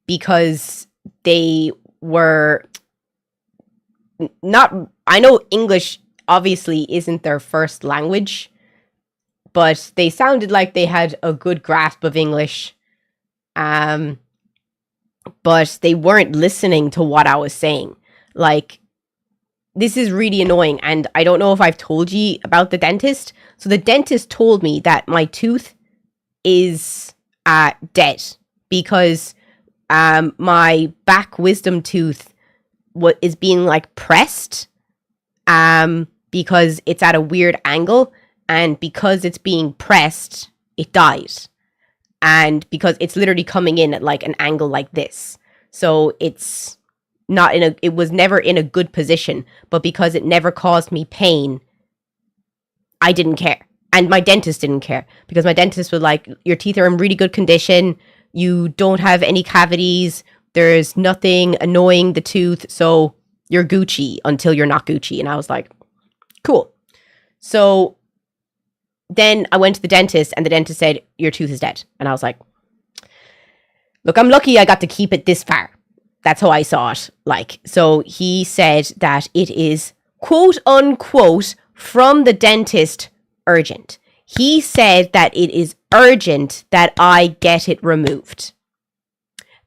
because they were not, I know English obviously isn't their first language, but they sounded like they had a good grasp of English. But they weren't listening to what I was saying. Like, this is really annoying, and I don't know if I've told you about the dentist. So the dentist told me that my tooth is dead because my back wisdom tooth is being like pressed because it's at a weird angle, and because it's being pressed, it dies. And because it's literally coming in at like an angle like this. So it's not it was never in a good position, but because it never caused me pain, I didn't care. And my dentist didn't care, because my dentist was like, your teeth are in really good condition. You don't have any cavities. There's nothing annoying the tooth. So you're Gucci until you're not Gucci. And I was like, cool. So then I went to the dentist, and the dentist said, your tooth is dead. And I was like, look, I'm lucky I got to keep it this far. That's how I saw it. Like, so he said that it is, quote unquote, from the dentist, urgent. He said that it is urgent that I get it removed.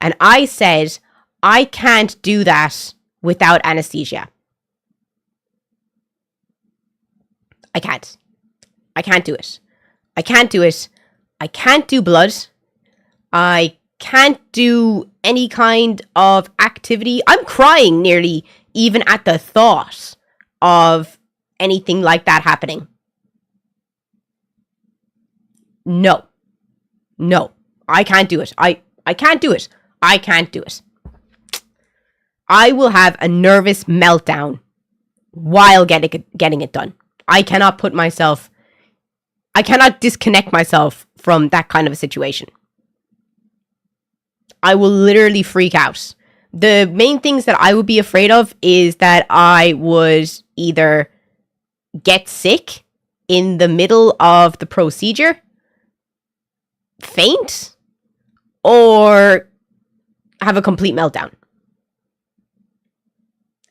And I said, I can't do that without anesthesia. I can't. I can't do it. I can't do it. I can't do blood. I can't do any kind of activity. I'm crying nearly even at the thought of anything like that happening. No. No. I can't do it. I can't do it. I can't do it. I will have a nervous meltdown while getting it done. I cannot disconnect myself from that kind of a situation. I will literally freak out. The main things that I would be afraid of is that I would either get sick in the middle of the procedure, faint, or have a complete meltdown.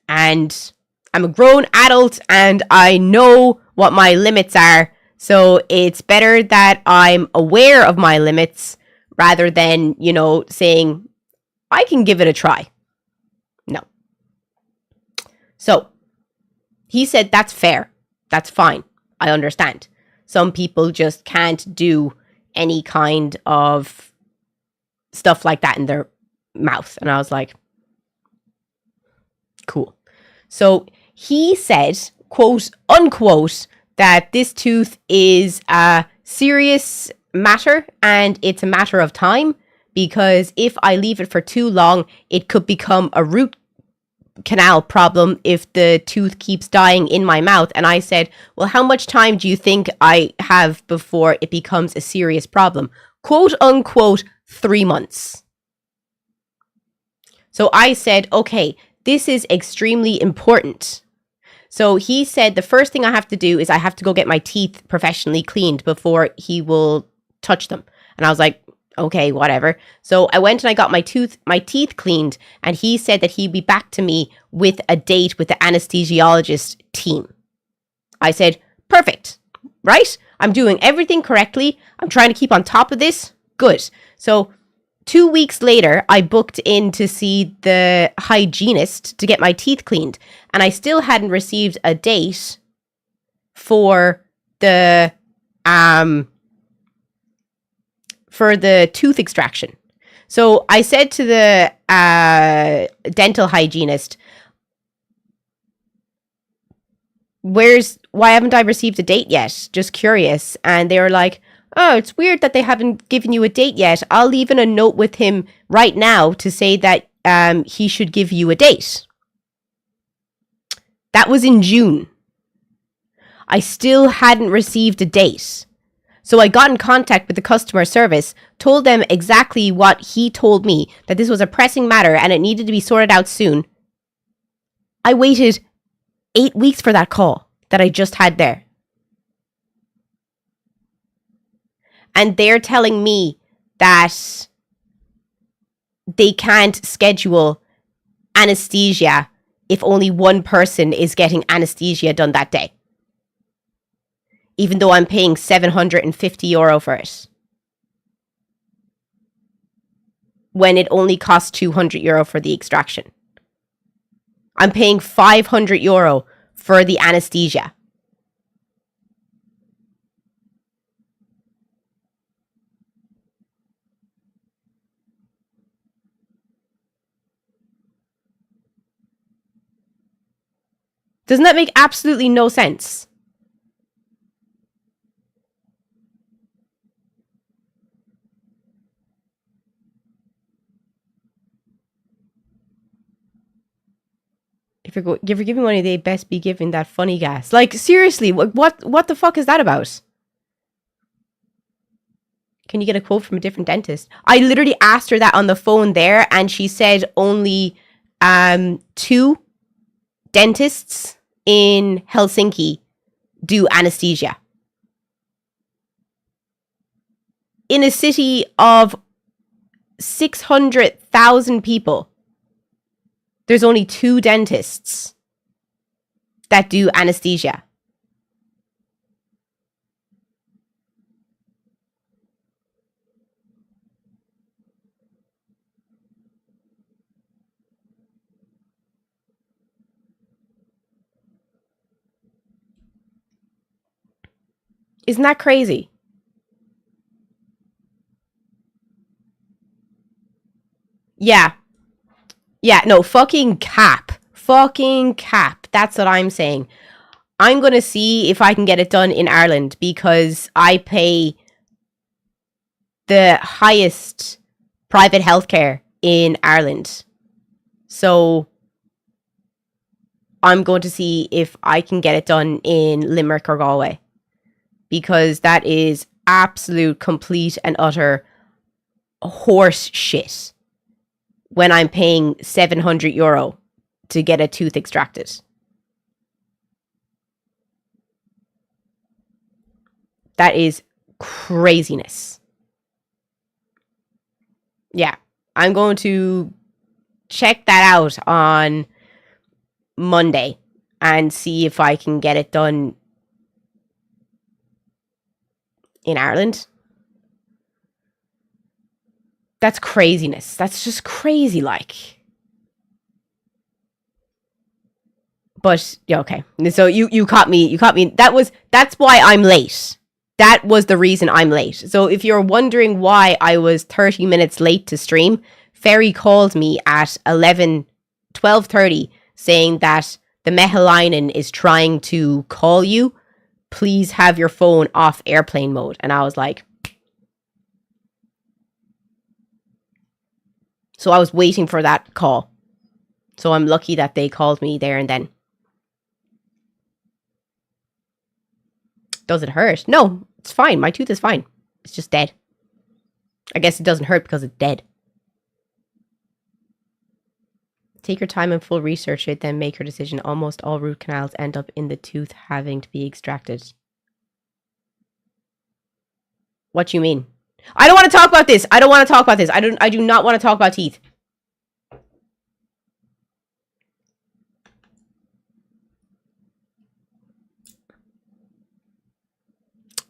And I'm a grown adult and I know what my limits are. So it's better that I'm aware of my limits rather than, saying, I can give it a try. No. So he said, that's fair. That's fine. I understand. Some people just can't do any kind of stuff like that in their mouth. And I was like, cool. So he said, quote unquote, that this tooth is a serious matter and it's a matter of time, because if I leave it for too long, it could become a root canal problem if the tooth keeps dying in my mouth. And I said, well, how much time do you think I have before it becomes a serious problem? Quote unquote, 3 months. So I said, okay, this is extremely important. So he said the first thing I have to do is I have to go get my teeth professionally cleaned before he will touch them. And I was like, okay, whatever. So I went and I got my teeth cleaned, and he said that he'd be back to me with a date with the anesthesiologist team. I said, perfect, right? I'm doing everything correctly. I'm trying to keep on top of this. Good. So 2 weeks later, I booked in to see the hygienist to get my teeth cleaned, and I still hadn't received a date for the tooth extraction. So I said to the dental hygienist, why haven't I received a date yet? Just curious. And they were like, oh, it's weird that they haven't given you a date yet. I'll leave in a note with him right now to say that he should give you a date. That was in June. I still hadn't received a date. So I got in contact with the customer service, told them exactly what he told me, that this was a pressing matter and it needed to be sorted out soon. I waited 8 weeks for that call that I just had there. And they're telling me that they can't schedule anesthesia if only one person is getting anesthesia done that day. Even though I'm paying €750 for it. When it only costs €200 for the extraction. I'm paying €500 for the anesthesia. Doesn't that make absolutely no sense? If you're giving money, they best be giving that funny gas. Like, seriously, what the fuck is that about? Can you get a quote from a different dentist? I literally asked her that on the phone there, and she said only 2 dentists in Helsinki do anesthesia. In a city of 600,000 people, there's only 2 dentists that do anesthesia. Isn't that crazy? Yeah. Yeah, no, fucking cap. Fucking cap. That's what I'm saying. I'm going to see if I can get it done in Ireland because I pay the highest private healthcare in Ireland. So I'm going to see if I can get it done in Limerick or Galway. Because that is absolute, complete and utter horse shit when I'm paying €700 to get a tooth extracted. That is craziness. Yeah, I'm going to check that out on Monday and see if I can get it done in Ireland. That's craziness. That's just crazy, like. But yeah, okay. So you caught me. You caught me. That's why I'm late. That was the reason I'm late. So if you're wondering why I was 30 minutes late to stream, Ferry called me at 12:30 saying that the Mehalainen is trying to call you. Please have your phone off airplane mode. And I was like, so I was waiting for that call. So I'm lucky that they called me there and then. Does it hurt? No, it's fine. My tooth is fine. It's just dead. I guess it doesn't hurt because it's dead. Take your time and full research it, then make your decision. Almost all root canals end up in the tooth having to be extracted. What do you mean? I don't want to talk about this. I don't want to talk about this. I do not want to talk about teeth.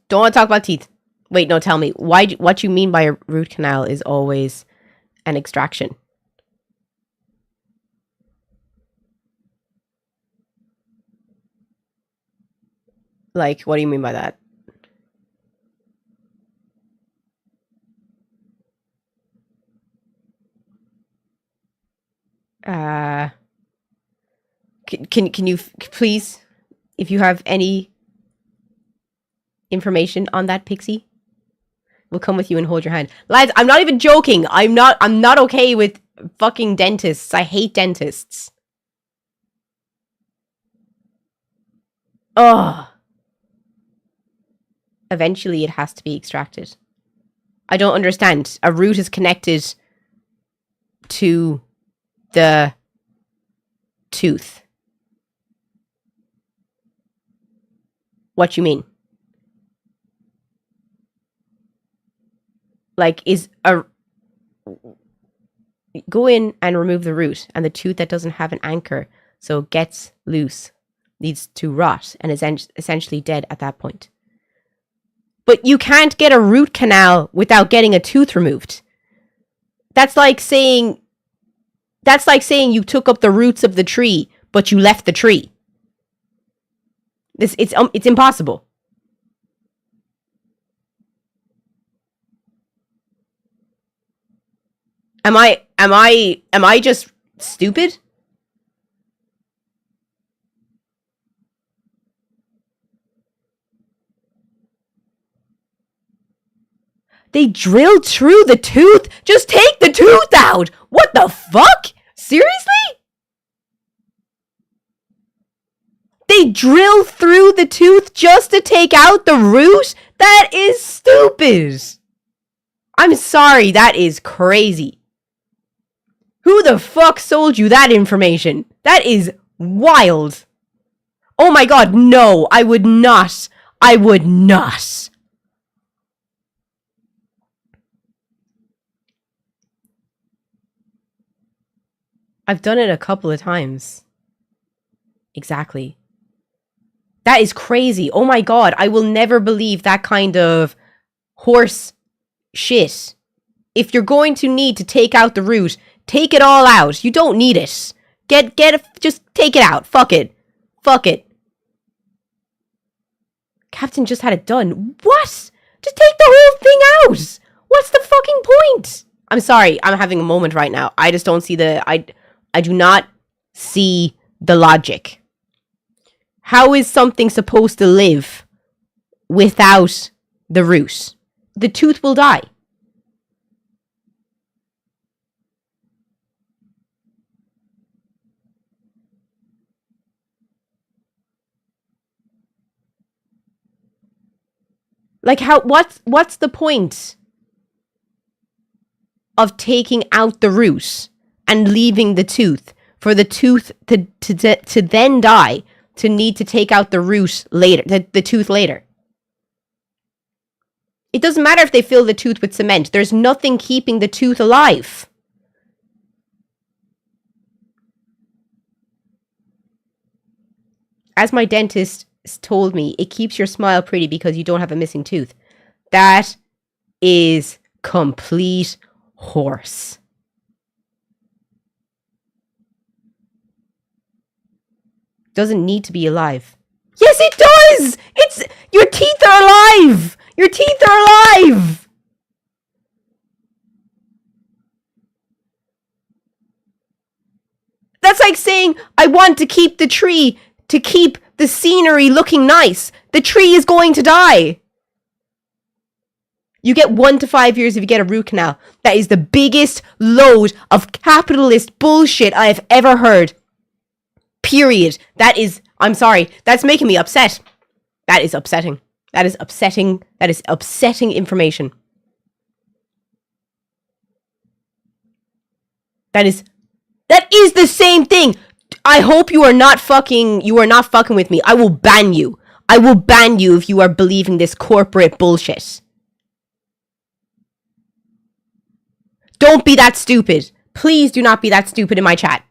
Don't want to talk about teeth. Wait, no, tell me. What you mean by a root canal is always an extraction? Like, what do you mean by that? Can you please, if you have any information on that, Pixie, we'll come with you and hold your hand. Lads, I'm not even joking. I'm not okay with fucking dentists. I hate dentists. Ugh. Eventually it has to be extracted. I don't understand. A root is connected to the tooth. What you mean? Like, is a... go in and remove the root, and the tooth that doesn't have an anchor, so it gets loose, leads to rot and is essentially dead at that point. But you can't get a root canal without getting a tooth removed. That's like saying you took up the roots of the tree, but you left the tree. It's impossible. Am I just stupid? They drilled through the tooth? Just take the tooth out! What the fuck? Seriously? They drill through the tooth just to take out the root? That is stupid. I'm sorry, that is crazy. Who the fuck sold you that information? That is wild. Oh my god, no, I would not. I would not. I've done it a couple of times. Exactly. That is crazy. Oh my god, I will never believe that kind of horse shit. If you're going to need to take out the root, take it all out. You don't need it. Just take it out. Fuck it. Fuck it. Captain just had it done. What? Just take the whole thing out. What's the fucking point? I'm sorry, I'm having a moment right now. I just don't see I do not see the logic. How is something supposed to live without the root? The tooth will die. Like what's the point of taking out the root and leaving the tooth for the tooth to then die, to need to take out the root later, the tooth later? It doesn't matter if they fill the tooth with cement. There's nothing keeping the tooth alive. As my dentist told me, it keeps your smile pretty because you don't have a missing tooth. That is complete horse. Doesn't need to be alive. Yes, it does! It's your teeth are alive! Your teeth are alive! That's like saying, I want to keep the tree to keep the scenery looking nice. The tree is going to die. You get 1 to 5 years if you get a root canal. That is the biggest load of capitalist bullshit I have ever heard. Period. That is, I'm sorry, that's making me upset. That is upsetting. That is upsetting. That is upsetting information. That is the same thing. I hope you are not fucking with me. I will ban you. I will ban you if you are believing this corporate bullshit. Don't be that stupid. Please do not be that stupid in my chat.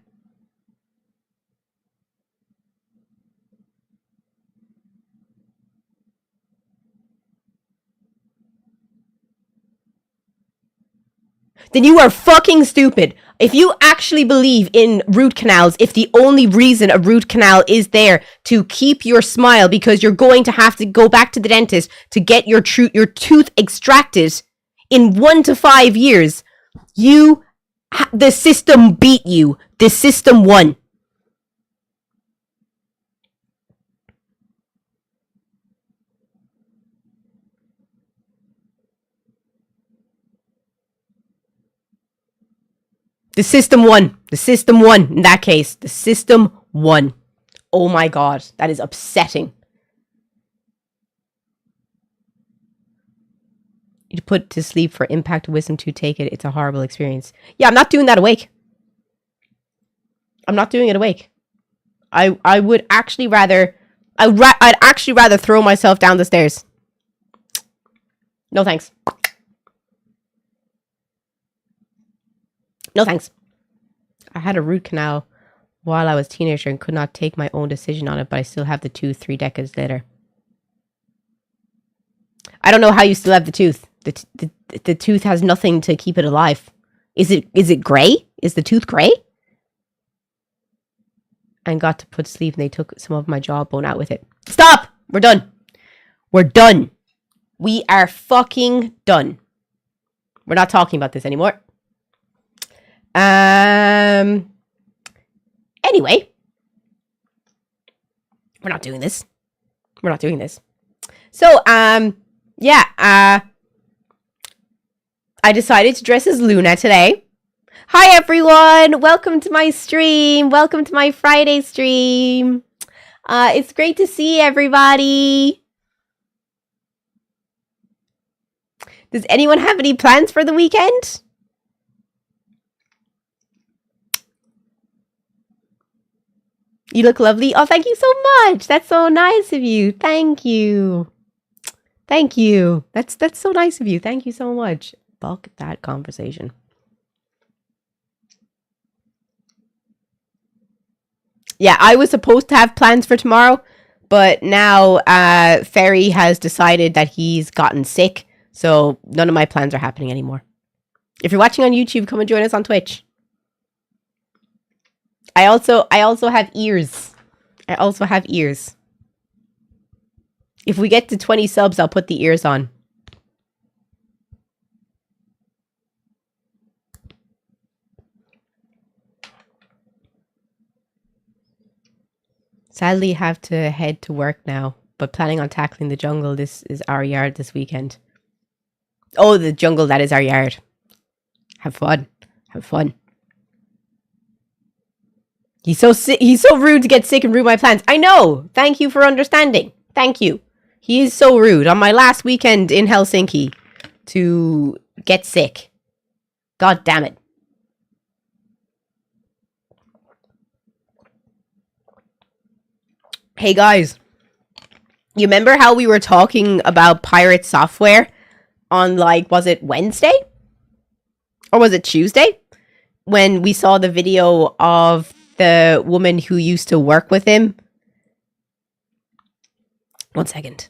Then you are fucking stupid. If you actually believe in root canals, if the only reason a root canal is there to keep your smile because you're going to have to go back to the dentist to get your tooth extracted in 1 to 5 years, the system beat you. The system won. The system won. The system won. In that case, the system won. Oh my god, that is upsetting. You put to sleep for impact wisdom to take it. It's a horrible experience. Yeah, I'm not doing that awake. I'm not doing it awake. I would actually rather... I'd actually rather throw myself down the stairs. No thanks. No thanks. I had a root canal while I was a teenager and could not take my own decision on it, but I still have the tooth 3 decades later. I don't know how you still have the tooth. The tooth has nothing to keep it alive. Is it grey? Is the tooth grey? And got to put to sleep and they took some of my jawbone out with it. Stop! We're done. We're done. We are fucking done. We're not talking about this anymore. Anyway. We're not doing this. We're not doing this. So, yeah, I decided to dress as Luna today. Hi, everyone. Welcome to my stream. Welcome to my Friday stream. It's great to see everybody. Does anyone have any plans for the weekend? You look lovely. Oh, thank you so much. That's so nice of you. Thank you. Thank you. That's so nice of you. Thank you so much. Fuck that conversation. Yeah, I was supposed to have plans for tomorrow, but now Ferry has decided that he's gotten sick, so none of my plans are happening anymore. If you're watching on YouTube, come and join us on Twitch. I also have ears. I also have ears. If we get to 20 subs, I'll put the ears on. Sadly, have to head to work now, but planning on tackling the jungle. This is our yard this weekend. Oh, the jungle, that is our yard. Have fun. Have fun. He's so rude to get sick and ruin my plans. I know. Thank you for understanding. Thank you. He is so rude. On my last weekend in Helsinki to get sick. God damn it. Hey guys. You remember how we were talking about pirate software on, like, was it Wednesday? Or was it Tuesday? When we saw the video of the woman who used to work with him. 1 second.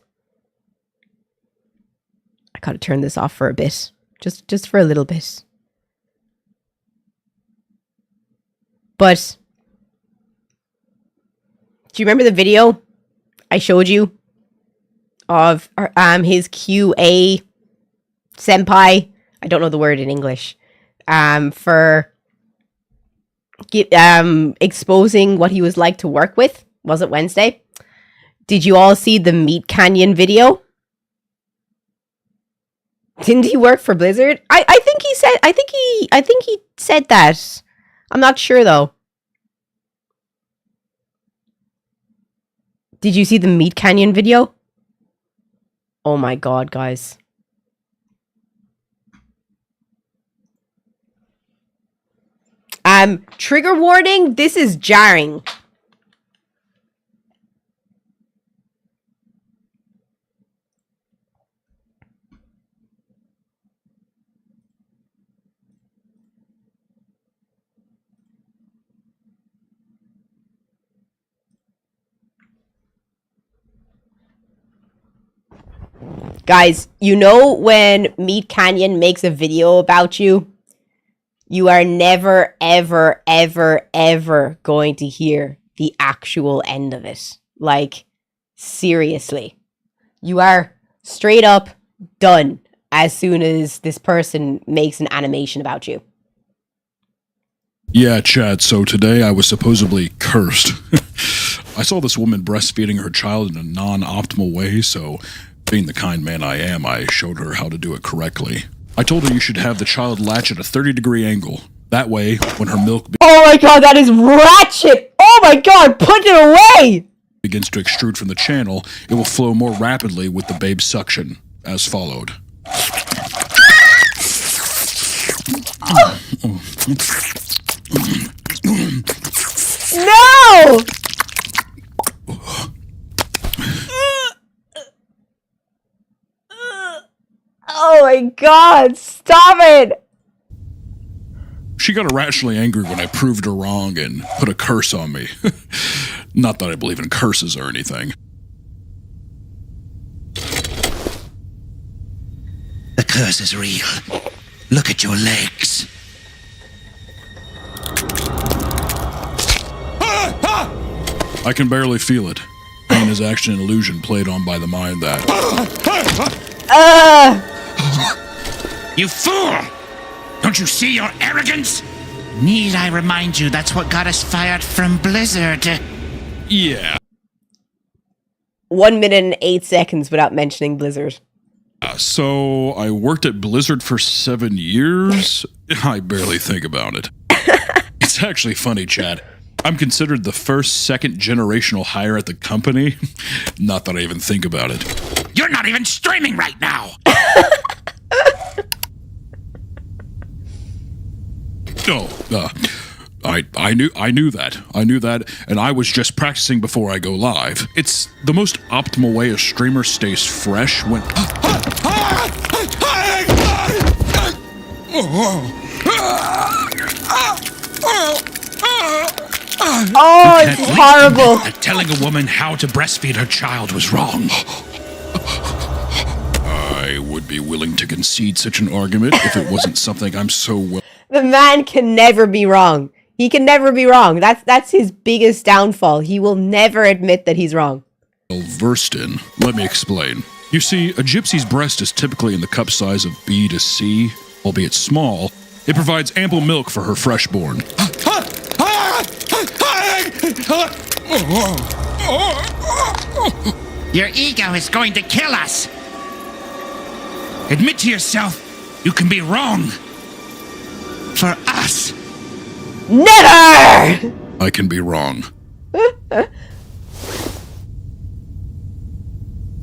I gotta turn this off for a bit. Just for a little bit. But do you remember the video I showed you of his QA senpai? I don't know the word in English. For exposing what he was like to work with. Was it Wednesday? Did you all see the Meat Canyon video? Didn't he work for Blizzard? I think he said that. I'm not sure though. Did you see the Meat Canyon video? Oh my god, guys. Trigger warning, this is jarring. Guys, you know when Meat Canyon makes a video about you? You are never, ever, ever, ever going to hear the actual end of it. Like, seriously. You are straight up done as soon as this person makes an animation about you. Yeah, Chad, so today I was supposedly cursed. I saw this woman breastfeeding her child in a non-optimal way, so being the kind man I am, I showed her how to do it correctly. I told her you should have the child latch at a 30-degree angle. That way, when her milk oh my god, that is ratchet! Oh my god, put it away! Begins to extrude from the channel, it will flow more rapidly with the babe's suction, as followed. No! Oh my god, stop it! She got irrationally angry when I proved her wrong and put a curse on me. Not that I believe in curses or anything. The curse is real. Look at your legs. I can barely feel it. Pain is actually an illusion played on by the mind that... You fool! Don't you see your arrogance? Need I remind you that's what got us fired from Blizzard? Yeah. 1 minute and 8 seconds without mentioning Blizzard. So, I worked at Blizzard for 7 years. I barely think about it. It's actually funny, Chad. I'm considered the first, second generational hire at the company. Not that I even think about it. You're not even streaming right now! I knew that. I knew that, and I was just practicing before I go live. It's the most optimal way a streamer stays fresh when... Oh, it's horrible. Telling a woman how to breastfeed her child was wrong. I would be willing to concede such an argument if it wasn't something I'm so well... The man can never be wrong. He can never be wrong. That's his biggest downfall. He will never admit that he's wrong. ...versed in. Let me explain. You see, a gypsy's breast is typically in the cup size of B to C, albeit small. It provides ample milk for her freshborn. Your ego is going to kill us. Admit to yourself, you can be wrong. For us. Never! I can be wrong.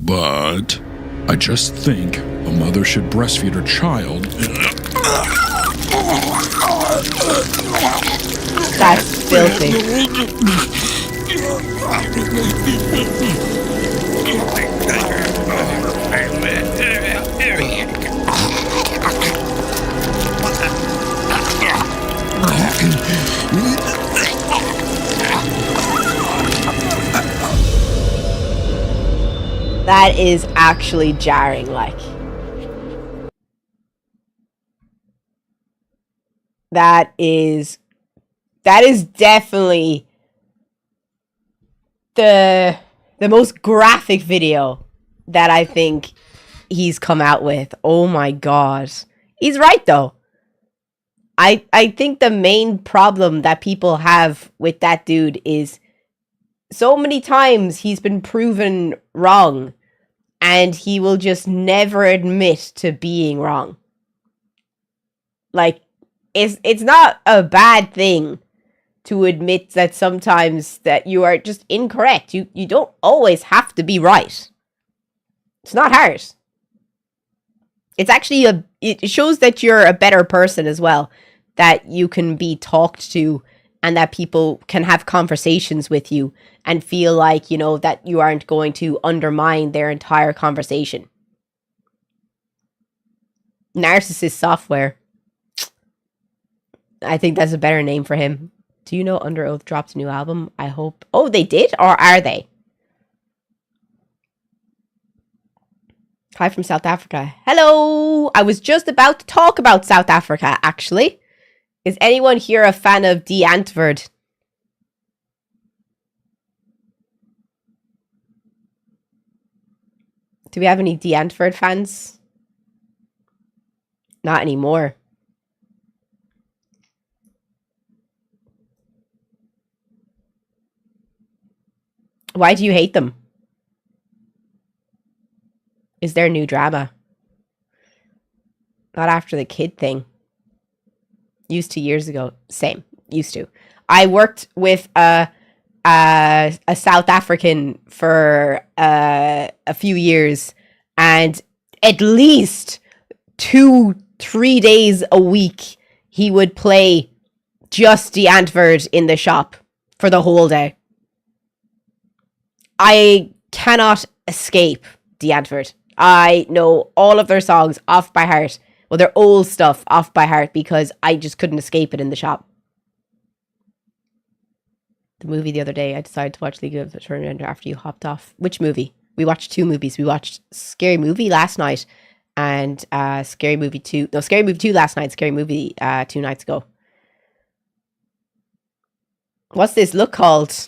But I just think a mother should breastfeed her child. That's filthy. That is actually jarring, like. That is definitely the most graphic video that I think he's come out with. Oh my god. He's right though. I think the main problem that people have with that dude is so many times he's been proven wrong and he will just never admit to being wrong. Like, it's not a bad thing to admit that sometimes that you are just incorrect. You don't always have to be right. It's not hard. It's actually it shows that you're a better person as well, that you can be talked to and that people can have conversations with you and feel like, you know, that you aren't going to undermine their entire conversation. Narcissist software. I think that's a better name for him. Do you know Under Oath dropped a new album? I hope. Oh, they did? Or are they? Hi from South Africa. Hello! I was just about to talk about South Africa, actually. Is anyone here a fan of De Antwoord? Do we have any De Antwoord fans? Not anymore. Why do you hate them? Is there new drama? Not after the kid thing. Used to years ago. Same. Used to. I worked with a South African for a few years, and at least 2-3 days a week he would play just De Antwoord in the shop for the whole day. I cannot escape De Antwoord. I know all of their songs off by heart. Well, they're old stuff off by heart because I just couldn't escape it in the shop. The movie the other day, I decided to watch League of Extraordinary after you hopped off. Which movie? We watched 2 movies. We watched Scary Movie last night and Scary Movie 2. No, Scary Movie 2 last night, Scary Movie 2 nights ago. What's this look called?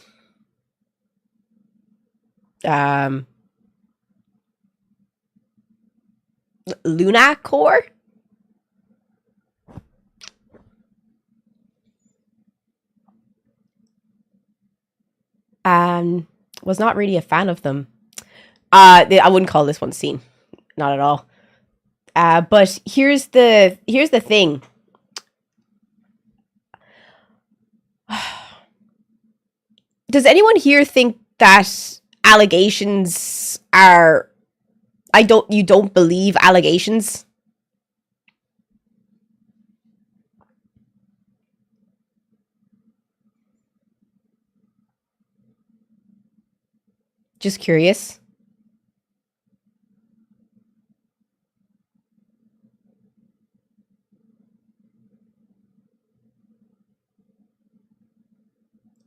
Luna Core? Was not really a fan of them. I wouldn't call this one scene. Not at all. But here's the thing. Does anyone here think that allegations are... You don't believe allegations? Just curious.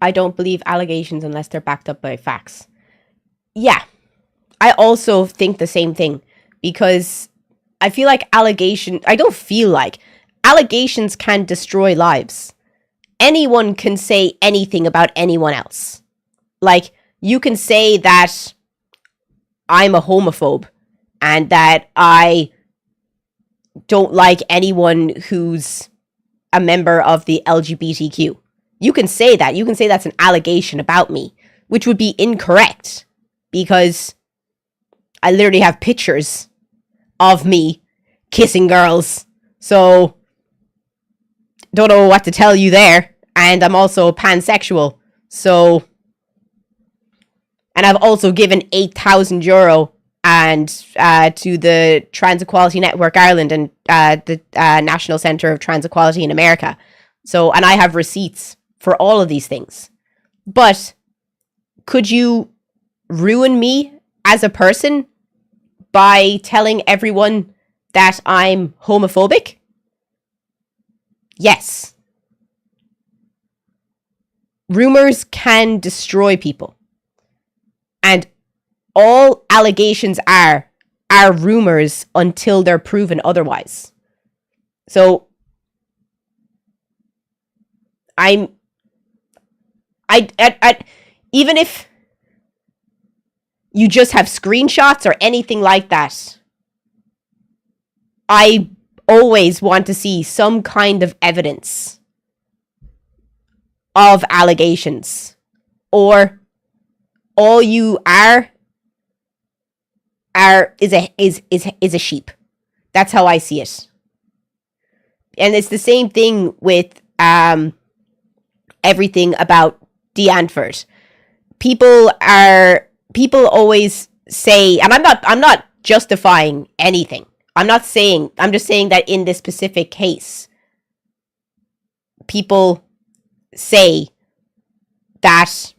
I don't believe allegations unless they're backed up by facts. Yeah, I also think the same thing because I feel like allegations can destroy lives. Anyone can say anything about anyone else. Like, you can say that I'm a homophobe and that I don't like anyone who's a member of the LGBTQ. You can say that. You can say that's an allegation about me, which would be incorrect because I literally have pictures of me kissing girls. So, don't know what to tell you there. And I'm also pansexual. So, and I've also given €8,000 and to the Trans Equality Network Ireland and the National Centre of Trans Equality in America. So, and I have receipts for all of these things. But could you ruin me as a person by telling everyone that I'm homophobic? Yes. Rumors can destroy people. And all allegations are rumors until they're proven otherwise. So even if you just have screenshots or anything like that, I always want to see some kind of evidence of allegations, or all you is a sheep. That's how I see it. And it's the same thing with everything about D'Antford. People always say, and I'm not justifying anything. I'm just saying that in this specific case, people say that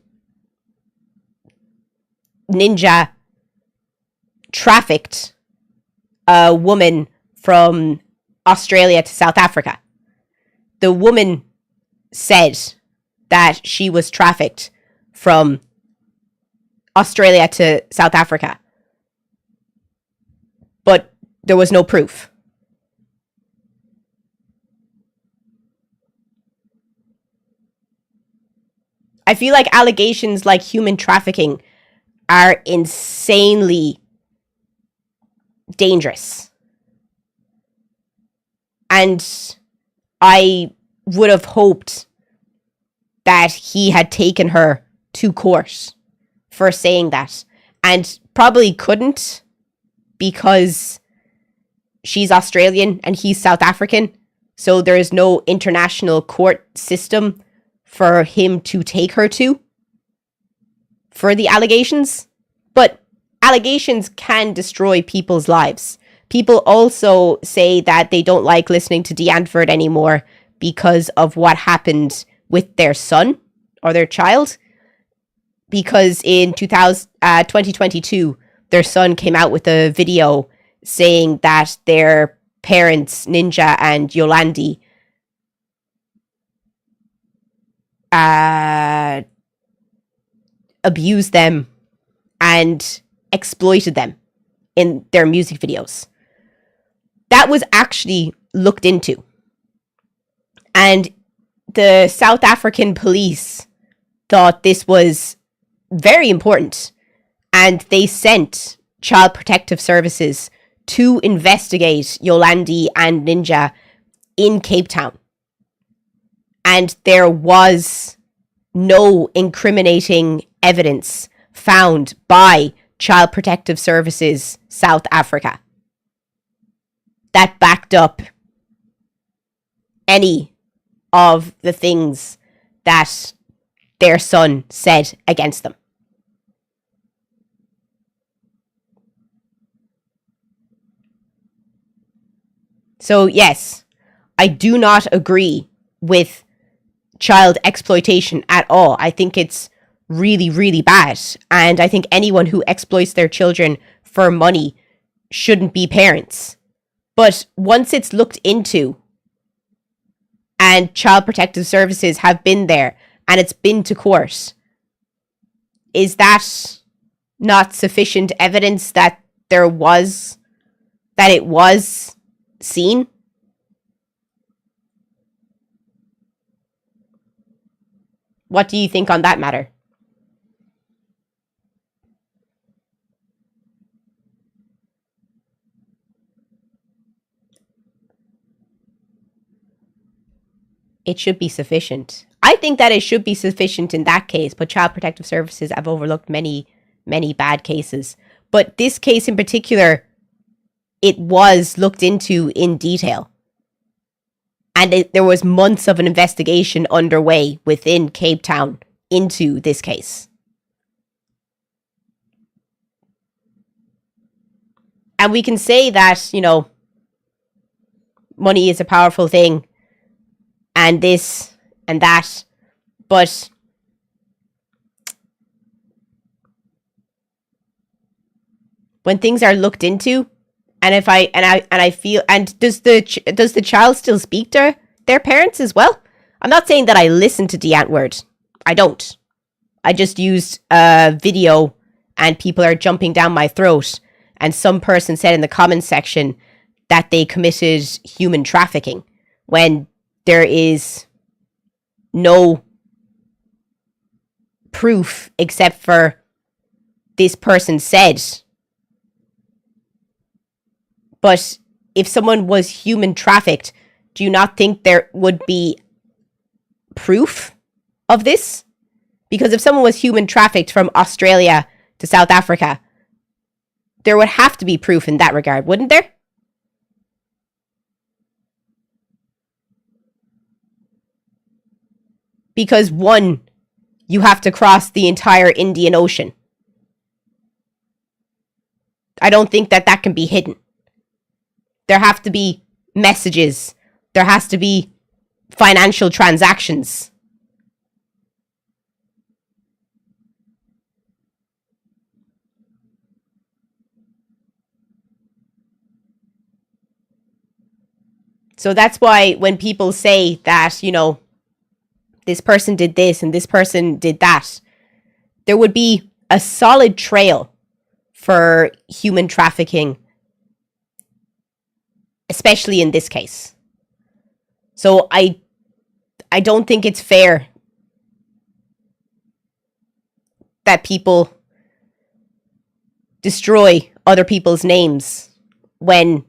Ninja trafficked a woman from Australia to South Africa. The woman said that she was trafficked from Australia to South Africa, but there was no proof. I feel like allegations like human trafficking are insanely dangerous. And I would have hoped that he had taken her to court for saying that, and probably couldn't because she's Australian and he's South African. So there is no international court system for him to take her to for the allegations. But allegations can destroy people's lives. People also say that they don't like listening to D'Antford anymore because of what happened with their son or their child. Because in 2022, their son came out with a video saying that their parents, Ninja and Yolandi, abused them and exploited them in their music videos. That was actually looked into. And the South African police thought this was very important. And they sent Child Protective Services to investigate Yolandi and Ninja in Cape Town. And there was no incriminating evidence found by Child Protective Services South Africa that backed up any of the things that their son said against them. So yes, I do not agree with child exploitation at all. I think it's really, really bad. And I think anyone who exploits their children for money shouldn't be parents. But once it's looked into and Child Protective Services have been there and it's been to court, is that not sufficient evidence that it was seen? What do you think on that matter? It should be sufficient. I think that it should be sufficient in that case, but Child Protective Services have overlooked many, many bad cases. But this case in particular, it was looked into in detail. And there was months of an investigation underway within Cape Town into this case. And we can say that, money is a powerful thing, and this and that, but when things are looked into, and if I feel, and does the child still speak to their parents as well? I'm not saying that I listen to the Ant-word. I don't. I just used a video and people are jumping down my throat, and some person said in the comments section that they committed human trafficking when there is no proof except for this person said. But if someone was human trafficked, do you not think there would be proof of this? Because if someone was human trafficked from Australia to South Africa, there would have to be proof in that regard, wouldn't there? Because one, you have to cross the entire Indian Ocean. I don't think that can be hidden. There have to be messages. There has to be financial transactions. So that's why when people say that, this person did this and this person did that, there would be a solid trail for human trafficking, especially in this case. So I don't think it's fair that people destroy other people's names when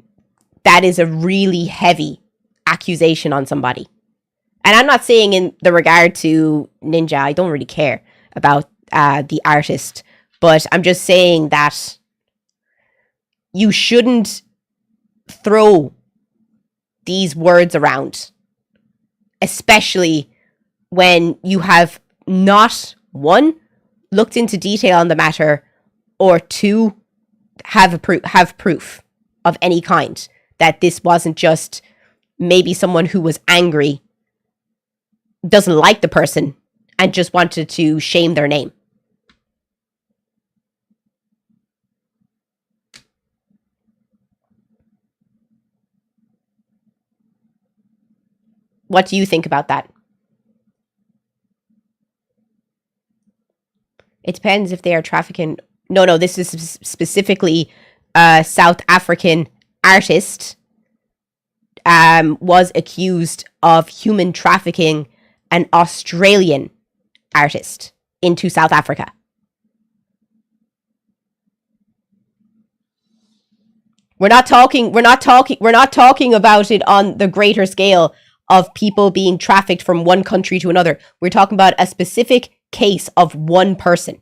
that is a really heavy accusation on somebody. And I'm not saying in the regard to Ninja, I don't really care about the artist, but I'm just saying that you shouldn't throw these words around, especially when you have not, one, looked into detail on the matter, or two, have proof of any kind that this wasn't just maybe someone who was angry, doesn't like the person, and just wanted to shame their name. What do you think about that? It depends if they are trafficking. No, this is specifically a South African artist was accused of human trafficking an Australian artist into South Africa. We're not talking about it on the greater scale of people being trafficked from one country to another. We're talking about a specific case of one person.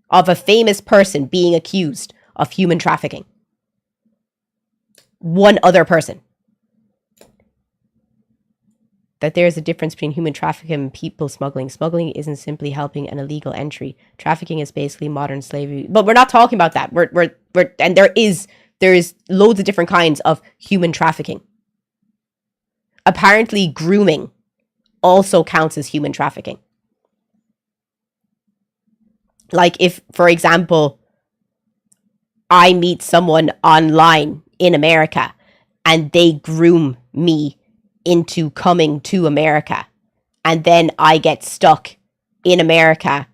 Of a famous person being accused of human trafficking. One other person. That there's a difference between human trafficking and people smuggling. Smuggling isn't simply helping an illegal entry. Trafficking is basically modern slavery. But we're not talking about that. And there is loads of different kinds of human trafficking. Apparently, grooming also counts as human trafficking. Like if, for example, I meet someone online in America and they groom me into coming to America, and then I get stuck in America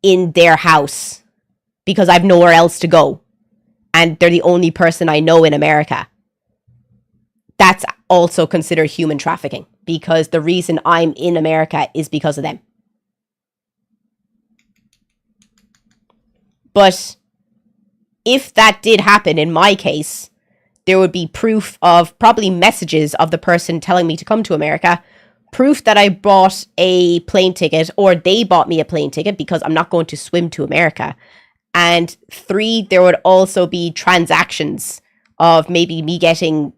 in their house because I've nowhere else to go and they're the only person I know in America. That's also considered human trafficking because the reason I'm in America is because of them. But if that did happen in my case, there would be proof of probably messages of the person telling me to come to America, proof that I bought a plane ticket or they bought me a plane ticket because I'm not going to swim to America. And 3, there would also be transactions of maybe me getting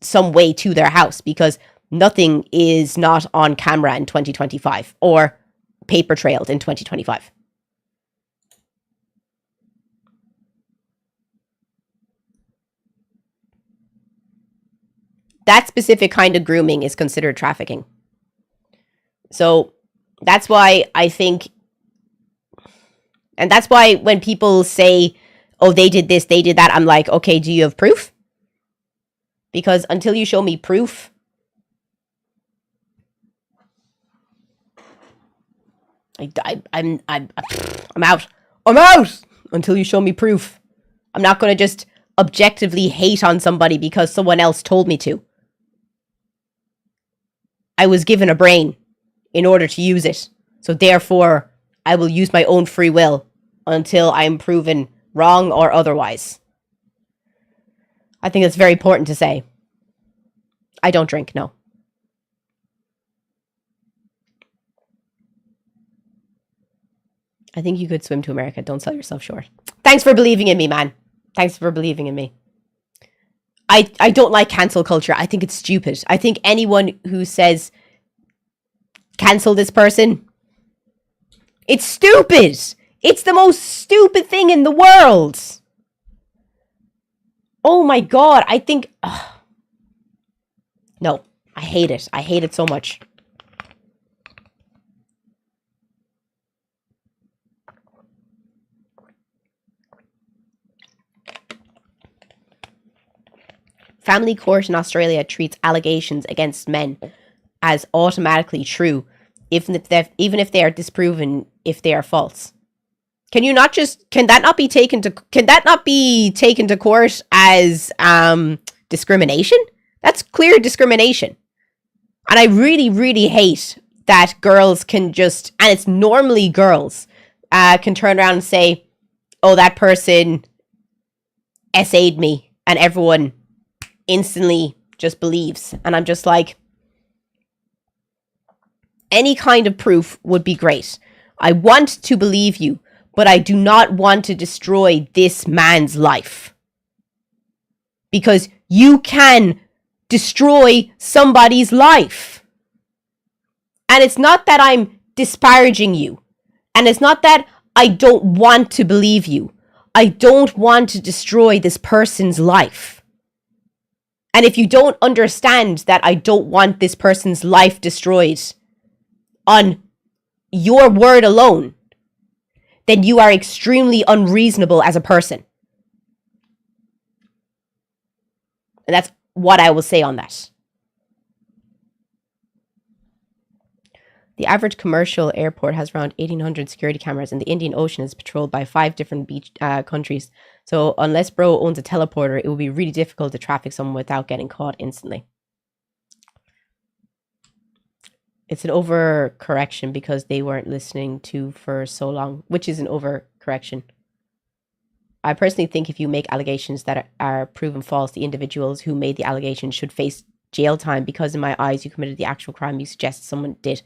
some way to their house because nothing is not on camera in 2025 or paper trailed in 2025. That specific kind of grooming is considered trafficking. So that's why I think, and that's why when people say, oh, they did this, they did that, I'm like, okay, do you have proof? Because until you show me proof, I'm out. I'm out until you show me proof. I'm not going to just objectively hate on somebody because someone else told me to. I was given a brain in order to use it. So therefore, I will use my own free will until I'm proven wrong or otherwise. I think that's very important to say. I don't drink, no. I think you could swim to America. Don't sell yourself short. Thanks for believing in me, man. Thanks for believing in me. I don't like cancel culture. I think it's stupid. I think anyone who says, cancel this person, it's stupid. It's the most stupid thing in the world. Oh my God. I think, no, I hate it. I hate it so much. Family court in Australia treats allegations against men as automatically true, even if they are disproven if they are false. Can that not be taken to court as discrimination? That's clear discrimination. And I really, really hate that girls can just, and it's normally girls, can turn around and say, oh, that person essayed me, and everyone instantly just believes. And I'm just like, any kind of proof would be great. I want to believe you, but I do not want to destroy this man's life. Because you can destroy somebody's life. And it's not that I'm disparaging you. And it's not that I don't want to believe you. I don't want to destroy this person's life. And if you don't understand that I don't want this person's life destroyed on your word alone, then you are extremely unreasonable as a person. And that's what I will say on that. The average commercial airport has around 1,800 security cameras, and the Indian Ocean is patrolled by 5 different beach countries. So unless bro owns a teleporter, it will be really difficult to traffic someone without getting caught instantly. It's an overcorrection because they weren't listening to for so long, which is an overcorrection. I personally think if you make allegations that are proven false, the individuals who made the allegation should face jail time because in my eyes you committed the actual crime you suggest someone did.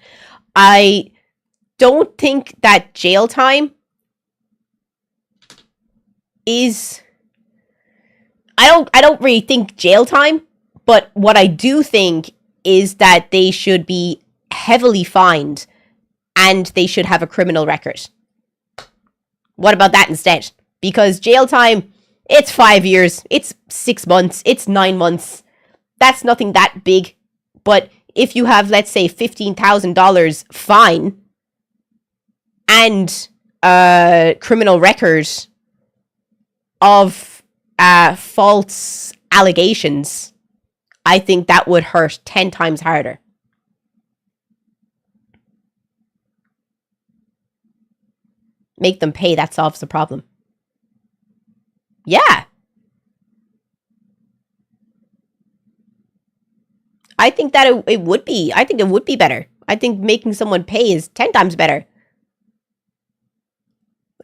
I don't think that jail time is... I don't really think jail time, but what I do think is that they should be heavily fined and they should have a criminal record. What about that instead? Because jail time, it's 5 years, it's 6 months, it's 9 months. That's nothing that big. But if you have, let's say, $15,000 fine and a criminal record of false allegations, I think that would hurt 10 times harder. Make them pay, that solves the problem. Yeah. I think that it would be. I think it would be better. I think making someone pay is 10 times better.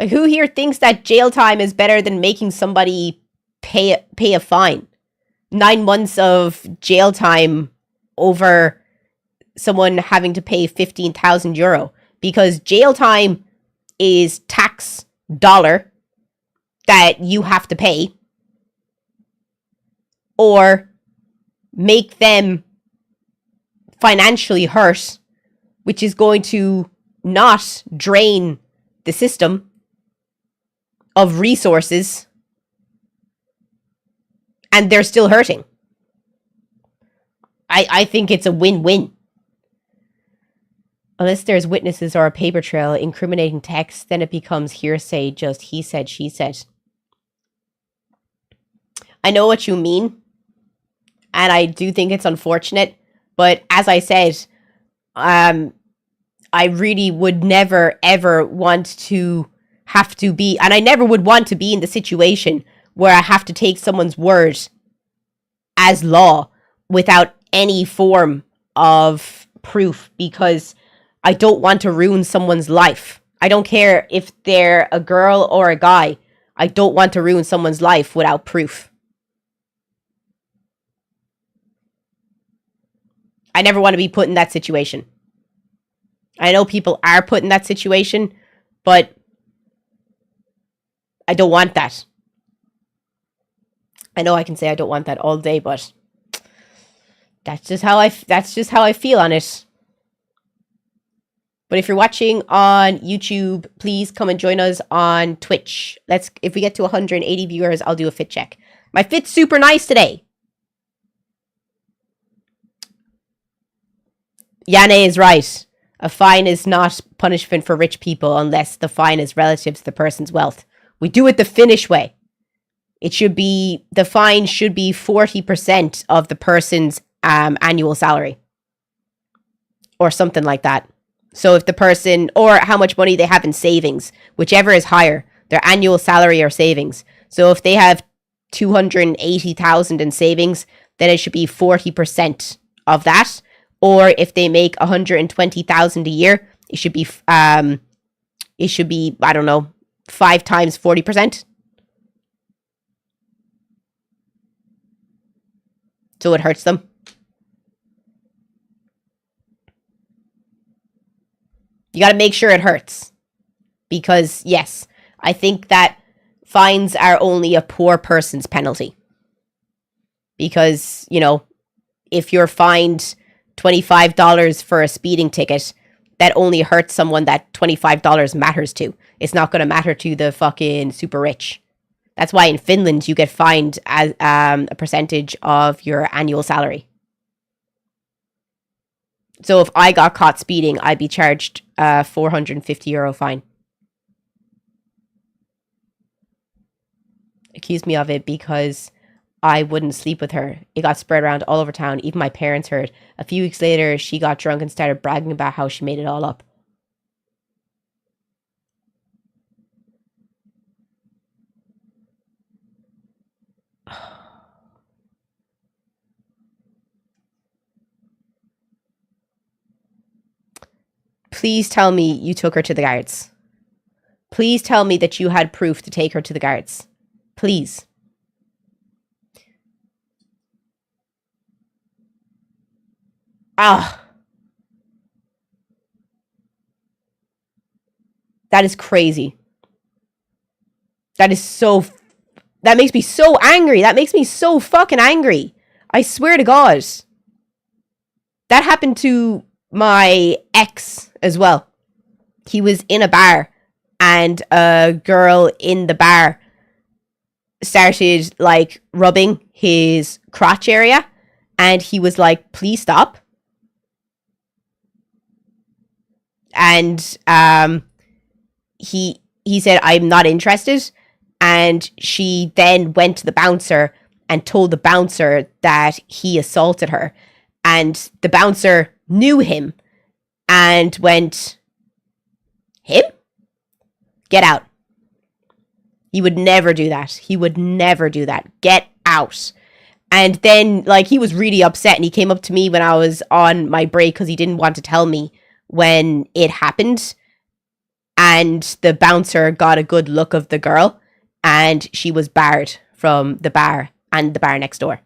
Like, who here thinks that jail time is better than making somebody pay a fine? 9 months of jail time over someone having to pay €15,000, because jail time is tax dollar that you have to pay, or make them financially hurt, which is going to not drain the system of resources, and they're still hurting. I think it's a win-win. Unless there's witnesses or a paper trail, incriminating text, then it becomes hearsay, just he said, she said. I know what you mean, and I do think it's unfortunate, but as I said, I really would never, ever want to have to be, and I never would want to be in the situation where I have to take someone's word as law without any form of proof, because I don't want to ruin someone's life. I don't care if they're a girl or a guy. I don't want to ruin someone's life without proof. I never want to be put in that situation. I know people are put in that situation, but I don't want that. I know I can say I don't want that all day, but that's just how I feel on it. But if you're watching on YouTube, please come and join us on Twitch. If we get to 180 viewers, I'll do a fit check. My fit's super nice today. Yane is right. A fine is not punishment for rich people unless the fine is relative to the person's wealth. We do it the Finnish way. The fine should be 40% of the person's annual salary. Or something like that. So if the person, or how much money they have in savings, whichever is higher, their annual salary or savings. So if they have 280,000 in savings, then it should be 40% of that. Or if they make 120,000 a year, it should be, I don't know, 5 times 40%. So it hurts them. You got to make sure it hurts. Because, yes, I think that fines are only a poor person's penalty. Because, if you're fined $25 for a speeding ticket, that only hurts someone that $25 matters to. It's not going to matter to the fucking super rich. That's why in Finland you get fined as a percentage of your annual salary. So if I got caught speeding, I'd be charged a €450 fine. Accuse me of it because I wouldn't sleep with her. It got spread around all over town. Even my parents heard. A few weeks later, she got drunk and started bragging about how she made it all up. Please tell me you took her to the guards. Please tell me that you had proof to take her to the guards. Please. Ah. That is crazy. That is so... That makes me so angry. That makes me so fucking angry. I swear to God. That happened to my ex as well. He was in a bar and a girl in the bar started like rubbing his crotch area and he was like, please stop. And he said, I'm not interested. And she then went to the bouncer and told the bouncer that he assaulted her. And the bouncer knew him and went, him? Get out. He would never do that. He would never do that. Get out. And then, like, he was really upset and he came up to me when I was on my break because he didn't want to tell me when it happened. And the bouncer got a good look of the girl and she was barred from the bar and the bar next door.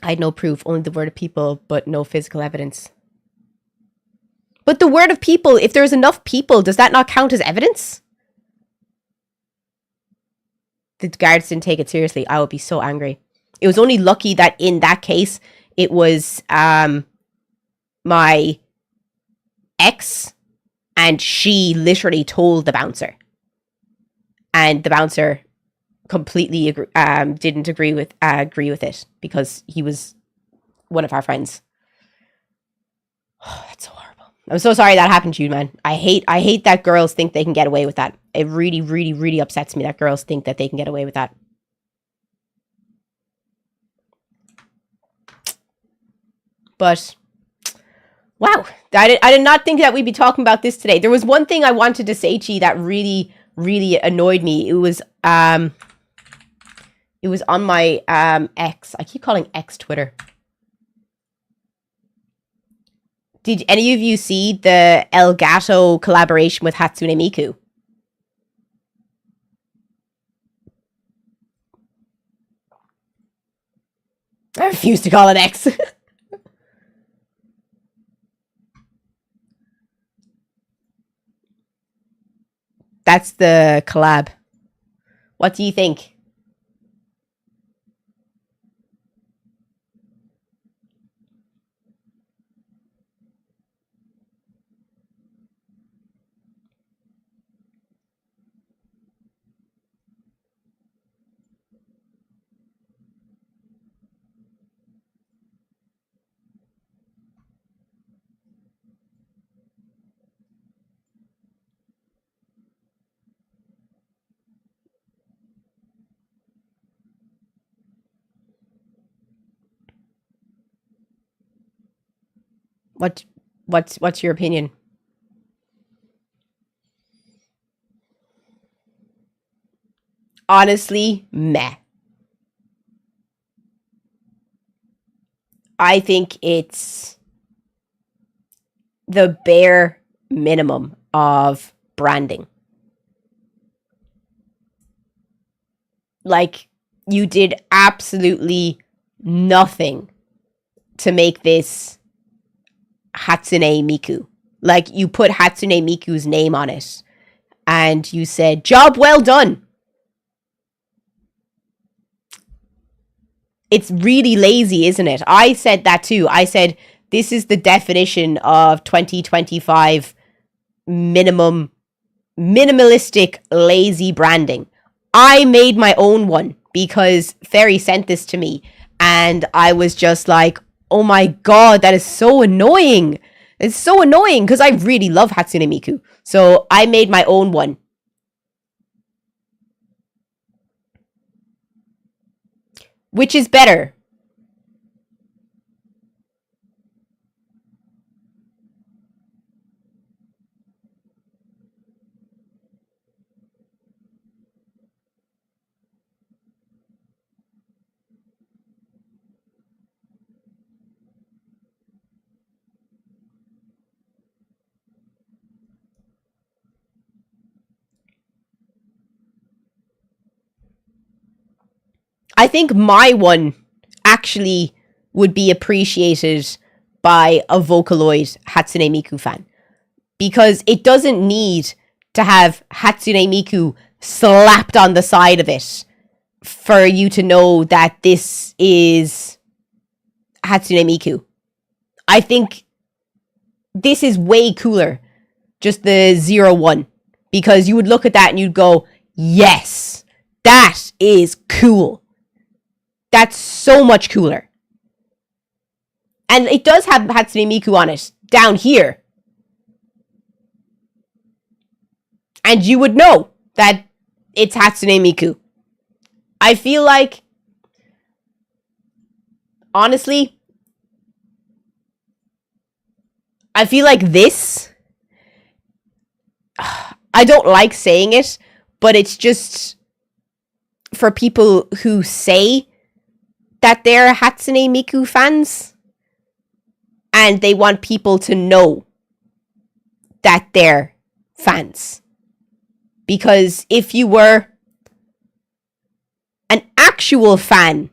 I had no proof, only the word of people, but no physical evidence. But the word of people, if there's enough people, does that not count as evidence? The guards didn't take it seriously. I would be so angry. It was only lucky that in that case, it was my ex, and she literally told the bouncer. And the bouncer completely didn't agree with it because he was one of our friends. Oh, that's so horrible. I'm so sorry that happened to you, man. I hate that girls think they can get away with that. It really, really, really upsets me that girls think that they can get away with that. But wow, I did not think that we'd be talking about this today. There was one thing I wanted to say to you that really, really annoyed me. It was on my X. I keep calling X Twitter. Did any of you see the Elgato collaboration with Hatsune Miku? I refuse to call it X. That's the collab. What do you think? What's your opinion? Honestly, meh. I think it's the bare minimum of branding. Like, you did absolutely nothing to make this Hatsune Miku. Like, you put Hatsune Miku's name on it and you said, job well done. It's really lazy, isn't it? I said that too. I said, this is the definition of 2025 minimalistic, lazy branding. I made my own one because Ferry sent this to me and I was just like, oh my God, that is so annoying. It's so annoying because I really love Hatsune Miku. So I made my own one. Which is better? I think my one actually would be appreciated by a Vocaloid Hatsune Miku fan. Because it doesn't need to have Hatsune Miku slapped on the side of it for you to know that this is Hatsune Miku. I think this is way cooler, just the 01, because you would look at that and you'd go, yes, that is cool. That's so much cooler. And it does have Hatsune Miku on it, down here. And you would know that it's Hatsune Miku. I feel like, honestly, I feel like this, I don't like saying it, but it's just for people who say that they're Hatsune Miku fans and they want people to know that they're fans. Because if you were an actual fan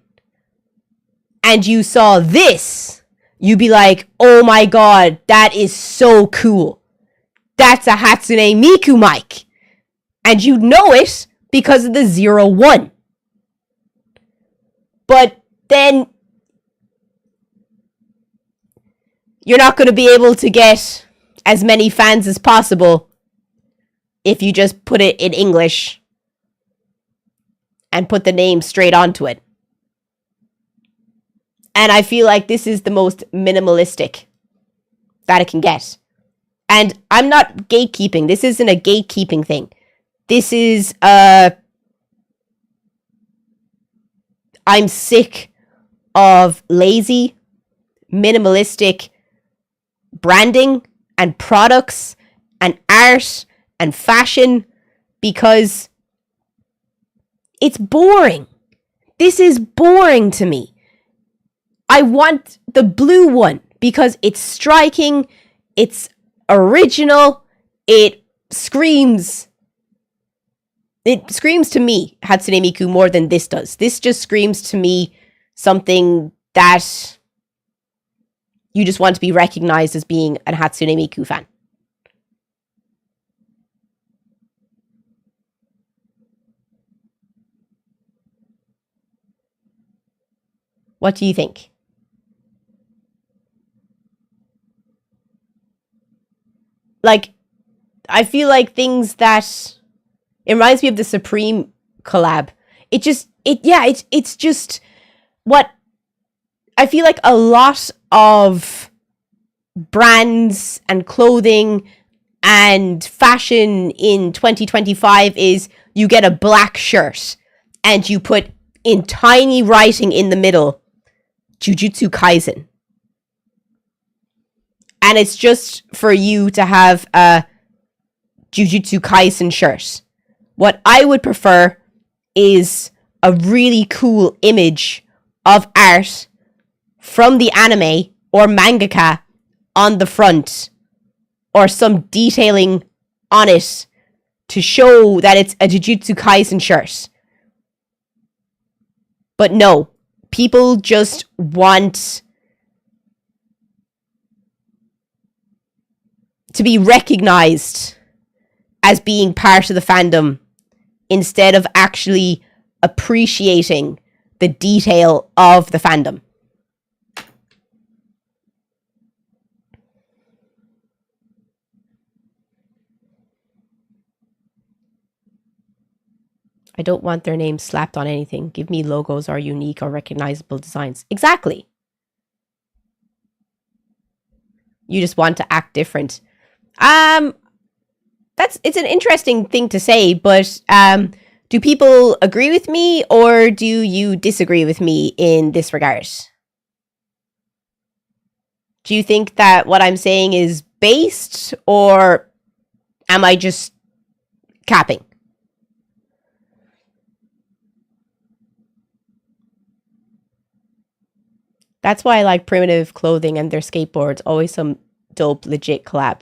and you saw this, you'd be like, oh my god, that is so cool. That's a Hatsune Miku mic. And you'd know it because of the 01. But then you're not going to be able to get as many fans as possible if you just put it in English and put the name straight onto it. And I feel like this is the most minimalistic that it can get. And I'm not gatekeeping. This isn't a gatekeeping thing. This is I'm sick of lazy, minimalistic branding and products and art and fashion because it's boring. This is boring to me. I want the blue one because it's striking, it's original, it screams to me, Hatsune Miku, more than this does. This just screams to me something that you just want to be recognized as being a Hatsune Miku fan. What do you think? Like, I feel like things that... It reminds me of the Supreme collab. It's just what... I feel like a lot of brands and clothing and fashion in 2025 is you get a black shirt and you put in tiny writing in the middle, Jujutsu Kaisen. And it's just for you to have a Jujutsu Kaisen shirt. What I would prefer is a really cool image of art from the anime or mangaka on the front, or some detailing on it to show that it's a Jujutsu Kaisen shirt. But no, people just want to be recognized as being part of the fandom instead of actually appreciating the detail of the fandom. I don't want their names slapped on anything. Give me logos or unique or recognizable designs. Exactly. You just want to act different. It's an interesting thing to say, but Do people agree with me or do you disagree with me in this regard? Do you think that what I'm saying is based or am I just capping? That's why I like Primitive Clothing and their skateboards. Always some dope, legit collab.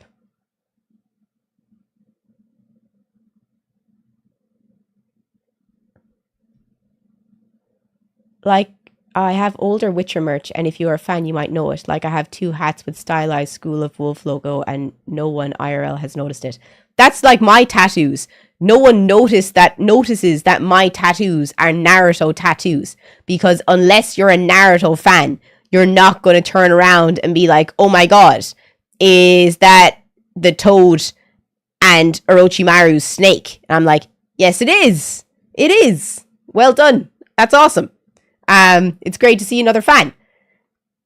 Like, I have older Witcher merch, and if you're a fan, you might know it. Like, I have 2 hats with stylized School of Wolf logo, and no one IRL has noticed it. That's like my tattoos. No one notices that my tattoos are Naruto tattoos. Because unless you're a Naruto fan, you're not going to turn around and be like, oh my god, is that the Toad and Orochimaru's snake? And I'm like, yes, it is. It is. Well done. That's awesome. It's great to see another fan.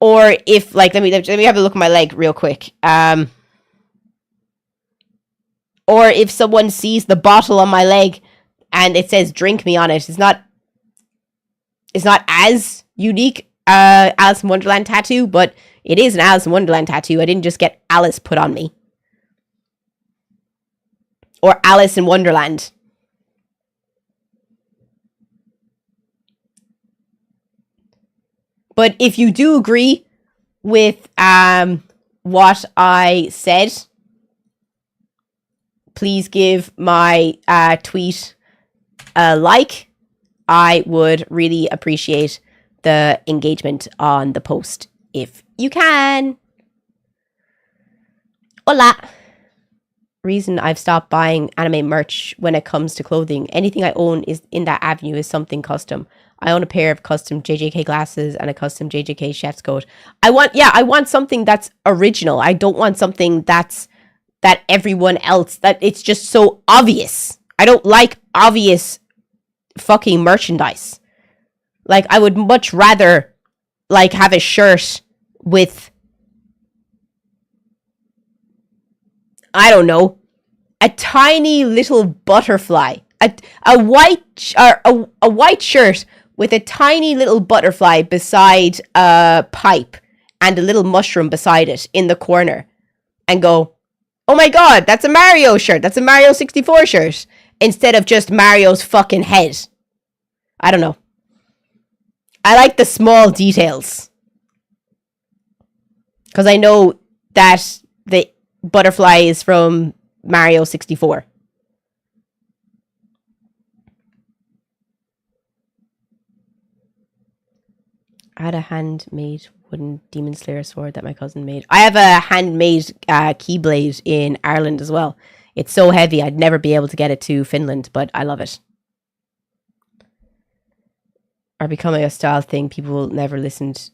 Or if, like, let me have a look at my leg real quick. Or if someone sees the bottle on my leg and it says "drink me" on it, it's not as unique Alice in Wonderland tattoo, but it is an Alice in Wonderland tattoo. I didn't just get Alice put on me. Or Alice in Wonderland. But if you do agree with what I said, please give my tweet a like. I would really appreciate the engagement on the post if you can. Hola. Reason I've stopped buying anime merch when it comes to clothing. Anything I own is in that avenue is something custom. I own a pair of custom JJK glasses and a custom JJK chef's coat. I want something that's original. I don't want something that everyone else, that it's just so obvious. I don't like obvious fucking merchandise. Like, I would much rather, like, have a shirt with, I don't know, a tiny little butterfly. A white shirt with a tiny little butterfly beside a pipe and a little mushroom beside it in the corner. And go, oh my god, that's a Mario shirt. That's a Mario 64 shirt. Instead of just Mario's fucking head. I don't know. I like the small details. Because I know that the butterfly is from Mario 64. I had a handmade wooden Demon Slayer sword that my cousin made. I have a handmade keyblade in Ireland as well. It's so heavy, I'd never be able to get it to Finland, but I love it. Are becoming a style thing people will never listened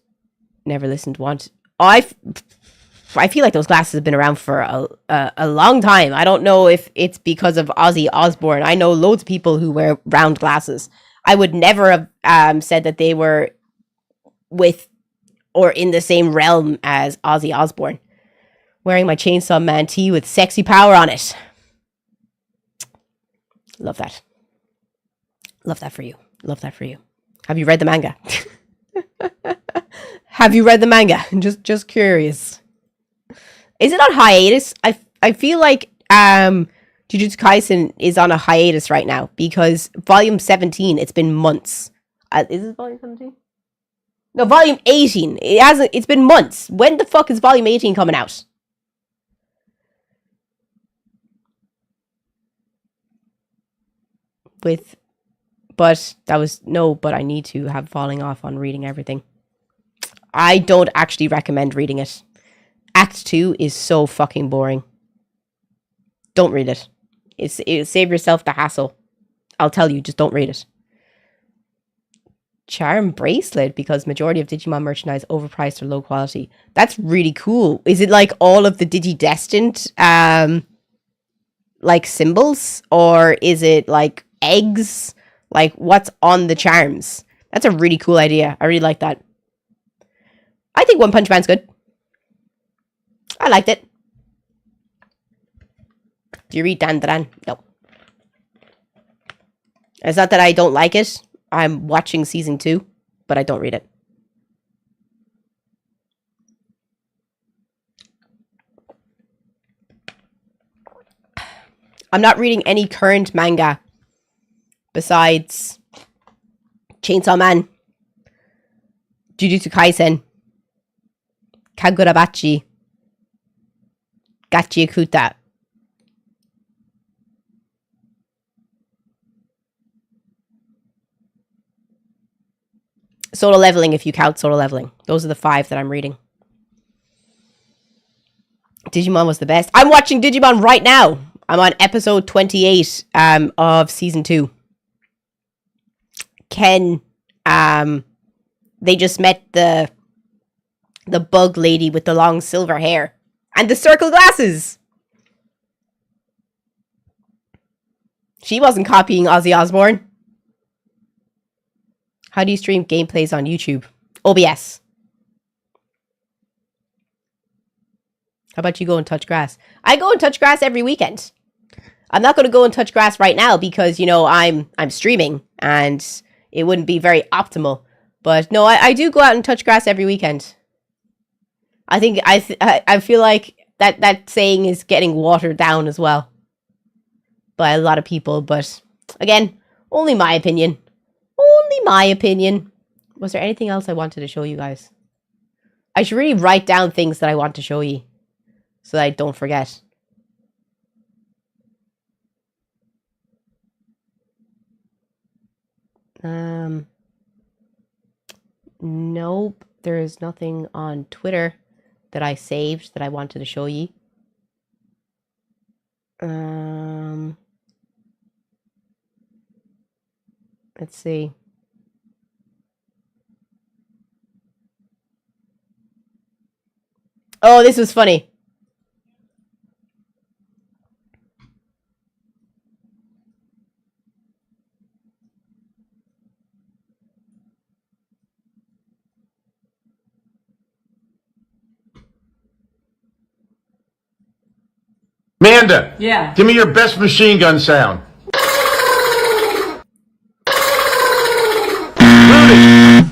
want. I feel like those glasses have been around for a long time. I don't know if it's because of Ozzy Osbourne. I know loads of people who wear round glasses. I would never have said that they were with or in the same realm as Ozzy Osbourne. Wearing my Chainsaw Man tee with sexy power on it. Love that. Love that for you. Love that for you. Have you read the manga? Have you read the manga? Just curious. Is it on hiatus? I feel like Jujutsu Kaisen is on a hiatus right now because volume 17, it's been months. Is it volume 17? No, volume 18. It's been months. When the fuck is volume 18 coming out? But I need to have falling off on reading everything. I don't actually recommend reading it. Act 2 is so fucking boring. Don't read it. Save yourself the hassle. I'll tell you, just don't read it. Charm bracelet, because majority of Digimon merchandise overpriced or low quality. That's really cool. Is it like all of the Digidestined like symbols, or is it like eggs? Like, what's on the charms? That's a really cool idea. I really like that. I think One Punch Man's good. I liked it. Do you read Dan? No. It's not that I don't like it. I'm watching season 2, but I don't read it. I'm not reading any current manga besides Chainsaw Man, Jujutsu Kaisen, Kagurabachi, Gachi Akuta. Solo Leveling, if you count Solo Leveling. Those are the 5 that I'm reading. Digimon was the best. I'm watching Digimon right now. I'm on episode 28 of season 2. Ken, they just met the bug lady with the long silver hair and the circle glasses. She wasn't copying Ozzy Osbourne. How do you stream gameplays on YouTube? OBS. How about you go and touch grass? I go and touch grass every weekend. I'm not going to go and touch grass right now because, you know, I'm streaming and it wouldn't be very optimal. But no, I do go out and touch grass every weekend. I think I feel like that saying is getting watered down as well by a lot of people. But again, only my opinion. Only my opinion. Was there anything else I wanted to show you guys? I should really write down things that I want to show you so that I don't forget. Nope. There is nothing on Twitter that I saved that I wanted to show you. Let's see. Oh, this was funny. Manda. Yeah. Give me your best machine gun sound. Rudy.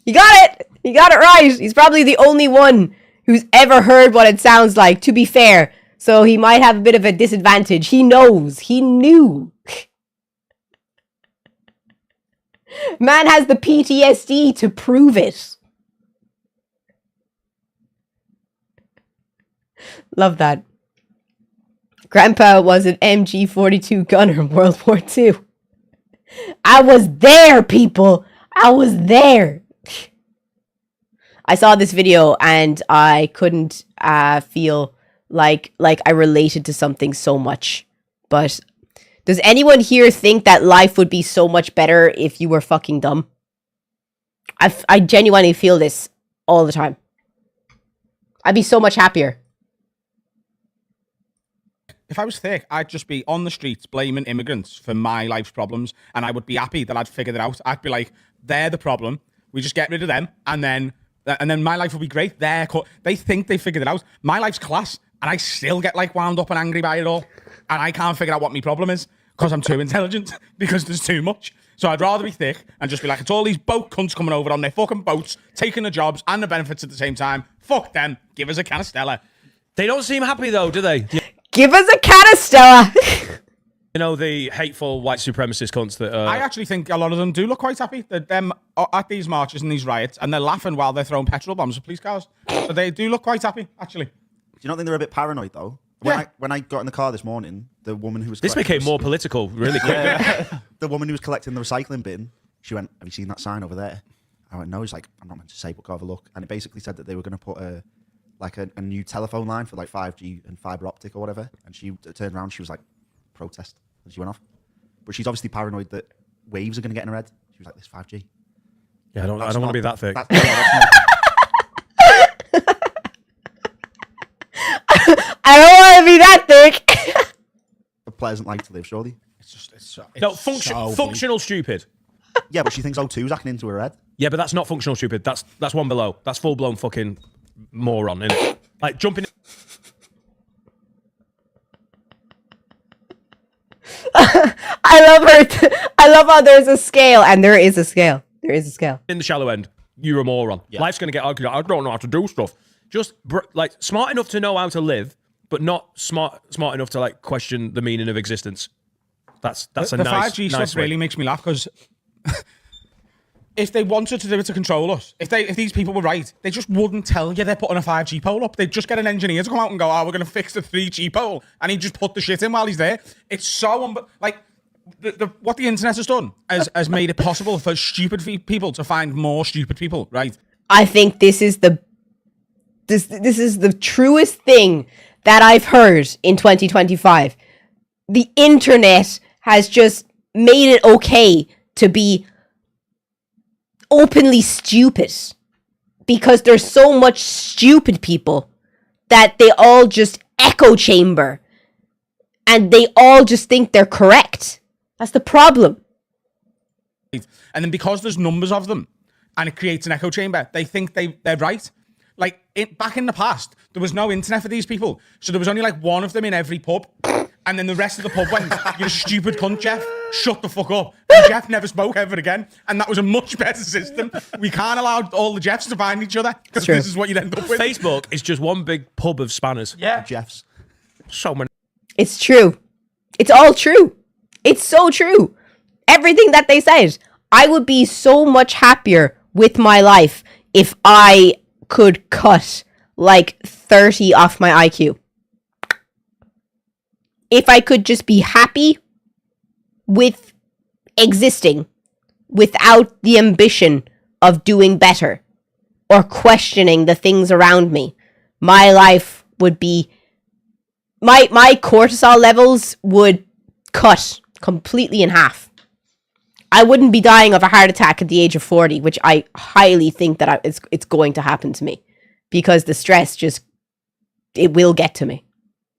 He got it! He got it right! He's probably the only one who's ever heard what it sounds like, to be fair. So he might have a bit of a disadvantage. He knows. He knew. Man has the PTSD to prove it. Love that. Grandpa was an MG42 gunner in World War II. I was there, people! I was there! I saw this video and I couldn't feel like I related to something so much. But does anyone here think that life would be so much better if you were fucking dumb? I genuinely feel this all the time. I'd be so much happier. If I was thick, I'd just be on the streets blaming immigrants for my life's problems, and I would be happy that I'd figured it out. I'd be like, they're the problem. We just get rid of them, and then my life will be great. They think they figured it out. My life's class, and I still get like wound up and angry by it all, and I can't figure out what my problem is because I'm too intelligent, because there's too much. So I'd rather be thick and just be like, it's all these boat cunts coming over on their fucking boats, taking the jobs and the benefits at the same time. Fuck them. Give us a can of Stella. They don't seem happy though, do they? Give us a can of Stella. You know, the hateful white supremacist cunts that... I actually think a lot of them do look quite happy. They're them at these marches and these riots, and they're laughing while they're throwing petrol bombs at police cars. So they do look quite happy, actually. Do you not think they're a bit paranoid, though? When I got in the car this morning, the woman who was... This became more political really quick. The woman who was collecting the recycling bin, she went, have you seen that sign over there? I went, no. He's like, I'm not meant to say, but go have a look. And it basically said that they were going to put a new telephone line for like 5G and fibre optic or whatever. And she turned around, she was like, protest. And she went off. But she's obviously paranoid that waves are going to get in her head. She was like, this 5G. Yeah, I don't want to be that thick. gotta be that thick. A pleasant life to live, surely. No, so functional stupid. Yeah, but she thinks O2's acting into her head. Yeah, but that's not functional stupid. That's one below. That's full blown fucking moron, innit? Like jumping. I love her. I love how there's a scale, and there is a scale. There is a scale. In the shallow end, you're a moron. Life's gonna get argued. I don't know how to do stuff. Just like smart enough to know how to live, but not smart enough to like question the meaning of existence. That's a the nice 5G nice stuff way. really makes me laugh because if they wanted to do it to control us, if these people were right, they just wouldn't tell you they're putting a 5G pole up. They'd just get an engineer to come out and go, "Oh, we're going to fix the 3G pole," and he'd just put the shit in while he's there. It's so like what the internet has done has made it possible for stupid people to find more stupid people. Right? I think this is the truest thing that I've heard in 2025. The internet has just made it okay to be openly stupid because there's so much stupid people that they all just echo chamber and they all just think they're correct. That's the problem. And then because there's numbers of them and it creates an echo chamber, they think they're right. Like back in the past, there was no internet for these people. So there was only like one of them in every pub. And then the rest of the pub went, "You stupid cunt, Jeff. Shut the fuck up." And Jeff never spoke ever again. And that was a much better system. We can't allow all the Jeffs to find each other because this is what you'd end up with. Facebook is just one big pub of spanners. Yeah. Jeffs. So many. It's true. It's all true. It's so true. Everything that they said. I would be so much happier with my life if I could cut like 30 off my IQ. If I could just be happy with existing without the ambition of doing better or questioning the things around me, my life would be, my cortisol levels would cut completely in half. I wouldn't be dying of a heart attack at the age of 40, which I highly think that it's going to happen to me because the stress it will get to me.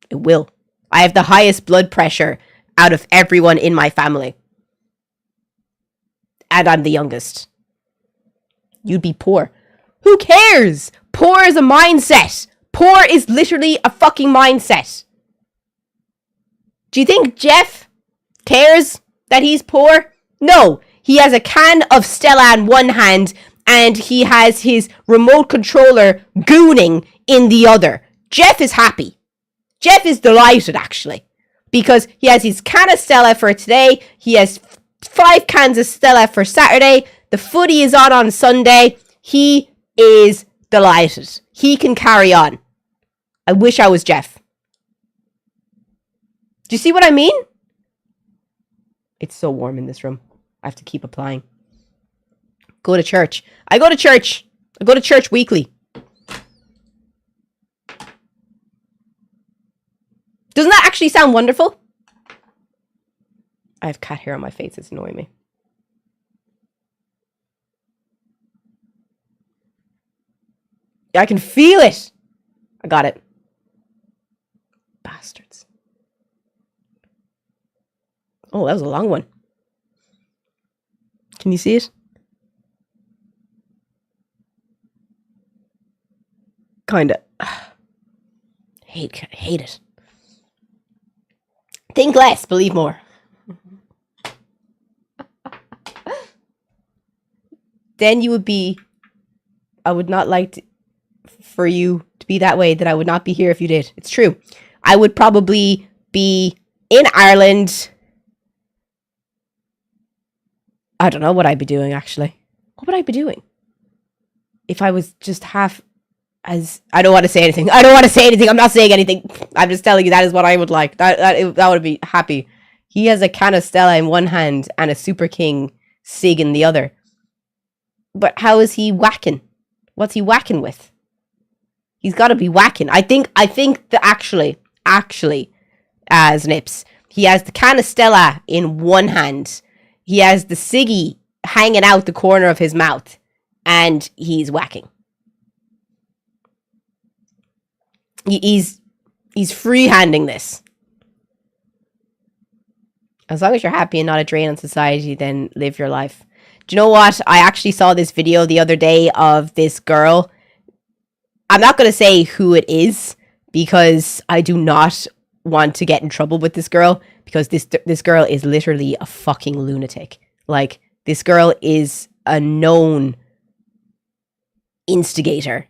It will. I have the highest blood pressure out of everyone in my family. And I'm the youngest. You'd be poor. Who cares? Poor is a mindset. Poor is literally a fucking mindset. Do you think Jeff cares that he's poor? No. He has a can of Stella in one hand and he has his remote controller gooning in the other. Jeff is happy. Jeff is delighted, actually, because he has his can of Stella for today. He has 5 cans of Stella for Saturday. The footy is on Sunday. He is delighted. He can carry on. I wish I was Jeff. Do you see what I mean? It's so warm in this room. I have to keep applying. Go to church. I go to church. I go to church weekly. Doesn't that actually sound wonderful? I have cat hair on my face. It's annoying me. I can feel it. I got it. Bastards. Oh, that was a long one. Can you see it? Kinda. Hate it. Think less, believe more. Then you would be, I would not like for you to be that way, that I would not be here if you did. It's true. I would probably be in Ireland. I don't know what I'd be doing, actually. What would I be doing? If I was just half as... I don't want to say anything. I'm not saying anything. I'm just telling you that is what I would like. That would be happy. He has a can of Stella in one hand and a Super King Sig in the other. But how is he whacking? What's he whacking with? He's got to be whacking. I think that actually, Snips, he has the can of Stella in one hand. He has the ciggy hanging out the corner of his mouth, and he's whacking. He's He's freehanding this. As long as you're happy and not a drain on society, then live your life. Do you know what? I actually saw this video the other day of this girl. I'm not going to say who it is because I do not want to get in trouble with this girl, because this girl is literally a fucking lunatic. Like, this girl is a known instigator.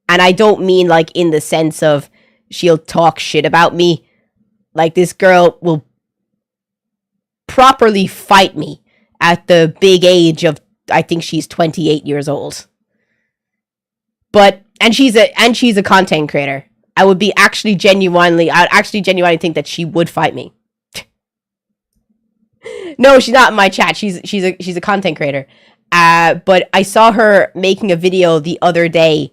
And I don't mean like in the sense of she'll talk shit about me. Like, this girl will properly fight me at the big age of, I think she's 28 years old. And she's a content creator. I'd actually genuinely think that she would fight me. No, she's not in my chat. She's a content creator. But I saw her making a video the other day,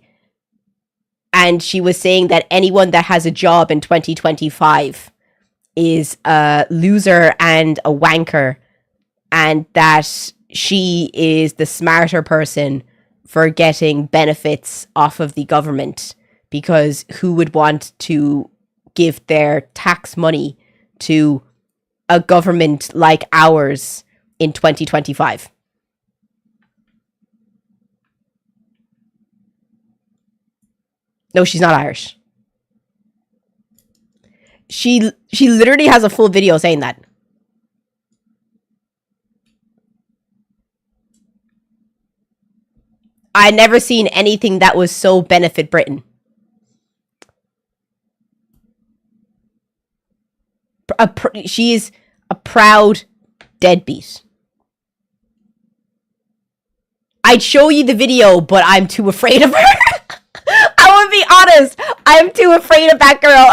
and she was saying that anyone that has a job in 2025 is a loser and a wanker, and that she is the smarter person for getting benefits off of the government, because who would want to give their tax money to a government like ours in 2025? No, she's not Irish. She literally has a full video saying that. I never seen anything that was so benefit Britain. She's a proud deadbeat. I'd show you the video, but I'm too afraid of her. I would be honest. I'm too afraid of that girl.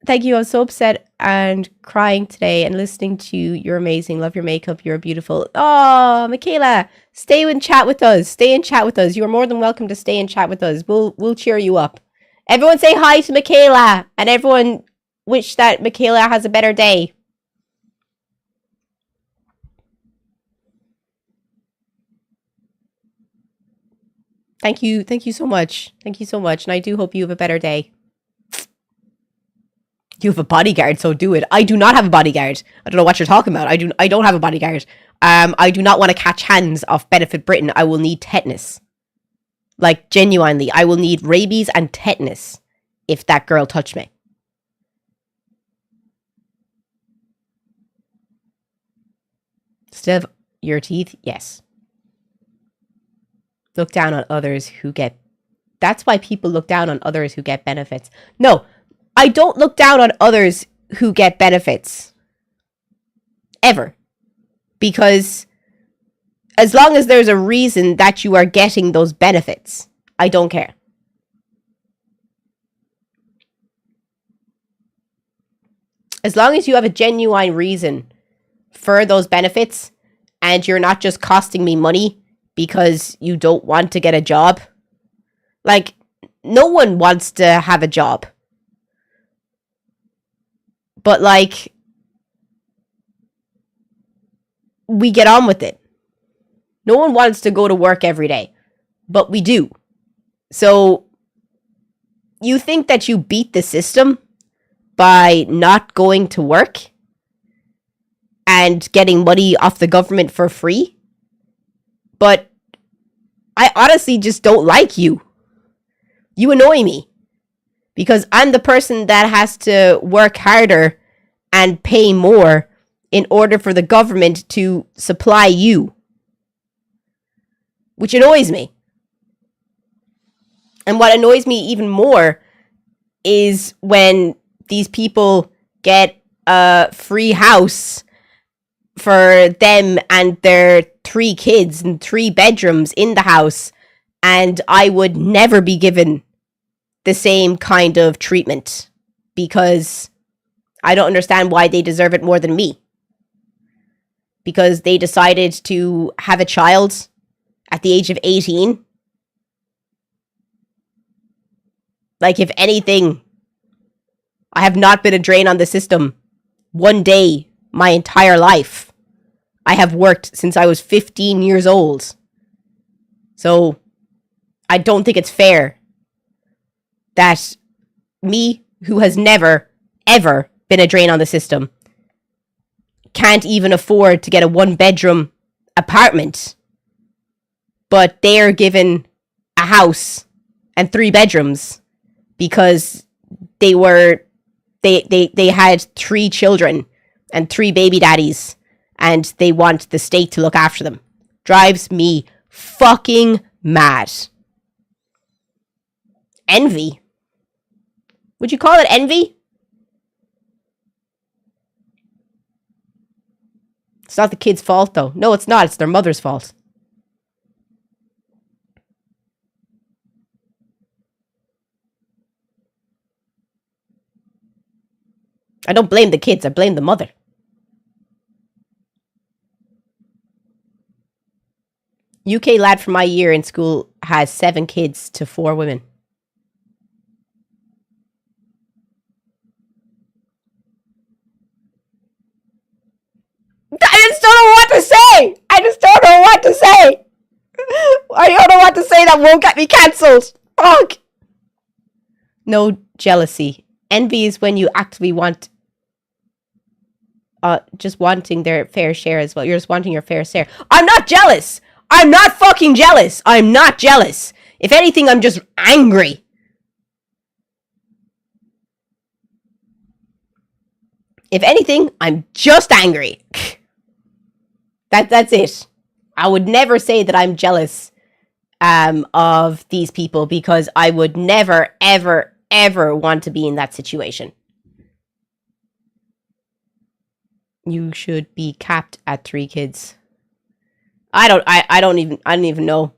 Thank you. I'm so upset and crying today and listening to you. You're amazing. Love your makeup. You're beautiful. Oh, Michaela, stay in chat with us. Stay in chat with us. You're more than welcome to stay in chat with us. We'll cheer you up. Everyone say hi to Michaela, and everyone wish that Michaela has a better day. Thank you so much. Thank you so much, and I do hope you have a better day. You have a bodyguard, so do it. I do not have a bodyguard. I don't know what you're talking about. I don't have a bodyguard. I do not want to catch hands off Benefit Britain. I will need tetanus. Like, genuinely, I will need rabies and tetanus if that girl touched me. Still have your teeth? Yes. Look down on others who get... That's why people look down on others who get benefits. No, I don't look down on others who get benefits. Ever. Because as long as there's a reason that you are getting those benefits, I don't care. As long as you have a genuine reason for those benefits and you're not just costing me money because you don't want to get a job. Like, no one wants to have a job. But, like, we get on with it. No one wants to go to work every day, but we do. So, you think that you beat the system by not going to work and getting money off the government for free? But I honestly just don't like you. You annoy me. Because I'm the person that has to work harder and pay more in order for the government to supply you. Which annoys me. And what annoys me even more is when these people get a free house for them and their 3 kids and 3 bedrooms in the house, and I would never be given the same kind of treatment because I don't understand why they deserve it more than me. Because they decided to have a child at the age of 18. Like, if anything, I have not been a drain on the system one day my entire life. I have worked since I was 15 years old. So, I don't think it's fair that me, who has never, ever been a drain on the system, can't even afford to get a 1-bedroom apartment, but they're given a house and 3 bedrooms because they had 3 children and 3 baby daddies, and they want the state to look after them. Drives me fucking mad. Envy. Would you call it envy? It's not the kid's fault, though. No, it's not. It's their mother's fault. I don't blame the kids. I blame the mother. UK lad from my year in school has 7 kids to 4 women. I just don't know what to say. I just don't know what to say. I don't know what to say that won't get me cancelled. Fuck. No jealousy. Envy is when you actively want, just wanting their fair share as well. You're just wanting your fair share. I'm not jealous. I'm not fucking jealous. I'm not jealous. If anything, I'm just angry. If anything, I'm just angry. That's it. I would never say that I'm jealous of these people, because I would never, ever, ever want to be in that situation. You should be capped at 3 kids. I don't even know.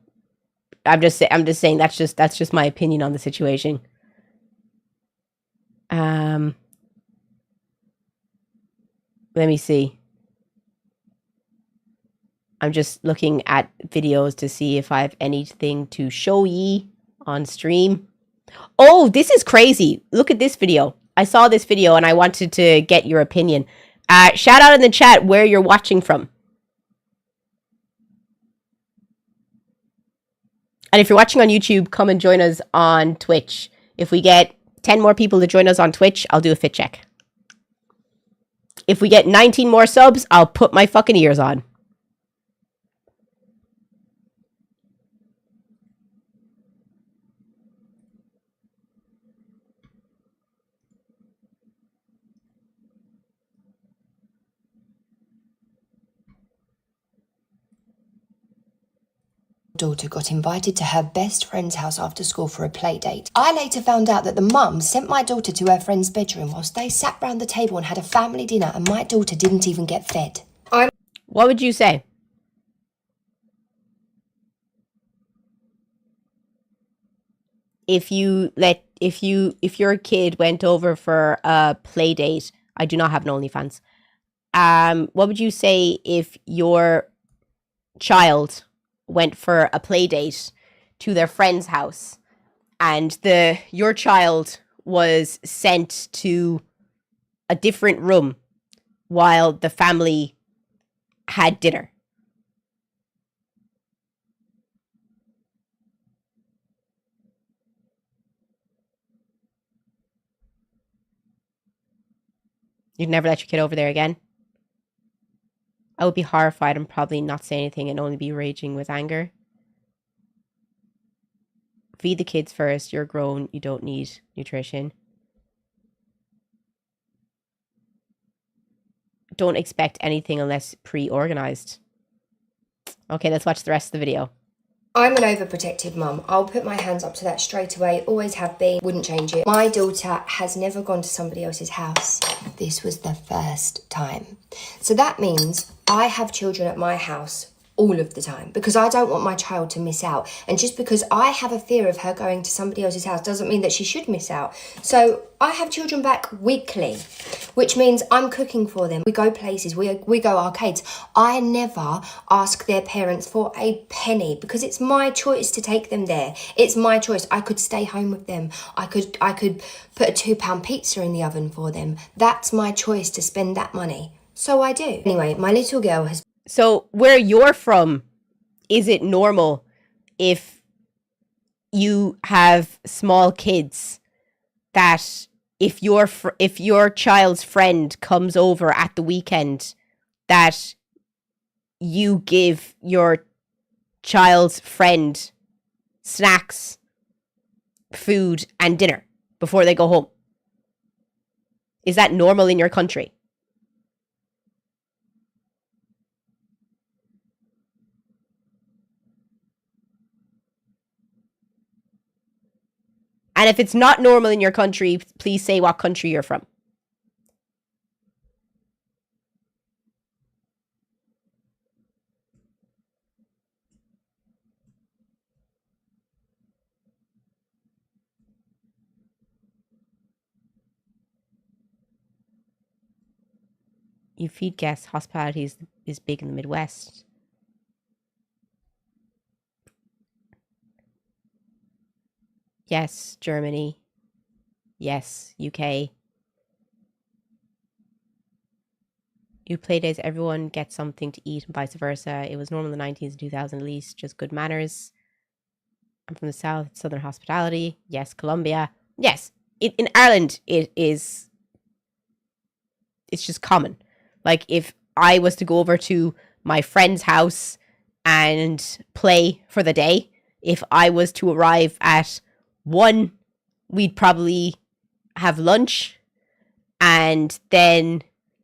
I'm just saying that's just my opinion on the situation. Let me see. I'm just looking at videos to see if I have anything to show ye on stream. Oh, this is crazy. Look at this video. I saw this video and I wanted to get your opinion. Shout out in the chat where you're watching from. And if you're watching on YouTube, come and join us on Twitch. If we get 10 more people to join us on Twitch, I'll do a fit check. If we get 19 more subs, I'll put my fucking ears on. Daughter got invited to her best friend's house after school for a play date. I later found out that the mum sent my daughter to her friend's bedroom whilst they sat round the table and had a family dinner, and my daughter didn't even get fed. What would you say? If your kid went over for a play date, I do not have an OnlyFans. What would you say if your child went for a play date to their friend's house and your child was sent to a different room while the family had dinner? You'd never let your kid over there again? I would be horrified and probably not say anything and only be raging with anger. Feed the kids first. You're grown. You don't need nutrition. Don't expect anything unless pre-organized. Okay, let's watch the rest of the video. I'm an overprotective mum. I'll put my hands up to that straight away. Always have been. Wouldn't change it. My daughter has never gone to somebody else's house. This was the first time. So that means I have children at my house all of the time because I don't want my child to miss out. And just because I have a fear of her going to somebody else's house doesn't mean that she should miss out. So I have children back weekly, which means I'm cooking for them. We go places, we go arcades. I never ask their parents for a penny because it's my choice to take them there. It's my choice. I could stay home with them. I could put a £2 pizza in the oven for them. That's my choice to spend that money. So I do. Anyway, my little girl has... So where you're from, is it normal if you have small kids that if your child's friend comes over at the weekend, that you give your child's friend snacks, food, and dinner before they go home. Is that normal in your country? And if it's not normal in your country, please say what country you're from. You feed guests. Hospitality is big in the Midwest. Yes, Germany. Yes, UK. You Playdates, everyone gets something to eat and vice versa. It was normal in the 19s and 2000s at least, just good manners. I'm from the South, Southern hospitality. Yes, Colombia. Yes, in Ireland, it's just common. Like, if I was to go over to my friend's house and play for the day, if I was to arrive at 1, we'd probably have lunch, and then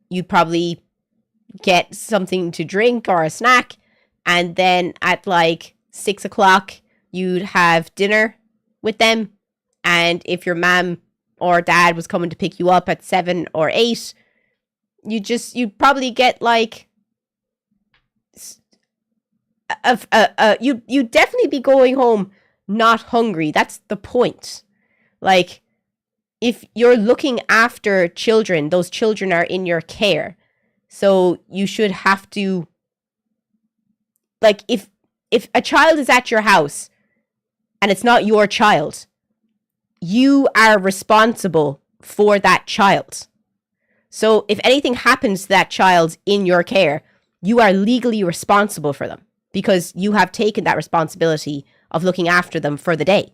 you'd probably get something to drink or a snack, and then at like 6 o'clock, you'd have dinner with them, and if your mom or dad was coming to pick you up at 7 or 8, you'd probably get like you'd definitely be going home not hungry. That's the point. Like, if you're looking after children, those children are in your care. So you should have to, like, if a child is at your house and it's not your child, you are responsible for that child. So if anything happens to that child in your care, you are legally responsible for them because you have taken that responsibility of looking after them for the day.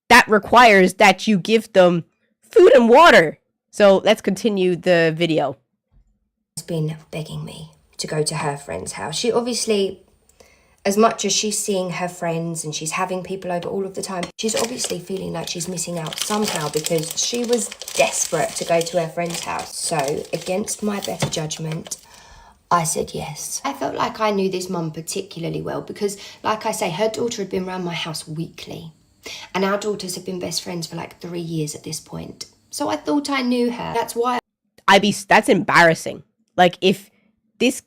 That requires that you give them food and water. So let's continue the video. Has been begging me to go to her friend's house. She obviously, as much as she's seeing her friends and she's having people over all of the time, she's obviously feeling like she's missing out somehow because she was desperate to go to her friend's house. So, against my better judgment, I said yes. I felt like I knew this mum particularly well because, like I say, her daughter had been around my house weekly. And our daughters have been best friends for like 3 years at this point. So I thought I knew her. That's why. That's embarrassing. Like, if this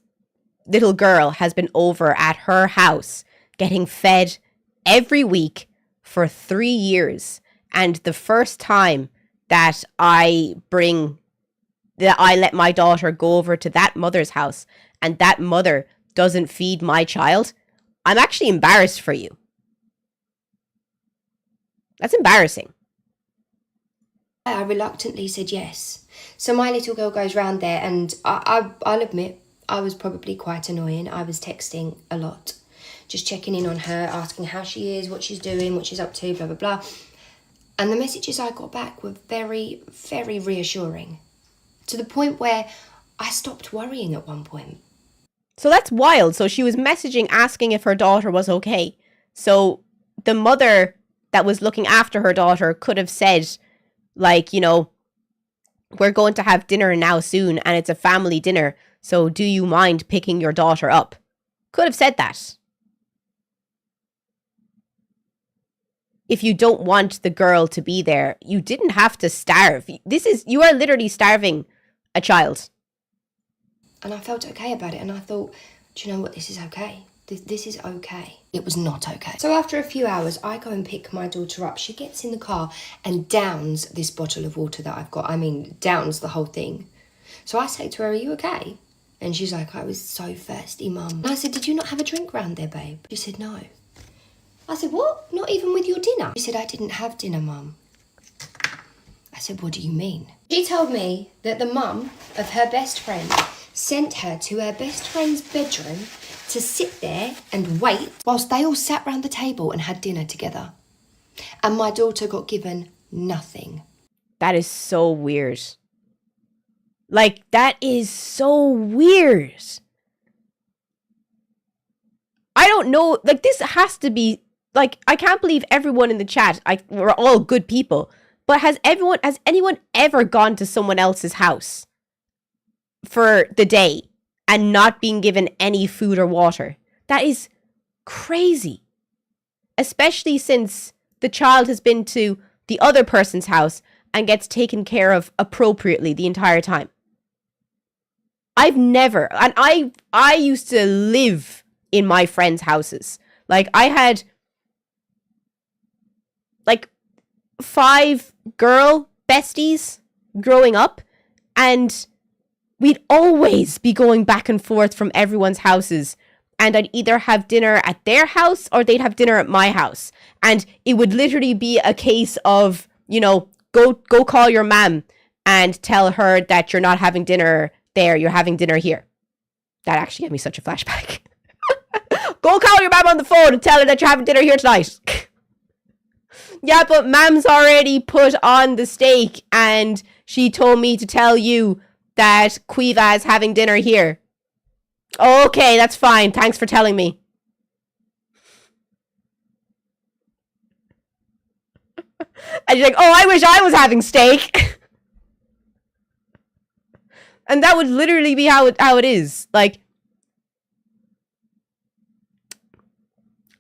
little girl has been over at her house getting fed every week for 3 years, and the first time that I let my daughter go over to that mother's house and that mother doesn't feed my child, I'm actually embarrassed for you. That's embarrassing. I reluctantly said yes. So my little girl goes round there, and I'll admit, I was probably quite annoying. I was texting a lot, just checking in on her, asking how she is, what she's doing, what she's up to, blah, blah, blah. And the messages I got back were very, very reassuring, to the point where I stopped worrying at one point. So that's wild. So she was messaging asking if her daughter was okay. So the mother that was looking after her daughter could have said, like, you know, we're going to have dinner now soon and it's a family dinner, so do you mind picking your daughter up? Could have said that. If you don't want the girl to be there, you didn't have to starve. You are literally starving a child. And I felt okay about it, and I thought, do you know what, this is okay. This is okay. It was not okay. So after a few hours, I go and pick my daughter up. She gets in the car and downs this bottle of water that I've got. I mean, downs the whole thing. So I say to her, are you okay? And she's like, I was so thirsty, Mum. And I said, did you not have a drink round there, babe? She said, no. I said, what? Not even with your dinner? She said, I didn't have dinner, Mum. I said, what do you mean? She told me that the mum of her best friend sent her to her best friend's bedroom to sit there and wait whilst they all sat round the table and had dinner together. And my daughter got given nothing. That is so weird. Like, that is so weird. I don't know. Like, this has to be, like, I can't believe everyone in the chat, we're all good people. But has anyone ever gone to someone else's house for the day and not being given any food or water? That is crazy. Especially since the child has been to the other person's house and gets taken care of appropriately the entire time. I've never, and I used to live in my friends' houses. Like, I had like 5 girl besties growing up, and we'd always be going back and forth from everyone's houses, and I'd either have dinner at their house or they'd have dinner at my house. And it would literally be a case of, you know, go call your mom and tell her that you're not having dinner there, you're having dinner here. That actually gave me such a flashback. Go call your mom on the phone and tell her that you're having dinner here tonight. Yeah, but mom's already put on the steak and she told me to tell you that Quiva is having dinner here. Okay, that's fine. Thanks for telling me. And you're like, oh, I wish I was having steak. And that would literally be how it is. Like,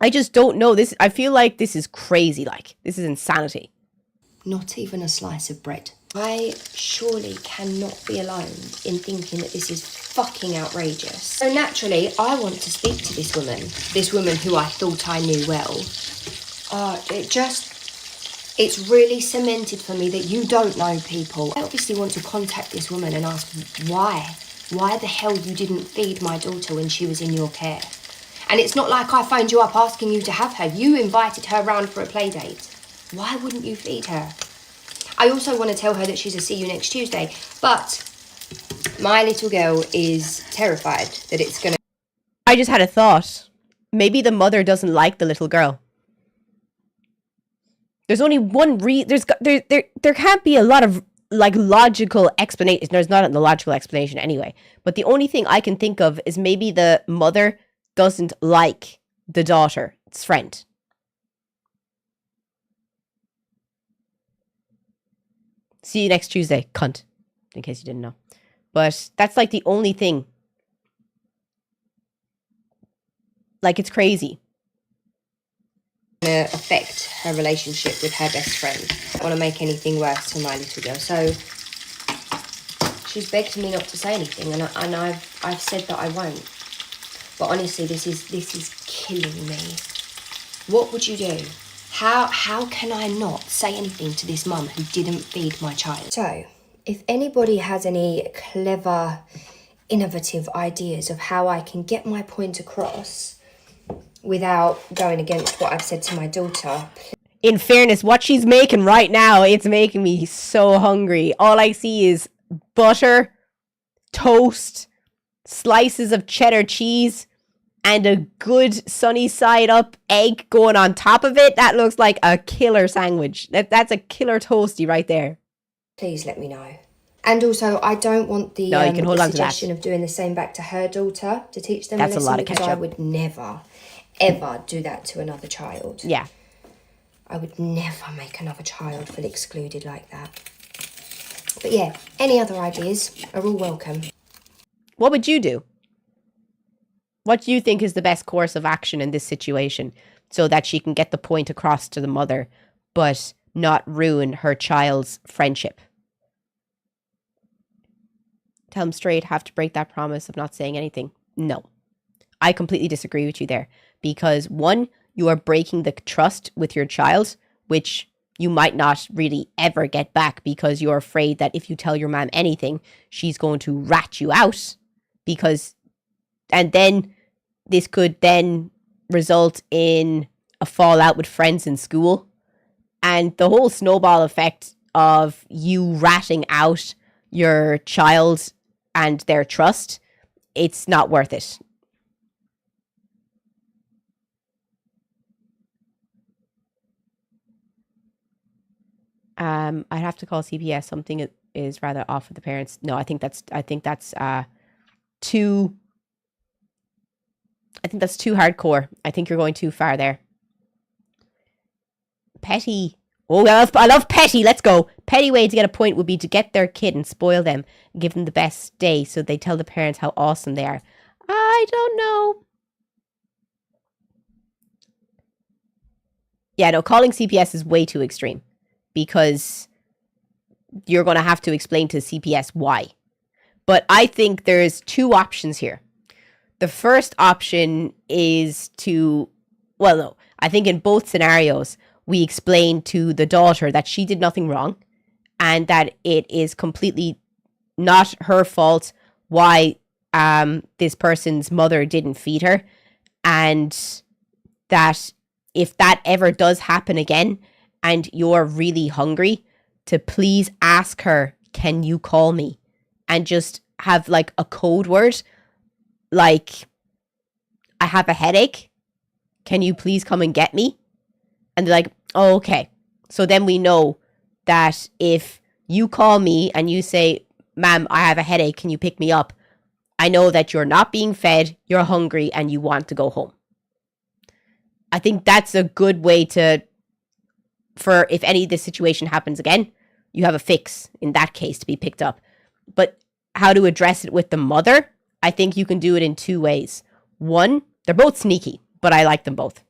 I just don't know. I feel like this is crazy. Like, this is insanity. Not even a slice of bread. I surely cannot be alone in thinking that this is fucking outrageous. So naturally, I want to speak to this woman who I thought I knew well. It's really cemented for me that you don't know people. I obviously want to contact this woman and ask why the hell you didn't feed my daughter when she was in your care. And it's not like I phoned you up asking you to have her. You invited her round for a play date. Why wouldn't you feed her? I also want to tell her that she's a see you next Tuesday, but my little girl is terrified that it's gonna... I just had a thought. Maybe the mother doesn't like the little girl. There's only one there can't be a lot of like logical explanation. There's not a logical explanation anyway. But the only thing I can think of is maybe the mother doesn't like the daughter's friend. See you next Tuesday, cunt. In case you didn't know. But that's like the only thing. Like, it's crazy. Affect her relationship with her best friend. I don't want to make anything worse to my little girl. So she's begged me not to say anything, and I've said that I won't. But honestly, this is killing me. What would you do? How can I not say anything to this mum who didn't feed my child? So, if anybody has any clever, innovative ideas of how I can get my point across without going against what I've said to my daughter. In fairness, what she's making right now, it's making me so hungry. All I see is butter, toast, slices of cheddar cheese, and a good sunny side up egg going on top of it. That looks like a killer sandwich. That's a killer toasty right there. Please let me know. And also, I don't want the, no, you can hold on to that. Suggestion of doing the same back to her daughter to teach them That's a lesson, a lot of because ketchup. I would never, ever do that to another child. Yeah. I would never make another child feel excluded like that. But yeah, any other ideas are all welcome. What would you do? What do you think is the best course of action in this situation so that she can get the point across to the mother, but not ruin her child's friendship? Tell them straight, have to break that promise of not saying anything. No. I completely disagree with you there. Because one, you are breaking the trust with your child, which you might not really ever get back because you're afraid that if you tell your mom anything, she's going to rat you out. And then this could then result in a fallout with friends in school. And the whole snowball effect of you ratting out your child and their trust, it's not worth it. I'd have to call CPS. Something is rather off with the parents. No, I think that's too. I think that's too hardcore. I think you're going too far there. Petty. Oh, I love petty. Let's go. Petty way to get a point would be to get their kid and spoil them, and give them the best day, so they tell the parents how awesome they are. I don't know. Yeah, no, calling CPS is way too extreme, because you're going to have to explain to CPS why. But I think there's two options here. The first option is to, well, no, I think in both scenarios, we explain to the daughter that she did nothing wrong and that it is completely not her fault why this person's mother didn't feed her, and that if that ever does happen again and you're really hungry, to please ask her, can you call me? And just have like a code word, like, I have a headache. Can you please come and get me? And they're like, oh, okay. So then we know that if you call me and you say, ma'am, I have a headache, can you pick me up? I know that you're not being fed, you're hungry, and you want to go home. I think that's a good way for if any of this situation happens again, you have a fix in that case to be picked up. But how to address it with the mother, I think you can do it in two ways. One, they're both sneaky, but I like them both.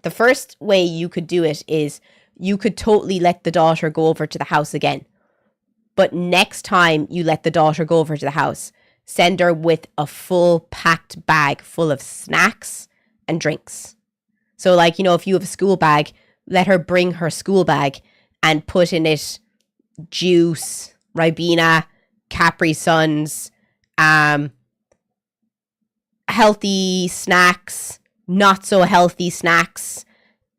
The first way you could do it is you could totally let the daughter go over to the house again. But next time you let the daughter go over to the house, send her with a full packed bag full of snacks and drinks. So like, if you have a school bag, let her bring her school bag and put in it juice, Ribena, Capri Suns, healthy snacks, not so healthy snacks,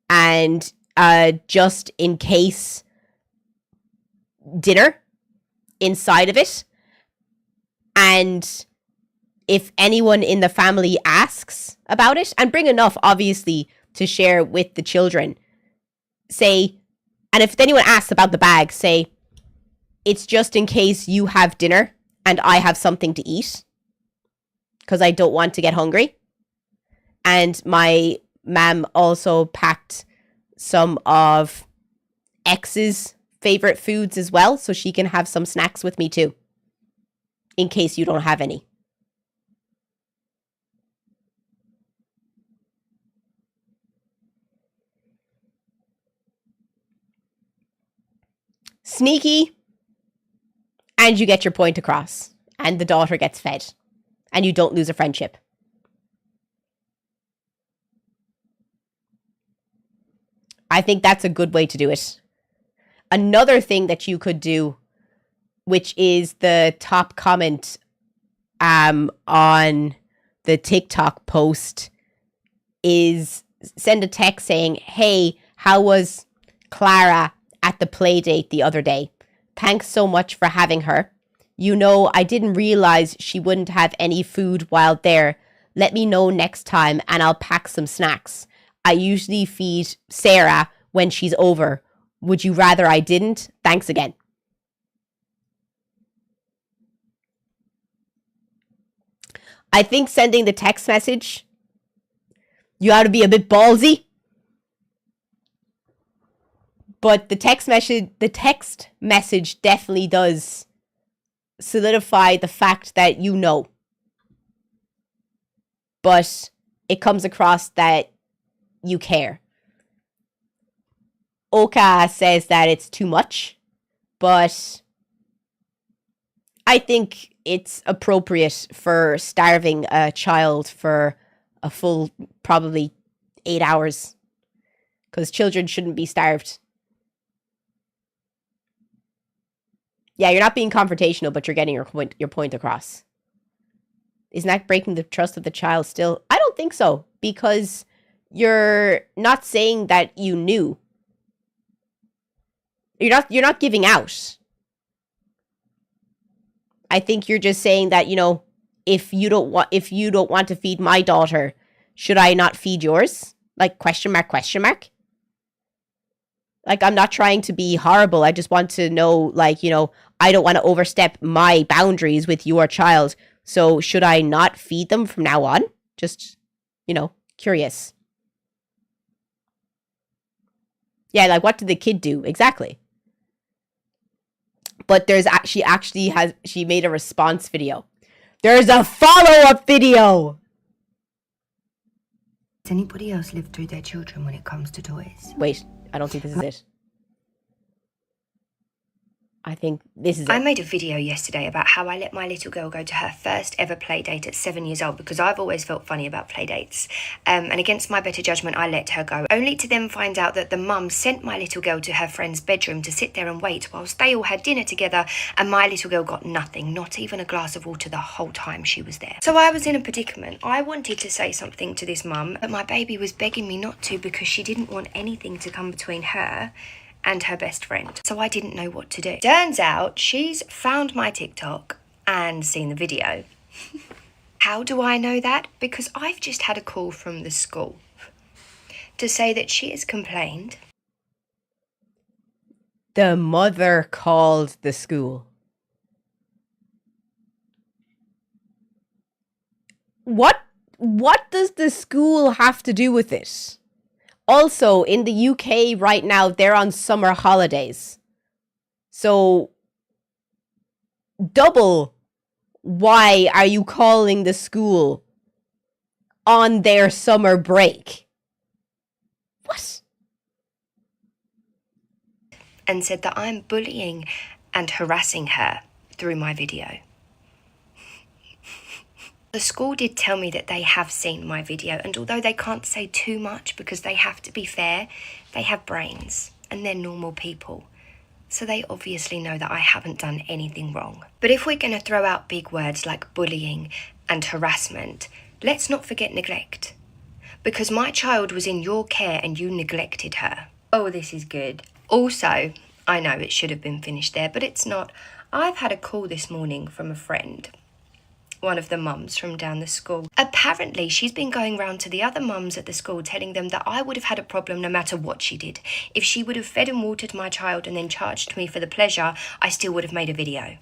and just in case dinner inside of it. And if anyone in the family asks about it, and bring enough obviously to share with the children, say, and if anyone asks about the bag, say, it's just in case you have dinner and I have something to eat, because I don't want to get hungry. And my mom also packed some of X's favorite foods as well, so she can have some snacks with me too, in case you don't have any. Sneaky, and you get your point across, and the daughter gets fed, and you don't lose a friendship. I think that's a good way to do it. Another thing that you could do, which is the top comment on the TikTok post, is send a text saying, hey, how was Clara at the Playdate the other day? Thanks so much for having her. I didn't realize she wouldn't have any food while there. Let me know next time and I'll pack some snacks. I usually feed Sarah when she's over. Would you rather I didn't? Thanks again. I think sending the text message, you ought to be a bit ballsy. But the text message definitely does solidify the fact that you know. But it comes across that you care. Oka says that it's too much, but I think it's appropriate for starving a child for a full, probably 8 hours, because children shouldn't be starved. Yeah, you're not being confrontational, but you're getting your point across. Isn't that breaking the trust of the child still? I don't think so, because you're not saying that you knew. You're not giving out. I think you're just saying that, if you don't want to feed my daughter, should I not feed yours? Like, question mark, question mark. Like, I'm not trying to be horrible. I just want to know, like, you know, I don't want to overstep my boundaries with your child. So should I not feed them from now on? Just, you know, curious. Yeah, like, what did the kid do? Exactly. But there's she made a response video. There's a follow-up video. Does anybody else live through their children when it comes to toys? Wait, I don't think this is it. I think this is I it. made a video yesterday about how I let my little girl go to her first ever play date at 7 years old because I've always felt funny about play dates. And against my better judgment, I let her go, only to then find out that the mum sent my little girl to her friend's bedroom to sit there and wait whilst they all had dinner together, and my little girl got nothing, not even a glass of water the whole time she was there. So I was in a predicament. I wanted to say something to this mum, but my baby was begging me not to because she didn't want anything to come between her and her best friend. So I didn't know what to do. Turns out she's found my TikTok and seen the video. How do I know that? Because I've just had a call from the school to say that she has complained. The mother called the school. What does the school have to do with it? Also, in the UK right now, they're on summer holidays. So, double, why are you calling the school on their summer break? What? And said that I'm bullying and harassing her through my video. The school did tell me that they have seen my video, and although they can't say too much because they have to be fair, they have brains and they're normal people. So they obviously know that I haven't done anything wrong. But if we're going to throw out big words like bullying and harassment, let's not forget neglect. Because my child was in your care and you neglected her. Oh, this is good. Also, I know it should have been finished there, but it's not. I've had a call this morning from a friend, one of the mums from down the school. Apparently, she's been going round to the other mums at the school telling them that I would have had a problem no matter what she did. If she would have fed and watered my child and then charged me for the pleasure, I still would have made a video.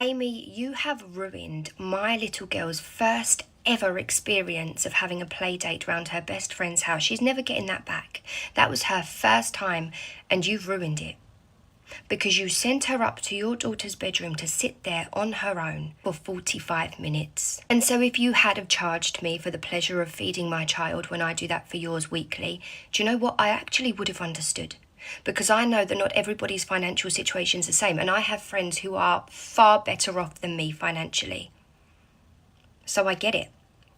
Amy, you have ruined my little girl's first ever experience of having a play date round her best friend's house. She's never getting that back. That was her first time, and you've ruined it. Because you sent her up to your daughter's bedroom to sit there on her own for 45 minutes. And so if you had have charged me for the pleasure of feeding my child when I do that for yours weekly, do you know what? I actually would have understood. Because I know that not everybody's financial situation's the same, and I have friends who are far better off than me financially. So I get it.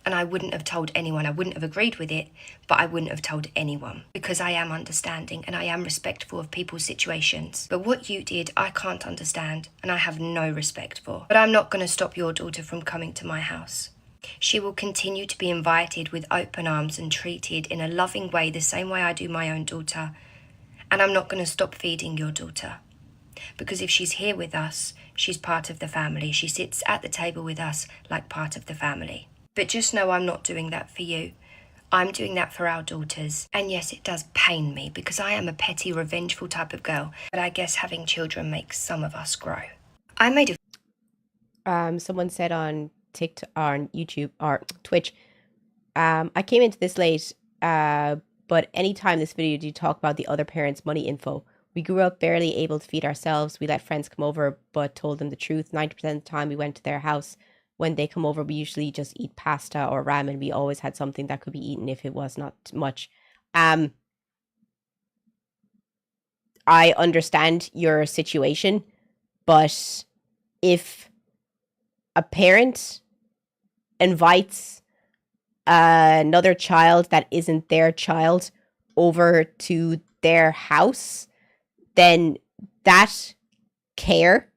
And I wouldn't have told anyone. I wouldn't have agreed with it, but I wouldn't have told anyone because I am understanding and I am respectful of people's situations. But what you did, I can't understand and I have no respect for. But I'm not going to stop your daughter from coming to my house. She will continue to be invited with open arms and treated in a loving way, the same way I do my own daughter. And I'm not going to stop feeding your daughter. Because if she's here with us, she's part of the family. She sits at the table with us like part of the family. But just know I'm not doing that for you. I'm doing that for our daughters. And yes, it does pain me because I am a petty, revengeful type of girl. But I guess having children makes some of us grow. I made a... Someone said on TikTok, on YouTube, or Twitch, I came into this late, but anytime this video do you talk about the other parent's money info. We grew up barely able to feed ourselves. We let friends come over, but told them the truth. 90% of the time we went to their house. When they come over, we usually just eat pasta or ramen. We always had something that could be eaten if it was not much. I understand your situation, but if a parent invites another child that isn't their child over to their house, then that care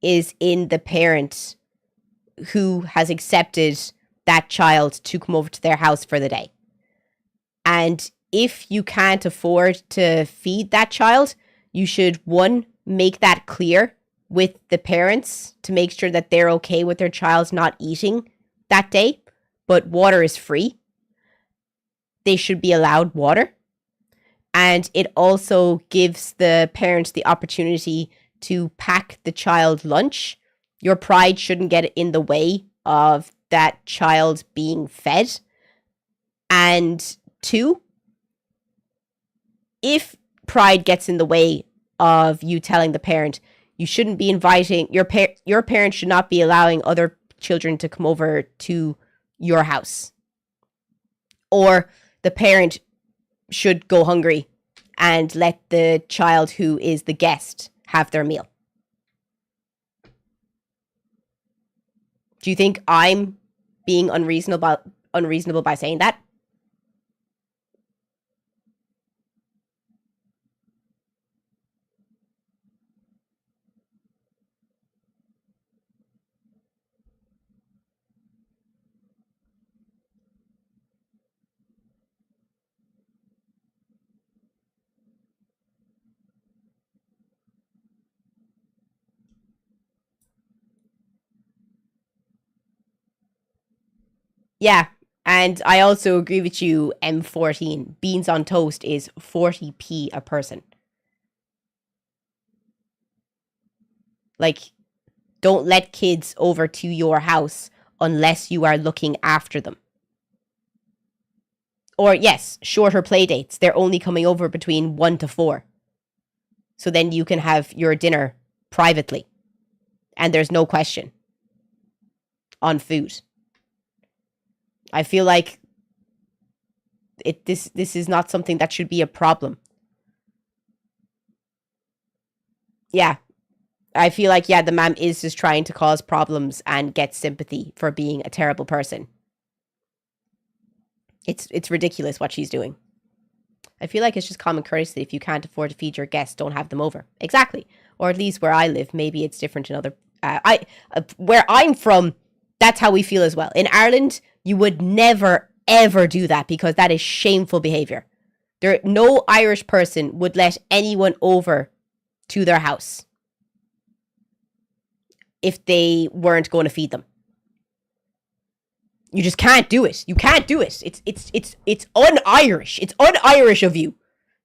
is in the parent who has accepted that child to come over to their house for the day. And if you can't afford to feed that child, you should, one, make that clear with the parents to make sure that they're okay with their child not eating that day, but water is free. They should be allowed water. And it also gives the parent the opportunity to pack the child lunch. Your pride shouldn't get in the way of that child being fed. And 2, if pride gets in the way of you telling the parent, you shouldn't be inviting, your parent should not be allowing other children to come over to your house. Or the parent should go hungry and let the child who is the guest have their meal. Do you think I'm being unreasonable by saying that? Yeah, and I also agree with you, M14. Beans on toast is 40p a person. Like, don't let kids over to your house unless you are looking after them. Or, yes, shorter play dates. They're only coming over between 1 to 4. So then you can have your dinner privately. And there's no question on food. I feel like this is not something that should be a problem. Yeah. I feel like, yeah, the mom is just trying to cause problems and get sympathy for being a terrible person. It's ridiculous what she's doing. I feel like it's just common courtesy. If you can't afford to feed your guests, don't have them over. Exactly. Or at least where I live, maybe it's different in other... where I'm from, that's how we feel as well. In Ireland, you would never, ever do that because that is shameful behavior. No Irish person would let anyone over to their house if they weren't going to feed them. You just can't do it. You can't do it. It's un-Irish. It's un-Irish of you.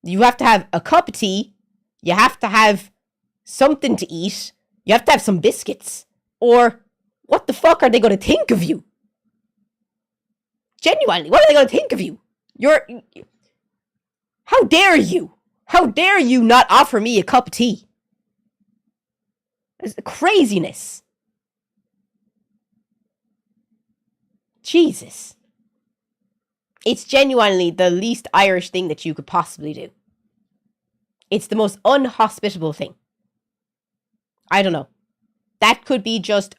You have to have a cup of tea. You have to have something to eat. You have to have some biscuits. Or what the fuck are they going to think of you? Genuinely, what are they going to think of you? How dare you? How dare you not offer me a cup of tea? It's craziness. Jesus. It's genuinely the least Irish thing that you could possibly do. It's the most unhospitable thing. I don't know. That could be just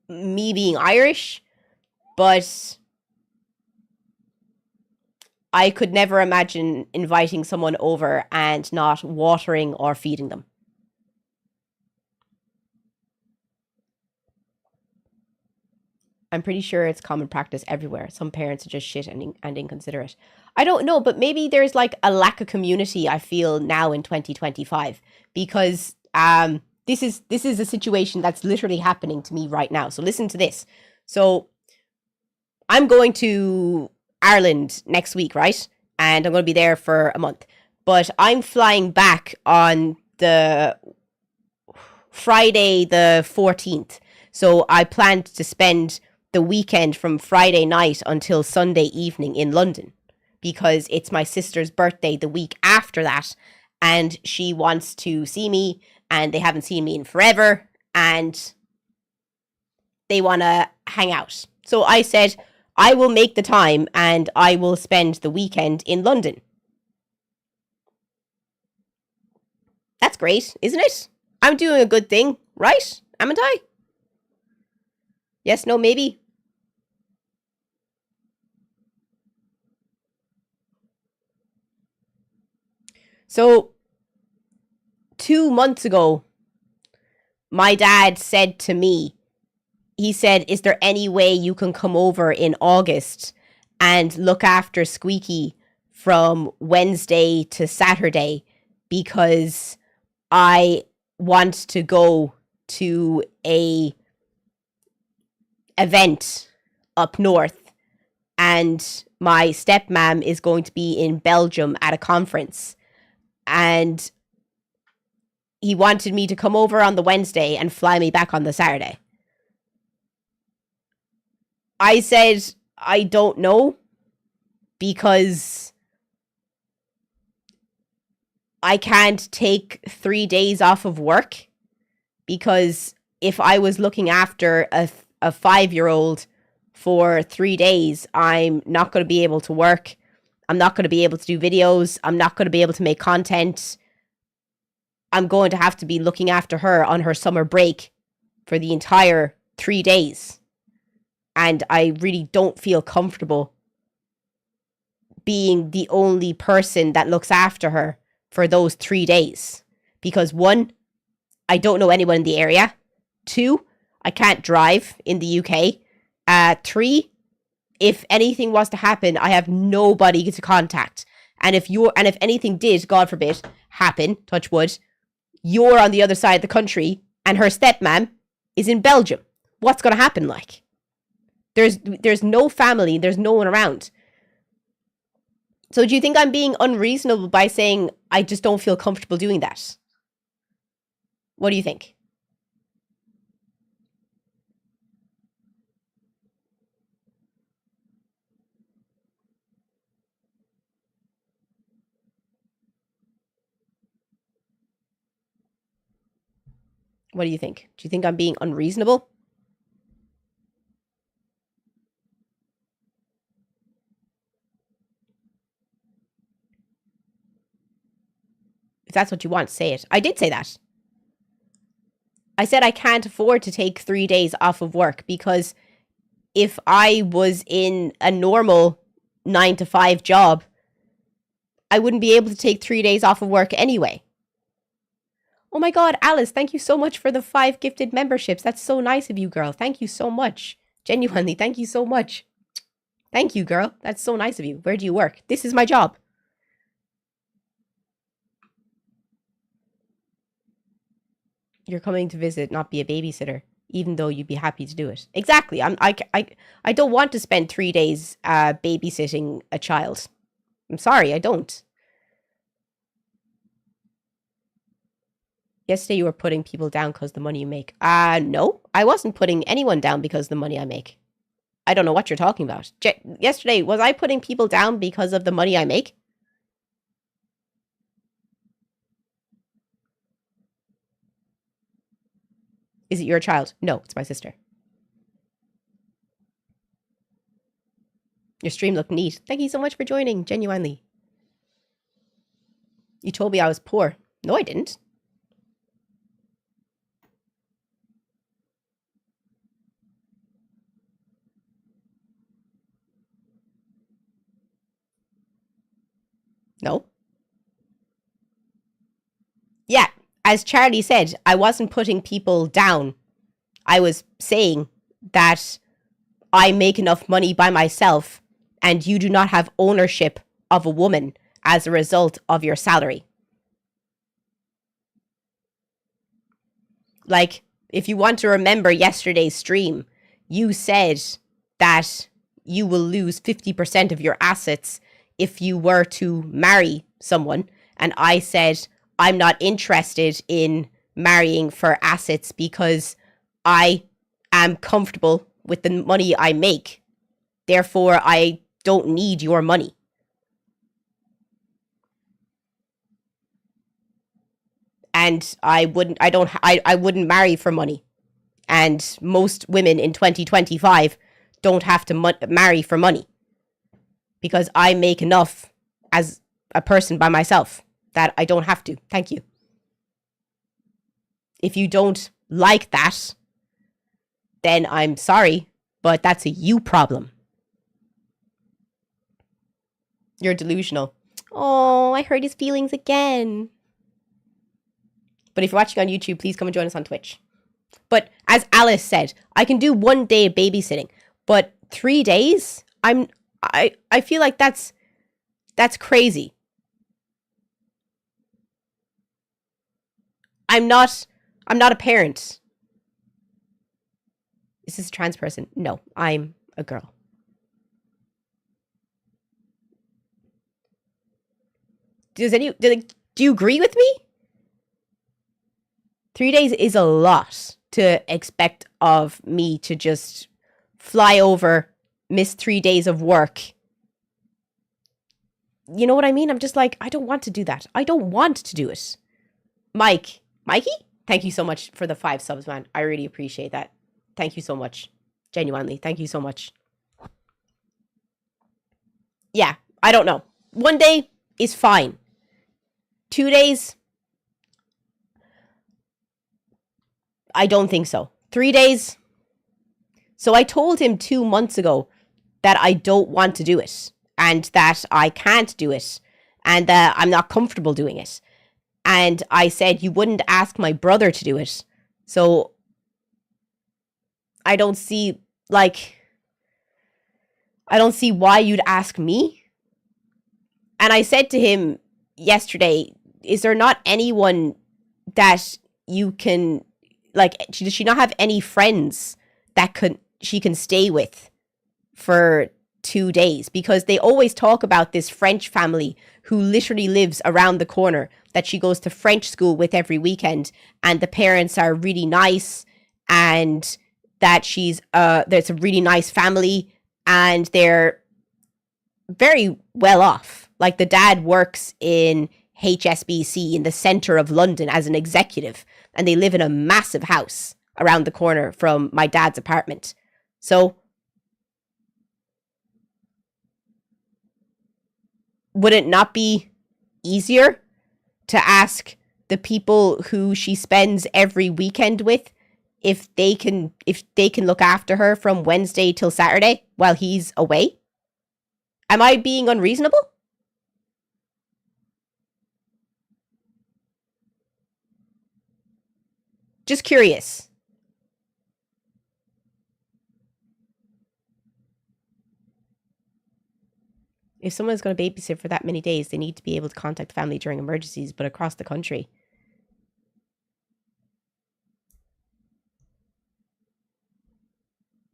me being Irish, but I could never imagine inviting someone over and not watering or feeding them. I'm pretty sure it's common practice everywhere. Some parents are just shit and inconsiderate. I don't know, but maybe there's like a lack of community, I feel, now in 2025. Because this is a situation that's literally happening to me right now. So listen to this. So I'm going to Ireland next week, right? And I'm going to be there for a month. But I'm flying back on the Friday the 14th. So I planned to spend the weekend from Friday night until Sunday evening in London because it's my sister's birthday the week after that and she wants to see me and they haven't seen me in forever and they want to hang out. So I said, I will make the time and I will spend the weekend in London. That's great, isn't it? I'm doing a good thing, right? Haven't I? Yes, no, maybe. So, 2 months ago, my dad said to me, he said, is there any way you can come over in August and look after Squeaky from Wednesday to Saturday because I want to go to a event up north and my stepmom is going to be in Belgium at a conference. And he wanted me to come over on the Wednesday and fly me back on the Saturday. I said, I don't know, because I can't take 3 days off of work, because if I was looking after a 5-year-old for 3 days, I'm not going to be able to work. I'm not going to be able to do videos. I'm not going to be able to make content. I'm going to have to be looking after her on her summer break for the entire 3 days. And I really don't feel comfortable being the only person that looks after her for those 3 days. Because 1, I don't know anyone in the area. 2, I can't drive in the UK. 3, if anything was to happen, I have nobody to contact. And if anything did, God forbid, happen, touch wood, you're on the other side of the country and her stepmom is in Belgium. What's going to happen like? There's no family, there's no one around. So do you think I'm being unreasonable by saying I just don't feel comfortable doing that? What do you think? What do you think? Do you think I'm being unreasonable? If that's what you want, say it. I did say that. I said I can't afford to take 3 days off of work, because if I was in a normal 9-to-5 job, I wouldn't be able to take 3 days off of work anyway. Oh my God, Alice, thank you so much for the 5 gifted memberships. That's so nice of you, girl. Thank you so much. Genuinely, thank you so much. Thank you, girl. That's so nice of you. Where do you work? This is my job. You're coming to visit, not be a babysitter, even though you'd be happy to do it. Exactly. I don't want to spend 3 days babysitting a child. I'm sorry, I don't. Yesterday you were putting people down because the money you make. No, I wasn't putting anyone down because of the money I make. I don't know what you're talking about. Yesterday, was I putting people down because of the money I make? Is it your child? No, it's my sister. Your stream looked neat. Thank you so much for joining, genuinely. You told me I was poor. No, I didn't. No. Yeah, as Charlie said, I wasn't putting people down. I was saying that I make enough money by myself and you do not have ownership of a woman as a result of your salary. Like, if you want to remember yesterday's stream, you said that you will lose 50% of your assets if you were to marry someone. And I said, I'm not interested in marrying for assets because I am comfortable with the money I make. Therefore, I don't need your money. And I wouldn't marry for money. And most women in 2025 don't have to marry for money. Because I make enough as a person by myself that I don't have to. Thank you. If you don't like that, then I'm sorry, but that's a you problem. You're delusional. Oh, I hurt his feelings again. But if you're watching on YouTube, please come and join us on Twitch. But as Alice said, I can do 1 day of babysitting, but 3 days? I feel like that's crazy. I'm not a parent. Is this a trans person? No, I'm a girl. Do you agree with me? 3 days is a lot to expect of me to just fly over, miss 3 days of work. You know what I mean? I'm just like, I don't want to do that. I don't want to do it. Mikey, thank you so much for the 5 subs, man. I really appreciate that. Thank you so much. Genuinely, thank you so much. Yeah, I don't know. 1 day is fine. 2 days, I don't think so. 3 days. So I told him 2 months ago that I don't want to do it and that I can't do it and that I'm not comfortable doing it. And I said, you wouldn't ask my brother to do it. So I don't see why you'd ask me. And I said to him yesterday, is there not anyone that you can, does she not have any friends that she can stay with for 2 days? Because they always talk about this French family who literally lives around the corner that she goes to French school with every weekend, and the parents are really nice, and that there's a really nice family, and they're very well off. Like, the dad works in HSBC in the center of London as an executive, and they live in a massive house around the corner from my dad's apartment. So would it not be easier to ask the people who she spends every weekend with if they can look after her from Wednesday till Saturday while he's away? Am I being unreasonable? Just curious. If someone's going to babysit for that many days, they need to be able to contact family during emergencies, but across the country.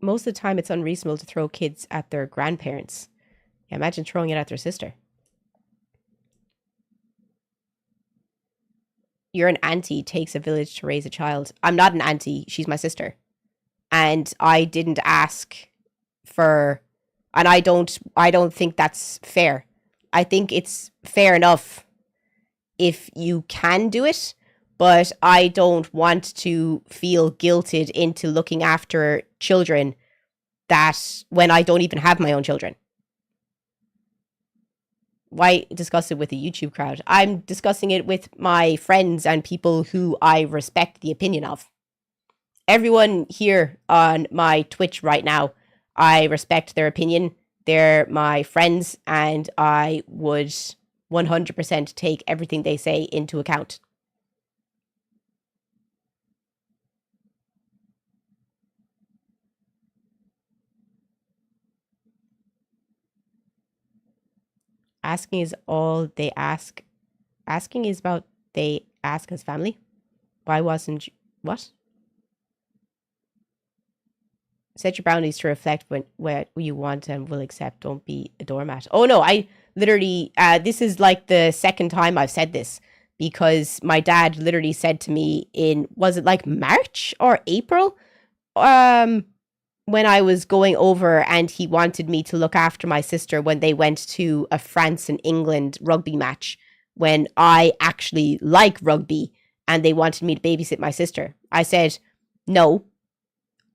Most of the time, it's unreasonable to throw kids at their grandparents. Yeah, imagine throwing it at their sister. You're an auntie, takes a village to raise a child. I'm not an auntie, she's my sister. And I didn't ask for... And I don't think that's fair. I think it's fair enough if you can do it, but I don't want to feel guilted into looking after children that when I don't even have my own children. Why discuss it with a YouTube crowd? I'm discussing it with my friends and people who I respect the opinion of. Everyone here on my Twitch right now, I respect their opinion. They're my friends, and I would 100% take everything they say into account. Asking is all they ask. Asking is about they ask as family. Why wasn't you... What? Set your boundaries to reflect what you want and will accept. Don't be a doormat. Oh no, I literally, this is like the second time I've said this, because my dad literally said to me in, was it like March or April? When I was going over and he wanted me to look after my sister when they went to a France and England rugby match, when I actually like rugby and they wanted me to babysit my sister. I said, no.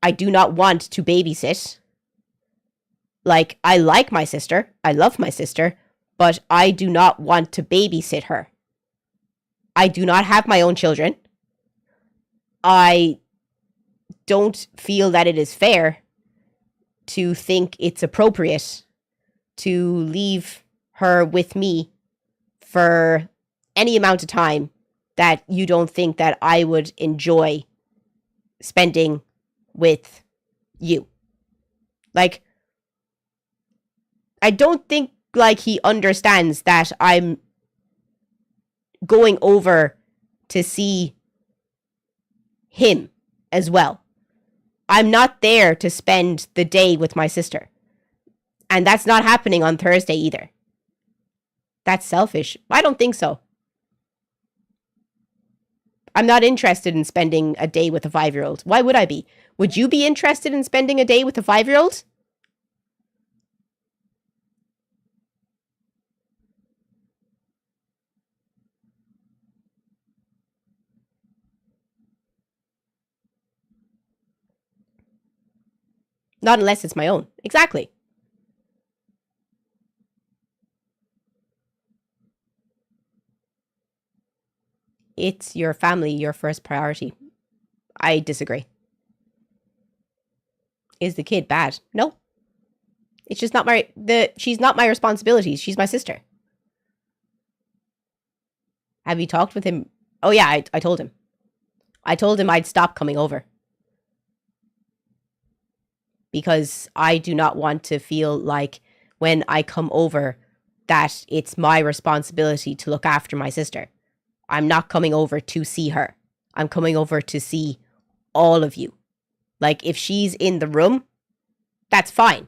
I do not want to babysit. Like, I like my sister. I love my sister. But I do not want to babysit her. I do not have my own children. I don't feel that it is fair to think it's appropriate to leave her with me for any amount of time that you don't think that I would enjoy spending with you. Like, I don't think like he understands that I'm going over to see him as well. I'm not there to spend the day with my sister. And that's not happening on Thursday either. That's selfish. I don't think so. I'm not interested in spending a day with a 5-year-old. Why would I be? Would you be interested in spending a day with a 5-year-old? Not unless it's my own. Exactly. It's your family, your first priority. I disagree. Is the kid bad? No. It's just not she's not my responsibility. She's my sister. Have you talked with him? Oh yeah, I told him. I told him I'd stop coming over. Because I do not want to feel like when I come over that it's my responsibility to look after my sister. I'm not coming over to see her. I'm coming over to see all of you. Like, if she's in the room, that's fine.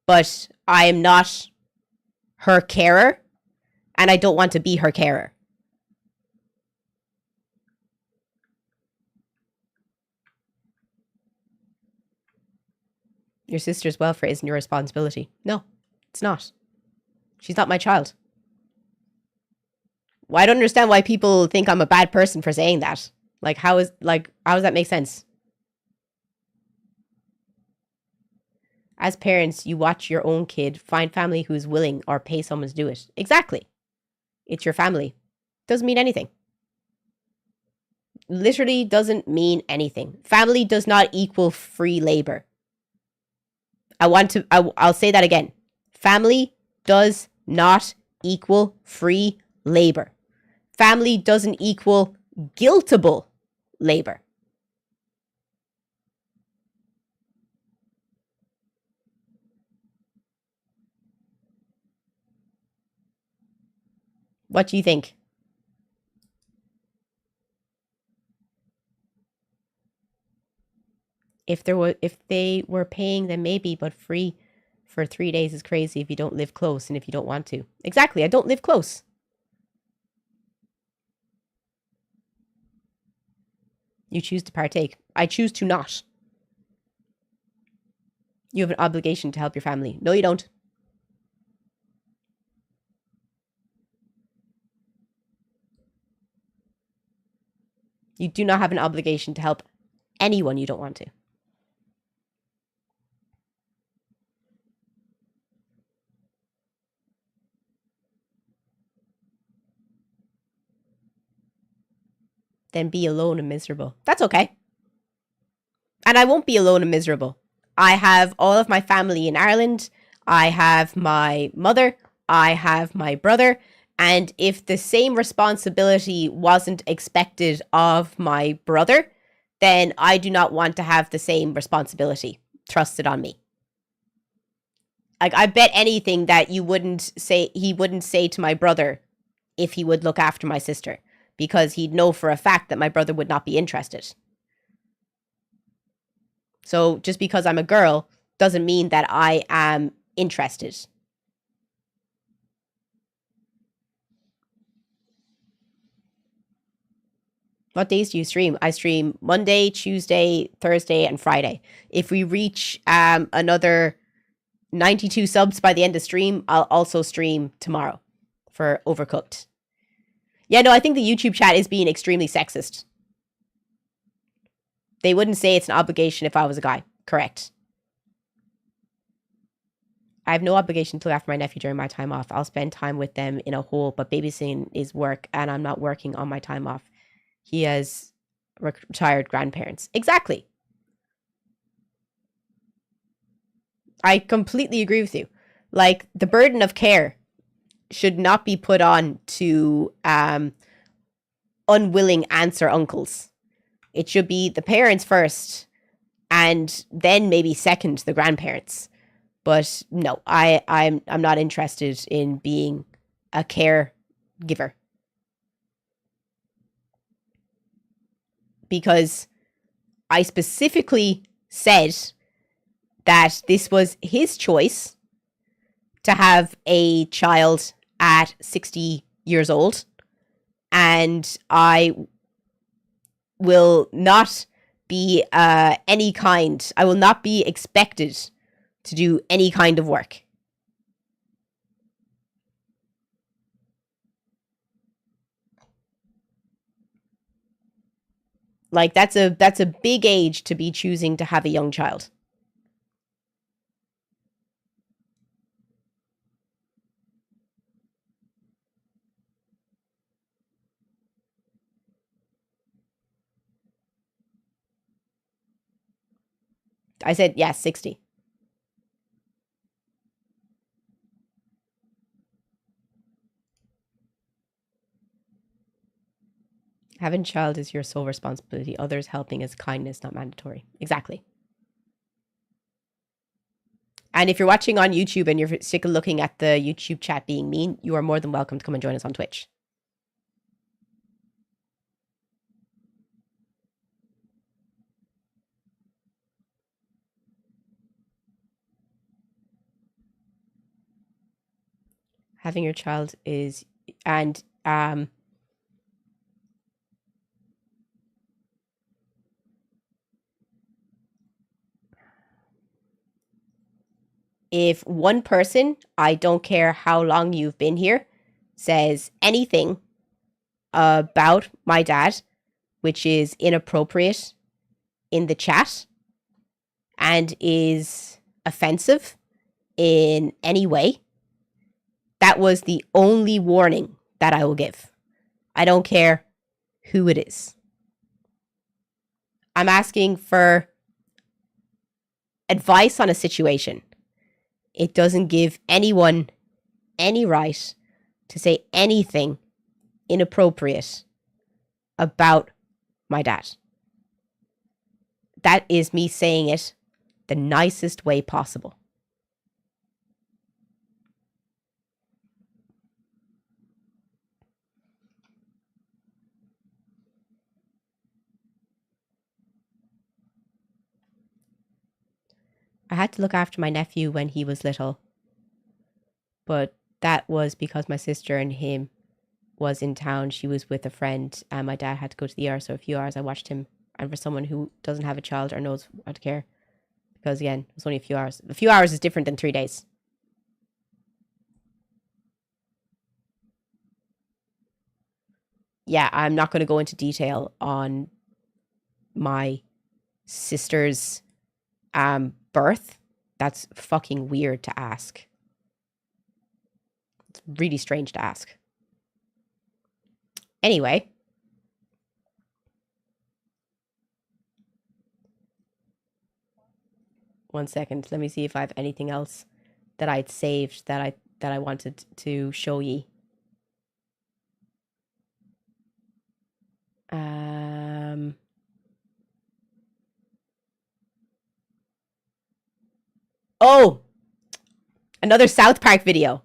But I am not her carer, and I don't want to be her carer. Your sister's welfare isn't your responsibility. No, it's not. She's not my child. Well, I don't understand why people think I'm a bad person for saying that. How does that make sense? As parents, you watch your own kid, find family who's willing, or pay someone to do it. Exactly. It's your family. Doesn't mean anything. Literally doesn't mean anything. Family does not equal free labor. I'll say that again. Family does not equal free labor. Family doesn't equal guiltable labor. What do you think? If they were paying, then maybe, but free for 3 days is crazy if you don't live close and if you don't want to. Exactly, I don't live close. You choose to partake. I choose to not. You have an obligation to help your family. No, you don't. You do not have an obligation to help anyone you don't want to. Then be alone and miserable. That's okay. And I won't be alone and miserable. I have all of my family in Ireland. I have my mother. I have my brother. And if the same responsibility wasn't expected of my brother, then I do not want to have the same responsibility thrusted on me. I bet anything that he wouldn't say to my brother if he would look after my sister, because he'd know for a fact that my brother would not be interested. So just because I'm a girl doesn't mean that I am interested. What days do you stream? I stream Monday, Tuesday, Thursday, and Friday. If we reach another 92 subs by the end of stream, I'll also stream tomorrow for Overcooked. Yeah, no, I think the YouTube chat is being extremely sexist. They wouldn't say it's an obligation if I was a guy. Correct. I have no obligation to look after my nephew during my time off. I'll spend time with them in a whole, but babysitting is work, and I'm not working on my time off. He has retired grandparents. Exactly. I completely agree with you. Like, the burden of care should not be put on to unwilling aunts or uncles. It should be the parents first, and then maybe second the grandparents. But no, I'm not interested in being a caregiver. Because I specifically said that this was his choice to have a child at 60 years old, and I will not be I will not be expected to do any kind of work. Like, that's a big age to be choosing to have a young child. I said, yes, 60. Having a child is your sole responsibility. Others helping is kindness, not mandatory. Exactly. And if you're watching on YouTube and you're sick of looking at the YouTube chat being mean, you are more than welcome to come and join us on Twitch. Having your child is, and if one person, I don't care how long you've been here, says anything about my dad, which is inappropriate in the chat and is offensive in any way, that was the only warning that I will give. I don't care who it is. I'm asking for advice on a situation. It doesn't give anyone any right to say anything inappropriate about my dad. That is me saying it the nicest way possible. I had to look after my nephew when he was little, but that was because my sister and him was in town. She was with a friend, and my dad had to go to the ER, so a few hours I watched him. And for someone who doesn't have a child or knows how to care, because again, it was only a few hours. A few hours is different than 3 days. Yeah, I'm not going to go into detail on my sister's birth. That's fucking weird to ask. It's really strange to ask. Anyway. One second. Let me see if I have anything else that I'd saved that I wanted to show ye. Oh, another South Park video.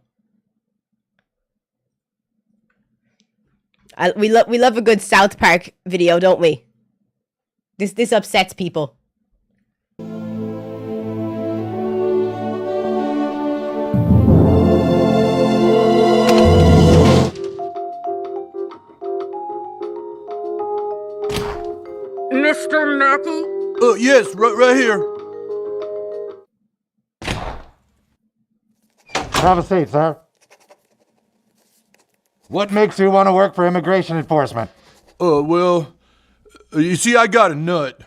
We love a good South Park video, don't we? This upsets people. Mr. Mackey? Yes, right here. Have a seat, sir. What makes you want to work for immigration enforcement? Well, you see, I got a nut.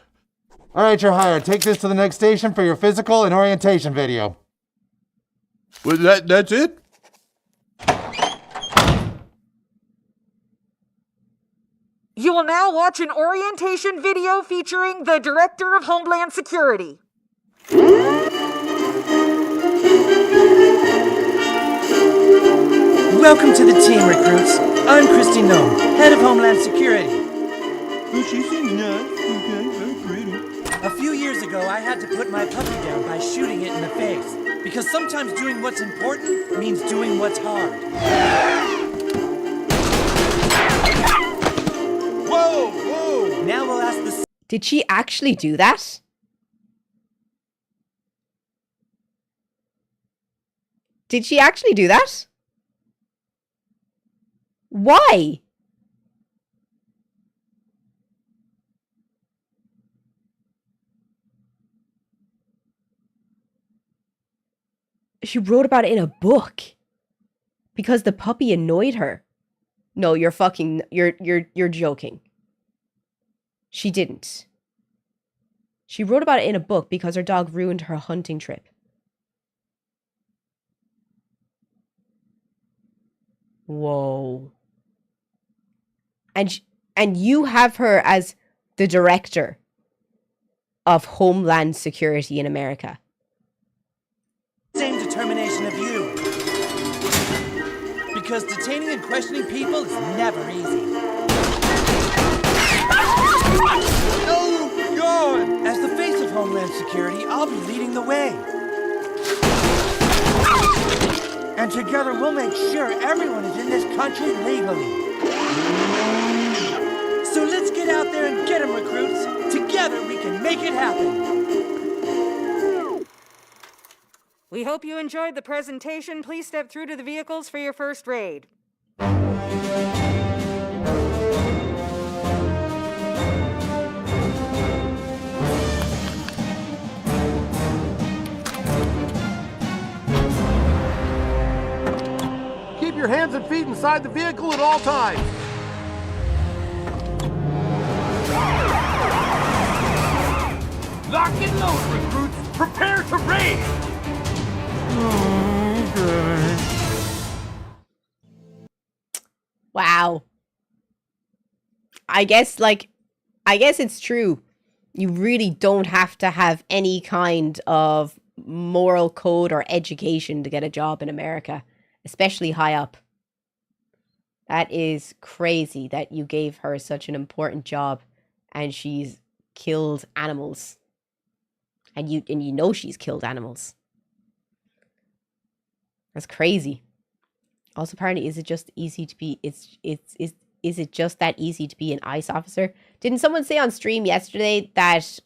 All right, you're hired. Take this to the next station for your physical and orientation video. Well, that's it? You will now watch an orientation video featuring the Director of Homeland Security. Welcome to the team, recruits. I'm Christy Nome, head of Homeland Security. Well, she seems nice. Okay, very pretty. A few years ago, I had to put my puppy down by shooting it in the face. Because sometimes doing what's important means doing what's hard. Whoa! Now we'll ask the... Did she actually do that? Did she actually do that? Why? She wrote about it in a book because the puppy annoyed her. No, you're joking. She didn't. She wrote about it in a book because her dog ruined her hunting trip. Whoa. And you have her as the director of Homeland Security in America. Same determination of you. Because detaining and questioning people is never easy. Oh, God! As the face of Homeland Security, I'll be leading the way. And together we'll make sure everyone is in this country legally. So let's get out there and get them, recruits. Together we can make it happen. We hope you enjoyed the presentation. Please step through to the vehicles for your first raid. Keep your hands and feet inside the vehicle at all times. Lock and load, recruits. Prepare to raid. Wow. I guess it's true. You really don't have to have any kind of moral code or education to get a job in America, especially high up. That is crazy that you gave her such an important job and she's killed animals. And you know she's killed animals. That's crazy. Also, apparently, is it just easy to be? Is it just that easy to be an ICE officer? Didn't someone say on stream yesterday that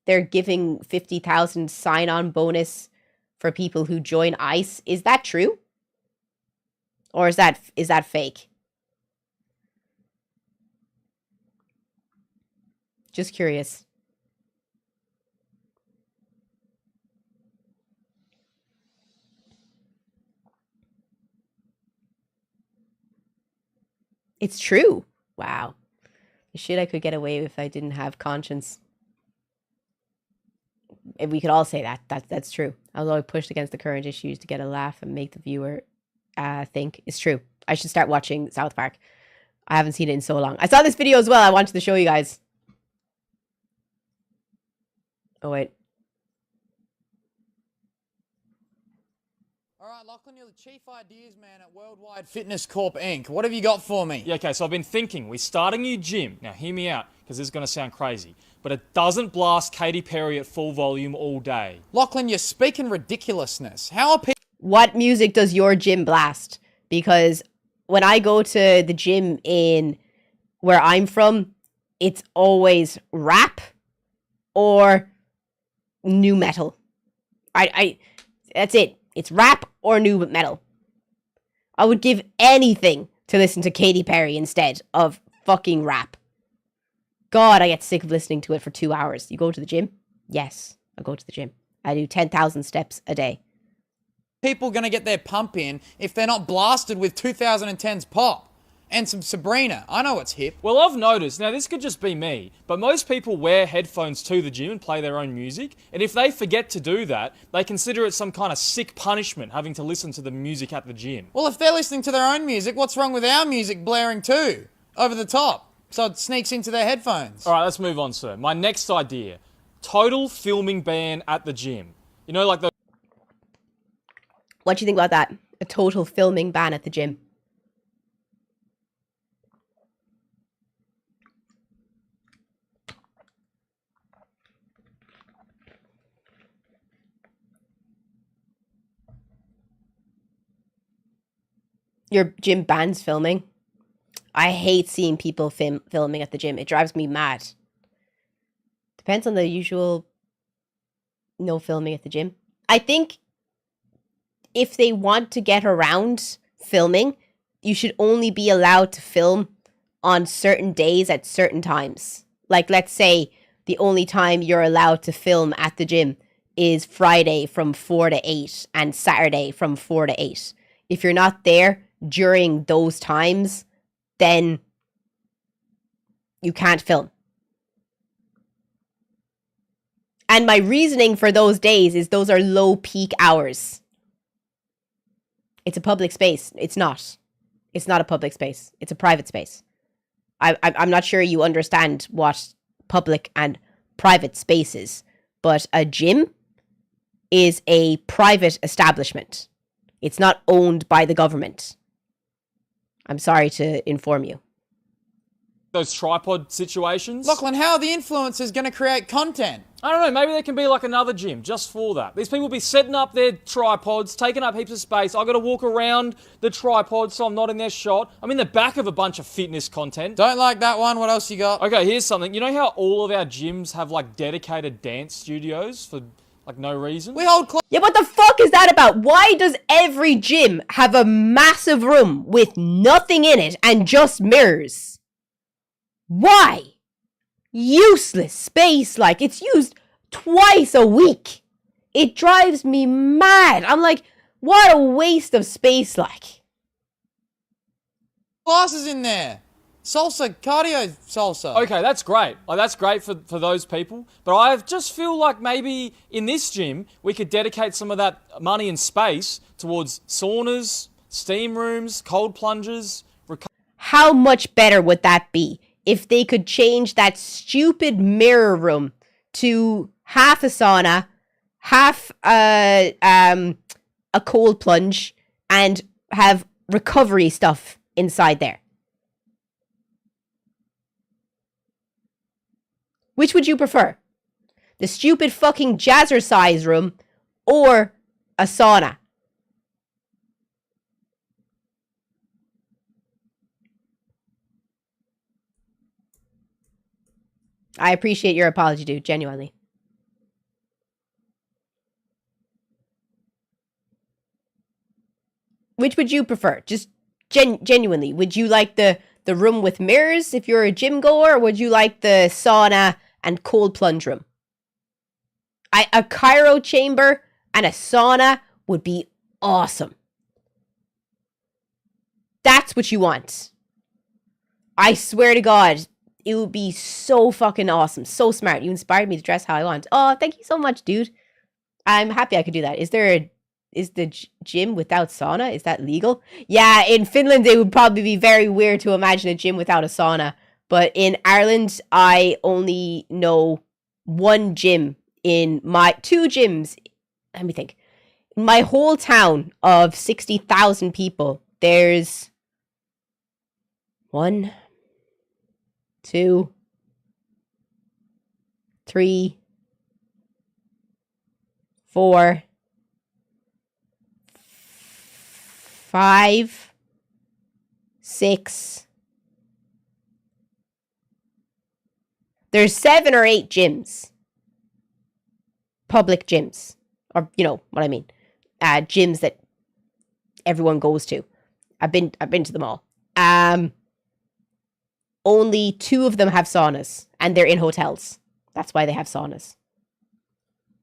they're giving 50,000 sign-on bonus for people who join ICE? Is that true? Or is that fake? Just curious. It's true. Wow. The shit I could get away with if I didn't have conscience. If we could all say that. That's true. Although I pushed against the current issues to get a laugh and make the viewer think. It's true. I should start watching South Park. I haven't seen it in so long. I saw this video as well. I wanted to show you guys. Oh, wait. All right, Lachlan, you're the Chief Ideas Man at Worldwide Fitness Corp, Inc. What have you got for me? Yeah, okay, so I've been thinking. We start a new gym. Now, hear me out, because this is going to sound crazy. But it doesn't blast Katy Perry at full volume all day. Lachlan, you're speaking ridiculousness. How are people... What music does your gym blast? Because when I go to the gym in where I'm from, it's always rap or new metal. That's it. It's rap or new metal. I would give anything to listen to Katy Perry instead of fucking rap. God, I get sick of listening to it for 2 hours. You go to the gym? Yes, I go to the gym. I do 10,000 steps a day. People going to get their pump in if they're not blasted with 2010's pop? And some Sabrina. I know it's hip. Well, I've noticed, now this could just be me, but most people wear headphones to the gym and play their own music, and if they forget to do that, they consider it some kind of sick punishment having to listen to the music at the gym. Well, if they're listening to their own music, what's wrong with our music blaring too? Over the top. So it sneaks into their headphones. All right, let's move on, sir. My next idea. Total filming ban at the gym. You know, like the... What do you think about that? A total filming ban at the gym. Your gym bans filming. I hate seeing people filming at the gym. It drives me mad. Depends on the usual no filming at the gym. I think if they want to get around filming, you should only be allowed to film on certain days at certain times. Like, let's say the only time you're allowed to film at the gym is Friday from 4 to 8 and Saturday from 4 to 8. If you're not there during those times, then you can't film. And my reasoning for those days is those are low peak hours. It's a public space. It's not. It's not a public space. It's a private space. I'm not sure you understand what public and private space is, but a gym is a private establishment. It's not owned by the government. I'm sorry to inform you. Those tripod situations. Lachlan, how are the influencers going to create content? I don't know, maybe there can be like another gym just for that. These people will be setting up their tripods, taking up heaps of space. I've got to walk around the tripod so I'm not in their shot. I'm in the back of a bunch of fitness content. Don't like that one. What else you got? Okay, here's something. You know how all of our gyms have like dedicated dance studios for like no reason? We hold Yeah, what the fuck is that about? Why does every gym have a massive room with nothing in it and just mirrors? Why? Useless space, like, it's used twice a week. It drives me mad. I'm like, what a waste of space, like. Classes in there. Salsa, cardio salsa. Okay, that's great. Like, that's great for those people. But I just feel like maybe in this gym, we could dedicate some of that money and space towards saunas, steam rooms, cold plungers. How much better would that be if they could change that stupid mirror room to half a sauna, half a cold plunge, and have recovery stuff inside there? Which would you prefer? The stupid fucking jazzercise room or a sauna? I appreciate your apology, dude, genuinely. Which would you prefer? Just genuinely. Would you like the room with mirrors if you're a gym goer, or would you like the sauna and cold plunge room? A cryo chamber and a sauna would be awesome. That's what you want. I swear to God, it would be so fucking awesome. So smart. You inspired me to dress how I want. Oh, thank you so much, dude. I'm happy I could do that. Is the gym without sauna? Is that legal? Yeah, in Finland, it would probably be very weird to imagine a gym without a sauna. But in Ireland, I only know one gym in my... two gyms. Let me think. In my whole town of 60,000 people, there's 1, 2, 3, 4, 5, 6. There's 7 or 8 gyms. Public gyms. Or, you know what I mean. Gyms that everyone goes to. I've been to them all. Only 2 of them have saunas, and they're in hotels. That's why they have saunas.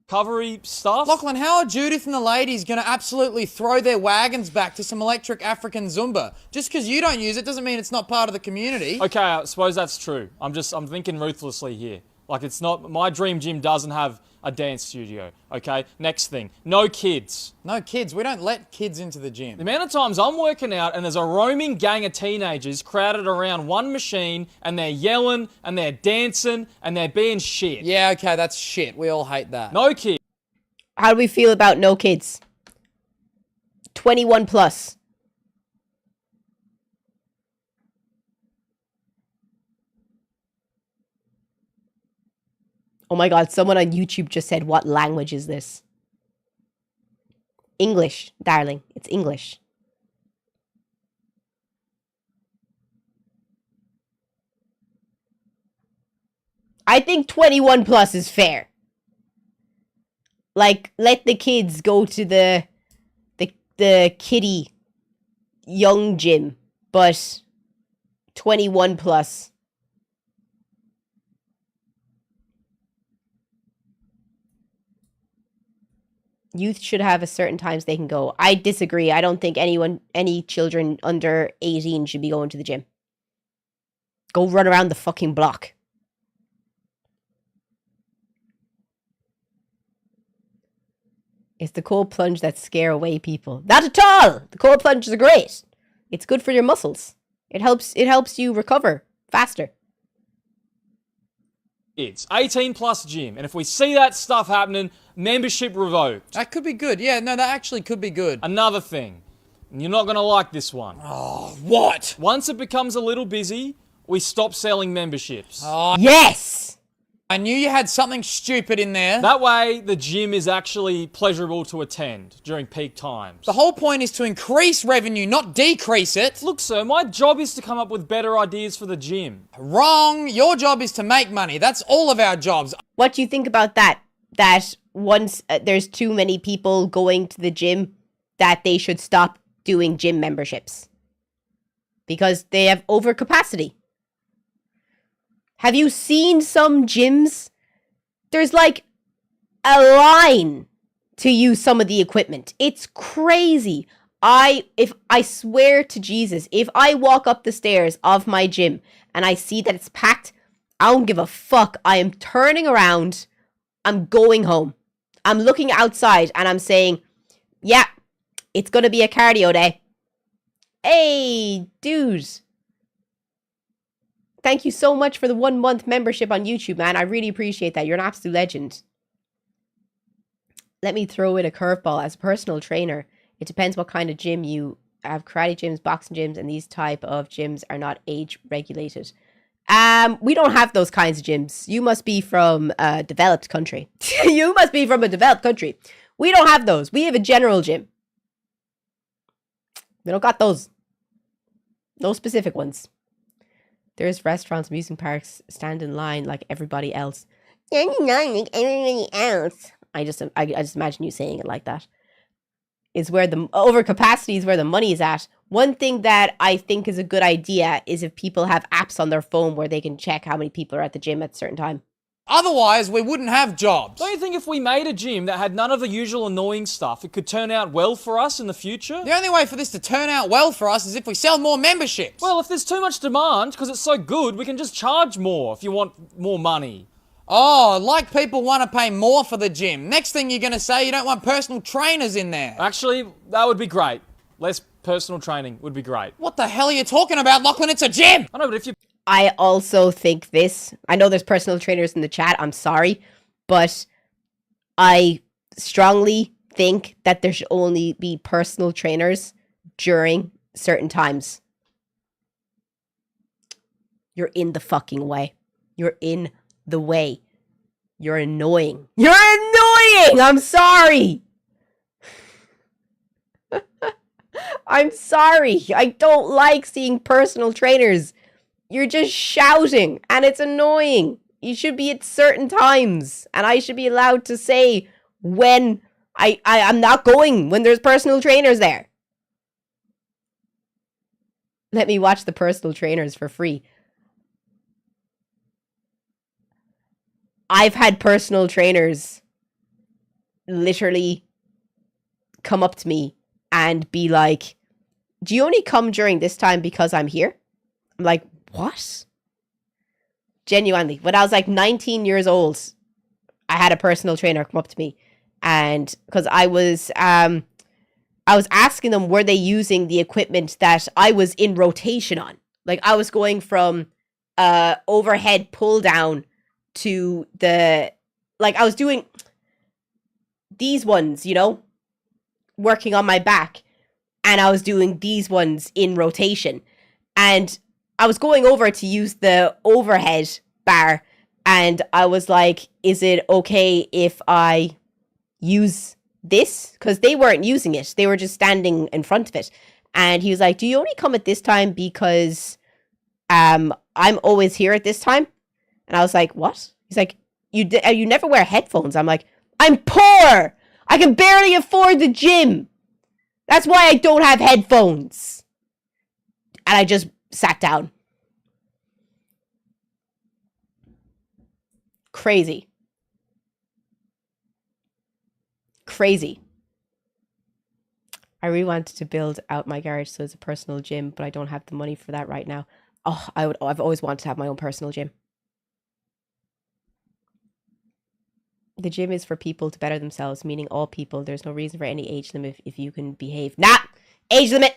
Recovery stuff. Lachlan, how are Judith and the ladies going to absolutely throw their wagons back to some electric African Zumba? Just because you don't use it doesn't mean it's not part of the community. Okay, I suppose that's true. I'm thinking ruthlessly here. Like, it's not, my dream gym doesn't have a dance studio, okay? Next thing, no kids. No kids, we don't let kids into the gym. The amount of times I'm working out and there's a roaming gang of teenagers crowded around one machine and they're yelling and they're dancing and they're being shit. Yeah, okay, that's shit. We all hate that. No kids. How do we feel about no kids? 21 plus. Oh my God, someone on YouTube just said, what language is this? English, darling. It's English. I think 21 plus is fair. Like, let the kids go to the kiddie young gym but 21 plus. Youth should have a certain times they can go. I disagree. I don't think any children under 18 should be going to the gym. Go run around the fucking block. It's the cold plunge that scare away people. Not at all! The cold plunges are great. It's good for your muscles. It helps you recover faster. It's 18 plus gym, and if we see that stuff happening, membership revoked. That could be good. Yeah, no, that actually could be good. Another thing, and you're not going to like this one. Oh, what? Once it becomes a little busy, we stop selling memberships. Oh, yes! I knew you had something stupid in there. That way, the gym is actually pleasurable to attend during peak times. The whole point is to increase revenue, not decrease it. Look, sir, my job is to come up with better ideas for the gym. Wrong. Your job is to make money. That's all of our jobs. What do you think about that? That once there's too many people going to the gym, that they should stop doing gym memberships. Because they have overcapacity. Have you seen some gyms? There's like a line to use some of the equipment. It's crazy. I swear to Jesus, if I walk up the stairs of my gym and I see that it's packed, I don't give a fuck. I am turning around. I'm going home. I'm looking outside and I'm saying, yeah, it's going to be a cardio day. Hey, dude. Thank you so much for the 1 month membership on YouTube, man. I really appreciate that. You're an absolute legend. Let me throw in a curveball. As a personal trainer, it depends what kind of gym you have. Karate gyms, boxing gyms, and these type of gyms are not age regulated. We don't have those kinds of gyms. You must be from a developed country. You must be from a developed country. We don't have those. We have a general gym. We don't got those. No specific ones. There's restaurants, amusement parks, stand in line like everybody else. Like everybody else. I just imagine you saying it like that. Is where the overcapacity is where the money is at. One thing that I think is a good idea is if people have apps on their phone where they can check how many people are at the gym at a certain time. Otherwise, we wouldn't have jobs. Don't you think if we made a gym that had none of the usual annoying stuff, it could turn out well for us in the future? The only way for this to turn out well for us is if we sell more memberships. Well, if there's too much demand, because it's so good, we can just charge more if you want more money. Oh, like people want to pay more for the gym. Next thing you're going to say, you don't want personal trainers in there. Actually, that would be great. Less personal training would be great. What the hell are you talking about, Lachlan? It's a gym! I know, but if you... I also think this. I know there's personal trainers in the chat. I'm sorry. But I strongly think that there should only be personal trainers during certain times. You're in the fucking way. You're in the way. You're annoying. You're annoying! I'm sorry! I'm sorry. I don't like seeing personal trainers. You're just shouting, and it's annoying. You should be at certain times, and I should be allowed to say when I'm not going, when there's personal trainers there. Let me watch the personal trainers for free. I've had personal trainers literally come up to me and be like, do you only come during this time because I'm here? I'm like, what? Genuinely, when I was like 19 years old, I had a personal trainer come up to me, and because I was asking them, were they using the equipment that I was in rotation on? Like I was going from overhead pull down to I was doing these ones, you know, working on my back, and I was doing these ones in rotation, and I was going over to use the overhead bar, and I was like, is it okay if I use this? Because they weren't using it. They were just standing in front of it. And he was like, do you only come at this time because I'm always here at this time? And I was like, what? He's like, you never wear headphones. I'm like, I'm poor. I can barely afford the gym. That's why I don't have headphones. And I just sat down. Crazy. Crazy. I really wanted to build out my garage so it's a personal gym, but I don't have the money for that right now. Oh, I've always wanted to have my own personal gym. The gym is for people to better themselves, meaning all people. There's no reason for any age limit if you can behave. Nah! Age limit!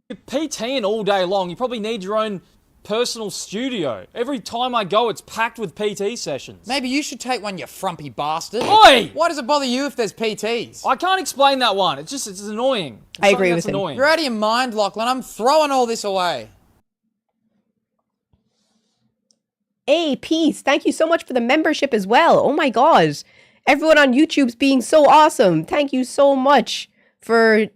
You're PTing all day long. You probably need your own personal studio. Every time I go, it's packed with PT sessions. Maybe you should take one, you frumpy bastard. Oi! Why does it bother you if there's PTs? I can't explain that one. It's annoying. It's I agree with something him. annoying. You're out of your mind, Lachlan. I'm throwing all this away. Hey, Peace, thank you so much for the membership as well. Oh my god. Everyone on YouTube's being so awesome. Thank you so much for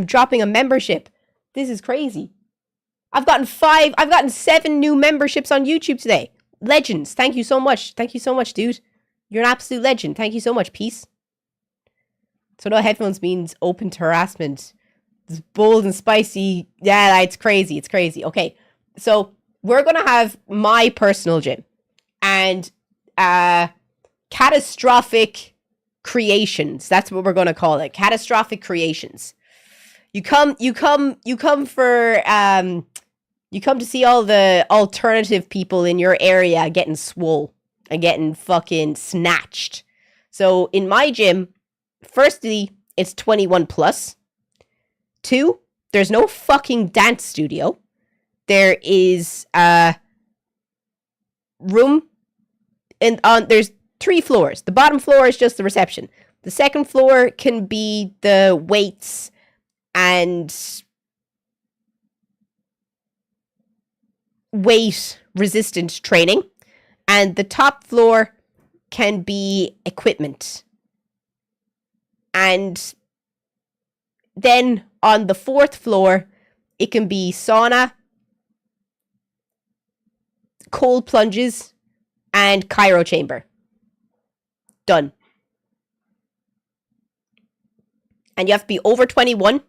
dropping a membership. This is crazy. I've gotten 7 new memberships on YouTube today. Legends. Thank you so much. Thank you so much, dude. You're an absolute legend. Thank you so much, Peace. So no headphones means open to harassment. It's bold and spicy. Yeah, it's crazy. It's crazy. Okay. So we're going to have my personal gym and catastrophic creations. That's what we're going to call it. Catastrophic creations. You come to see all the alternative people in your area getting swole and getting fucking snatched. So in my gym, firstly, it's 21 plus. 2, there's no fucking dance studio. There is a room and there's 3 floors. The bottom floor is just the reception. The second floor can be the weights and weight resistant training, and the top floor can be equipment. And then on the 4th floor it can be sauna, cold plunges, and cryo chamber. Done. And you have to be over 21,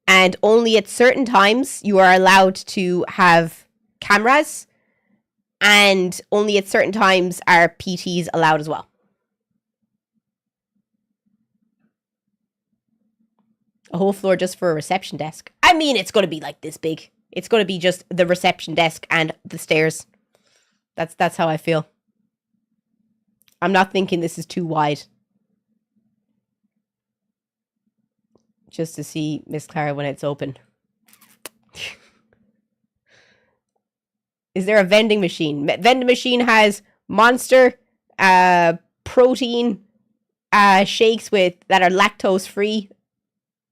and only at certain times you are allowed to have cameras, and only at certain times are PTs allowed as well. A whole floor just for a reception desk. I mean, it's going to be like this big. It's going to be just the reception desk and the stairs. That's how I feel. I'm not thinking this is too wide. Just to see Miss Clara when it's open. Is there a vending machine? Vending machine has Monster, protein, shakes that are lactose free,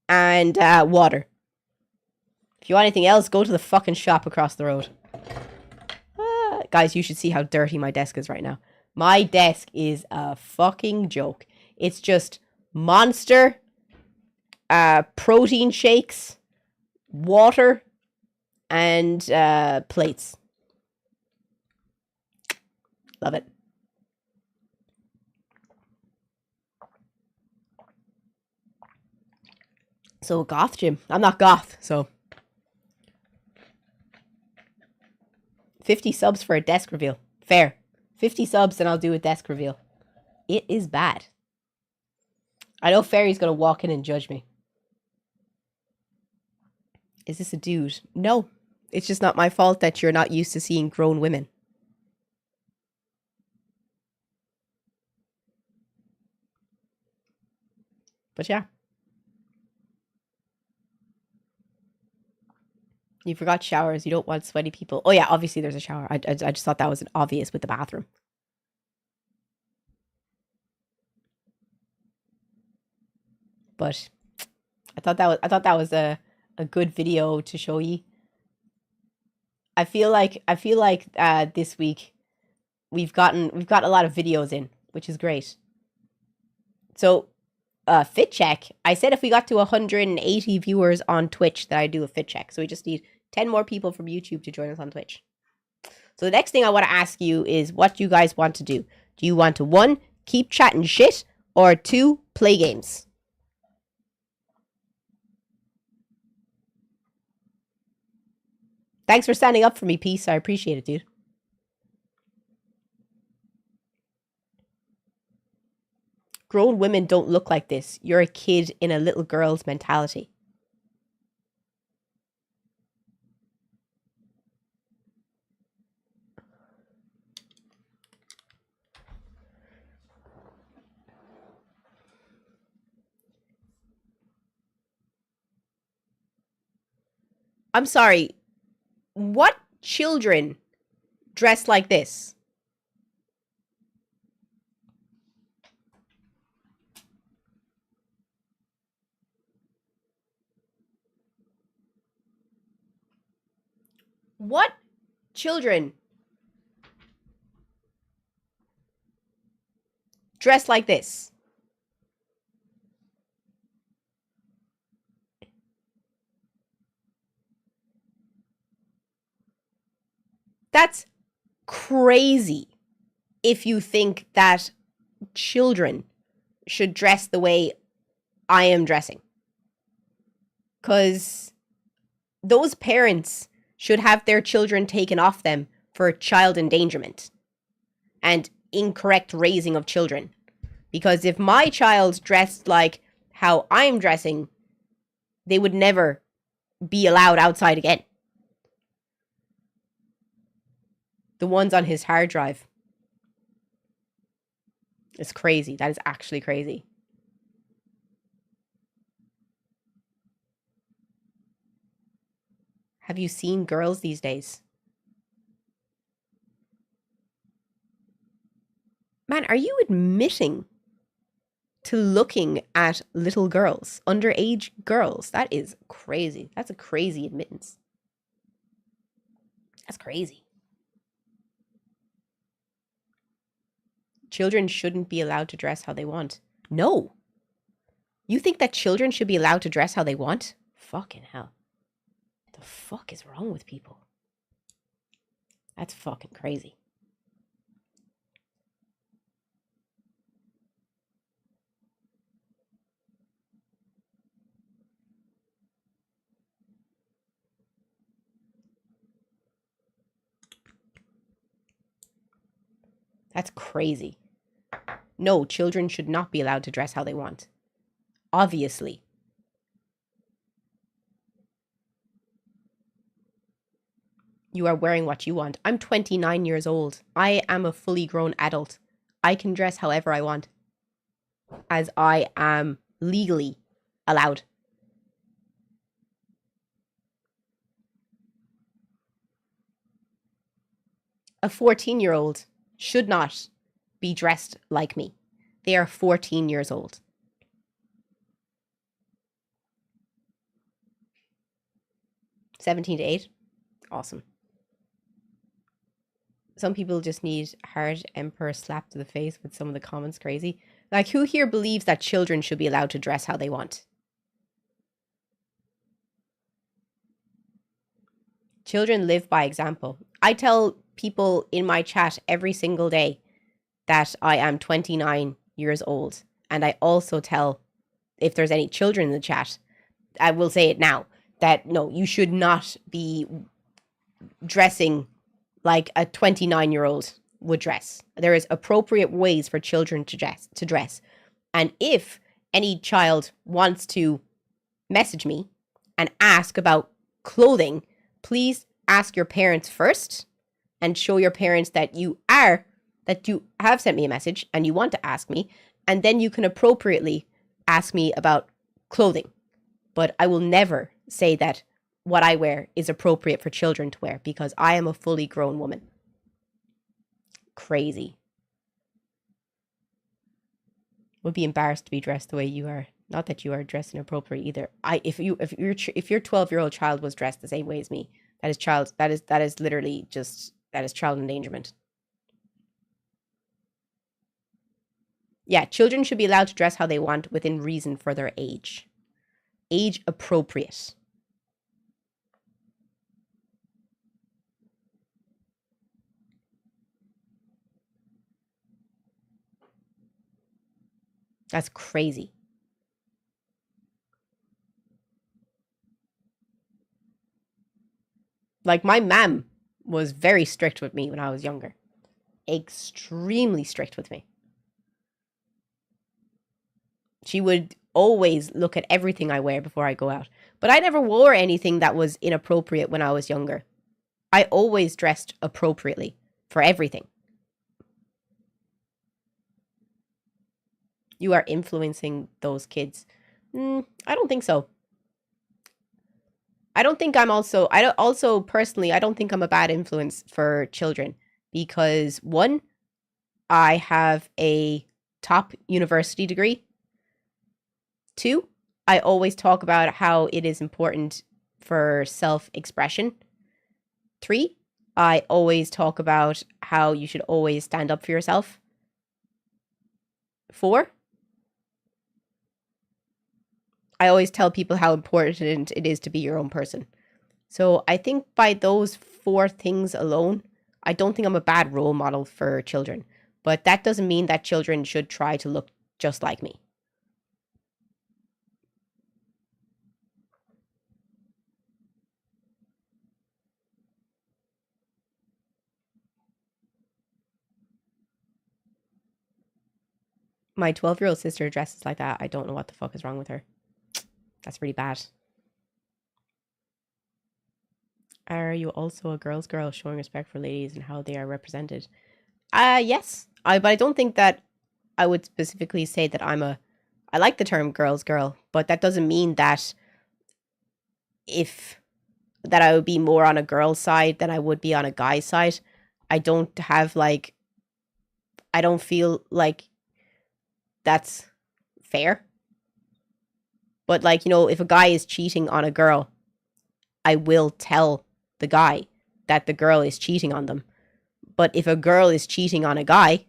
and water. If you want anything else, go to the fucking shop across the road. Guys, you should see how dirty my desk is right now. My desk is a fucking joke. It's just Monster, protein shakes, water, and plates. Love it. So goth gym. I'm not goth, so 50 subs for a desk reveal. Fair. 50 subs and I'll do a desk reveal. It is bad. I know Fairy's gonna walk in and judge me. Is this a dude? No. It's just not my fault that you're not used to seeing grown women. But yeah. You forgot showers. You don't want sweaty people. Oh yeah, obviously there's a shower. I just thought that was obvious with the bathroom. But I thought that was a good video to show you. I feel like this week we've got a lot of videos in, which is great. So fit check. I said if we got to 180 viewers on Twitch that I'd do a fit check. So we just need 10 more people from YouTube to join us on Twitch. So the next thing I want to ask you is what you guys want to do. Do you want to 1, keep chatting shit, or 2, play games? Thanks for standing up for me, Peace. I appreciate it, dude. Grown women don't look like this. You're a kid in a little girl's mentality. I'm sorry. What children dress like this? What children dress like this? That's crazy if you think that children should dress the way I am dressing. Because those parents should have their children taken off them for child endangerment and incorrect raising of children. Because if my child dressed like how I'm dressing, they would never be allowed outside again. The ones on his hard drive. It's crazy. That is actually crazy. Have you seen girls these days? Man, are you admitting to looking at little girls, underage girls? That is crazy. That's a crazy admittance. That's crazy. Children shouldn't be allowed to dress how they want. No. You think that children should be allowed to dress how they want? Fucking hell. What the fuck is wrong with people? That's fucking crazy. That's crazy. No, children should not be allowed to dress how they want. Obviously. You are wearing what you want. I'm 29 years old. I am a fully grown adult. I can dress however I want, as I am legally allowed. A 14-year-old should not be dressed like me. They are 14 years old. (17 to 8). Awesome. Some people just need hard emperor slap to the face with some of the comments. Crazy. Like, who here believes that children should be allowed to dress how they want? Children live by example. I tell people in my chat every single day that I am 29 years old. And I also tell, if there's any children in the chat, I will say it now, that no, you should not be dressing like a 29-year-old would dress. There is appropriate ways for children to dress. And if any child wants to message me and ask about clothing, please ask your parents first and show your parents that you have sent me a message and you want to ask me, and then you can appropriately ask me about clothing. But I will never say that what I wear is appropriate for children to wear, because I am a fully grown woman. Crazy. Would be embarrassed to be dressed the way you are. Not that you are dressed inappropriate either. If your 12-year-old child was dressed the same way as me, that is child endangerment. Yeah, children should be allowed to dress how they want within reason for their age. Age appropriate. That's crazy. Like, my mom was very strict with me when I was younger. Extremely strict with me. She would always look at everything I wear before I go out. But I never wore anything that was inappropriate when I was younger. I always dressed appropriately for everything. You are influencing those kids. I don't think so. I don't think I'm also... personally, I don't think I'm a bad influence for children. Because, one, I have a top university degree. Two, I always talk about how it is important for self-expression. Three, I always talk about how you should always stand up for yourself. Four, I always tell people how important it is to be your own person. So I think by those 4 things alone, I don't think I'm a bad role model for children. But that doesn't mean that children should try to look just like me. My 12-year-old sister dresses like that. I don't know what the fuck is wrong with her. That's really bad. Are you also a girl's girl, showing respect for ladies and how they are represented? Yes. But I don't think that I would specifically say that I like the term girl's girl, but that doesn't mean that I would be more on a girl's side than I would be on a guy's side. I don't feel like that's fair. But, like, you know, if a guy is cheating on a girl, I will tell the guy that the girl is cheating on them. But if a girl is cheating on a guy,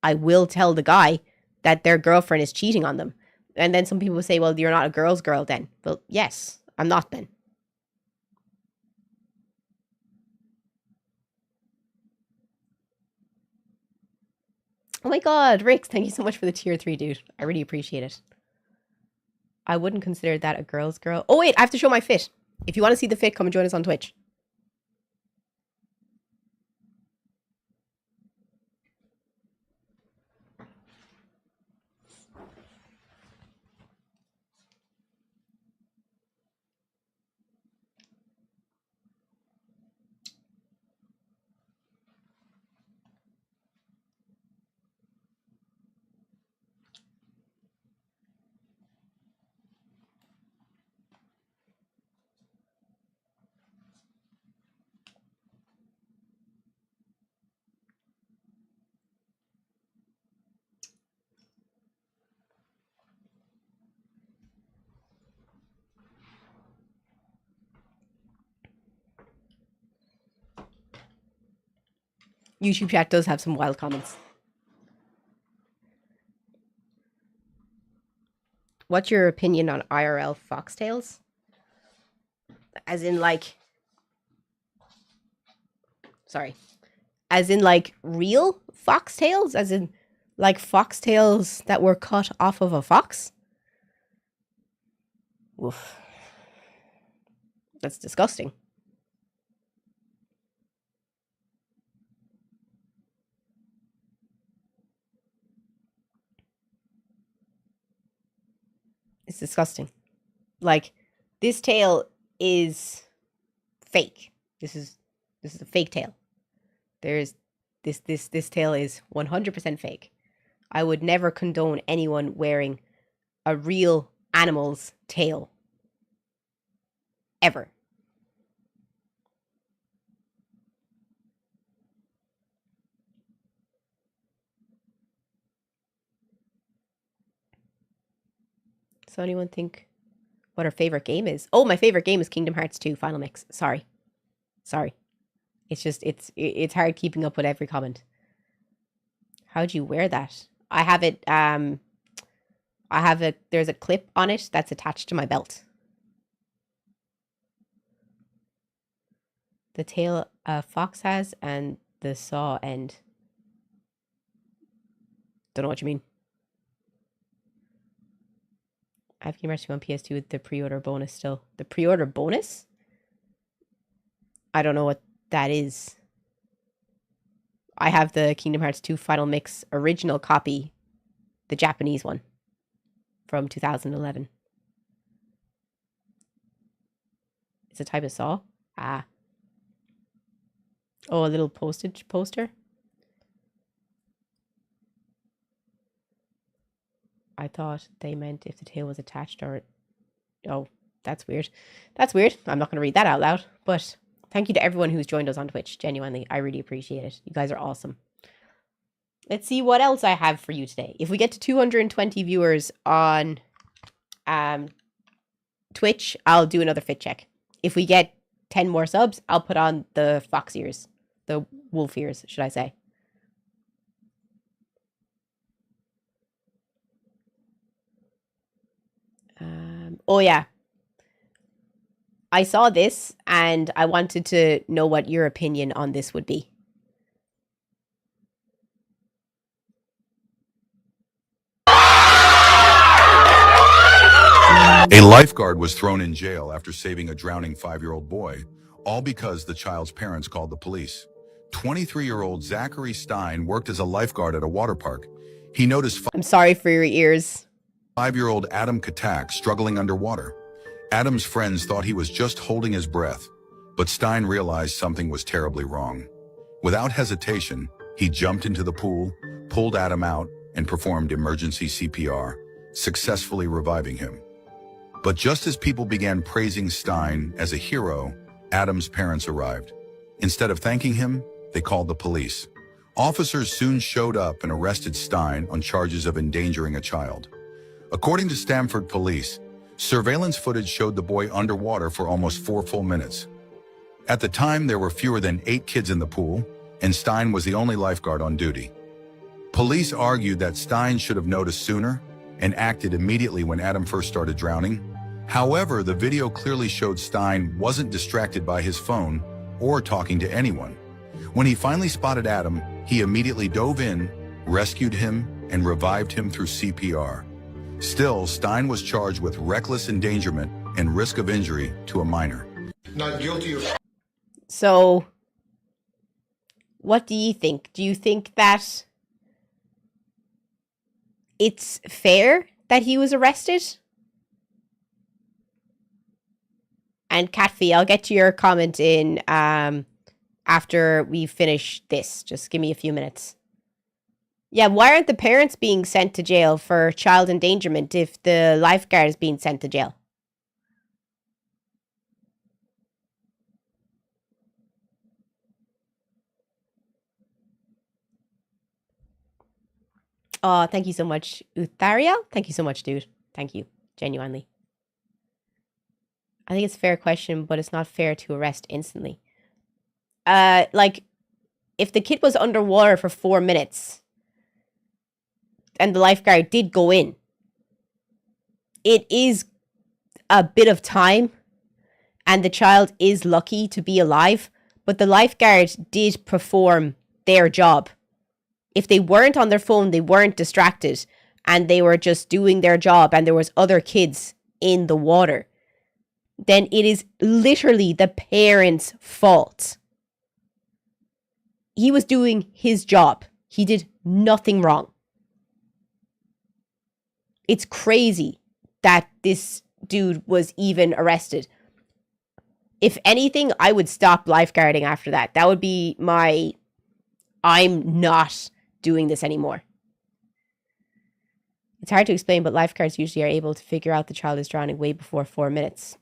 I will tell the guy that their girlfriend is cheating on them. And then some people will say, well, you're not a girl's girl then. Well, yes, I'm not then. Oh my god, Rix, thank you so much for the tier 3, dude. I really appreciate it. I wouldn't consider that a girl's girl. Oh wait, I have to show my fit. If you want to see the fit, come and join us on Twitch. YouTube chat does have some wild comments. What's your opinion on IRL foxtails? As in, like... Sorry. As in, like, real foxtails? As in, like, foxtails that were cut off of a fox? Oof. That's disgusting. It's disgusting. Like, this tail is fake. This is a fake tail. There's this tail is 100% fake. I would never condone anyone wearing a real animal's tail. Ever. So anyone think what our favorite game is? Oh, my favorite game is Kingdom Hearts 2 Final Mix. Sorry. It's just, it's hard keeping up with every comment. How'd you wear that? I have it, there's a clip on it that's attached to my belt. The tail a fox has and the saw end. Don't know what you mean. I have Kingdom Hearts 2 on PS2 with the pre-order bonus still. The pre-order bonus? I don't know what that is. I have the Kingdom Hearts 2 Final Mix original copy, the Japanese one from 2011. It's a type of saw. Ah. Oh, a little postage poster. I thought they meant if the tail was attached or... Oh, that's weird. That's weird. I'm not going to read that out loud. But thank you to everyone who's joined us on Twitch. Genuinely, I really appreciate it. You guys are awesome. Let's see what else I have for you today. If we get to 220 viewers on Twitch, I'll do another fit check. If we get 10 more subs, I'll put on the fox ears. The wolf ears, should I say. Oh yeah. I saw this and I wanted to know what your opinion on this would be. A lifeguard was thrown in jail after saving a drowning 5-year-old boy, all because the child's parents called the police. 23-year-old Zachary Stein worked as a lifeguard at a water park. He noticed I'm sorry for your ears. 5-year-old Adam Katak struggling underwater. Adam's friends thought he was just holding his breath, but Stein realized something was terribly wrong. Without hesitation, he jumped into the pool, pulled Adam out, and performed emergency CPR, successfully reviving him. But just as people began praising Stein as a hero, Adam's parents arrived. Instead of thanking him, they called the police. Officers soon showed up and arrested Stein on charges of endangering a child. According to Stamford Police, surveillance footage showed the boy underwater for almost 4 full minutes. At the time, there were fewer than 8 kids in the pool, and Stein was the only lifeguard on duty. Police argued that Stein should have noticed sooner and acted immediately when Adam first started drowning. However, the video clearly showed Stein wasn't distracted by his phone or talking to anyone. When he finally spotted Adam, he immediately dove in, rescued him, and revived him through CPR. Still, Stein was charged with reckless endangerment and risk of injury to a minor. Not guilty of... So, what do you think? Do you think that it's fair that he was arrested? And Katfi, I'll get to your comment in after we finish this. Just give me a few minutes. Yeah, why aren't the parents being sent to jail for child endangerment if the lifeguard is being sent to jail? Oh, thank you so much, Uthariel. Thank you so much, dude. Thank you. Genuinely. I think it's a fair question, but it's not fair to arrest instantly. Like, if the kid was underwater for 4 minutes and the lifeguard did go in, it is a bit of time and the child is lucky to be alive, but the lifeguard did perform their job. If they weren't on their phone, they weren't distracted, and they were just doing their job and there was other kids in the water, then it is literally the parents' fault. He was doing his job. He did nothing wrong. It's crazy that this dude was even arrested. If anything, I would stop lifeguarding after that. That would be my... I'm not doing this anymore. It's hard to explain, but lifeguards usually are able to figure out the child is drowning way before 4 minutes.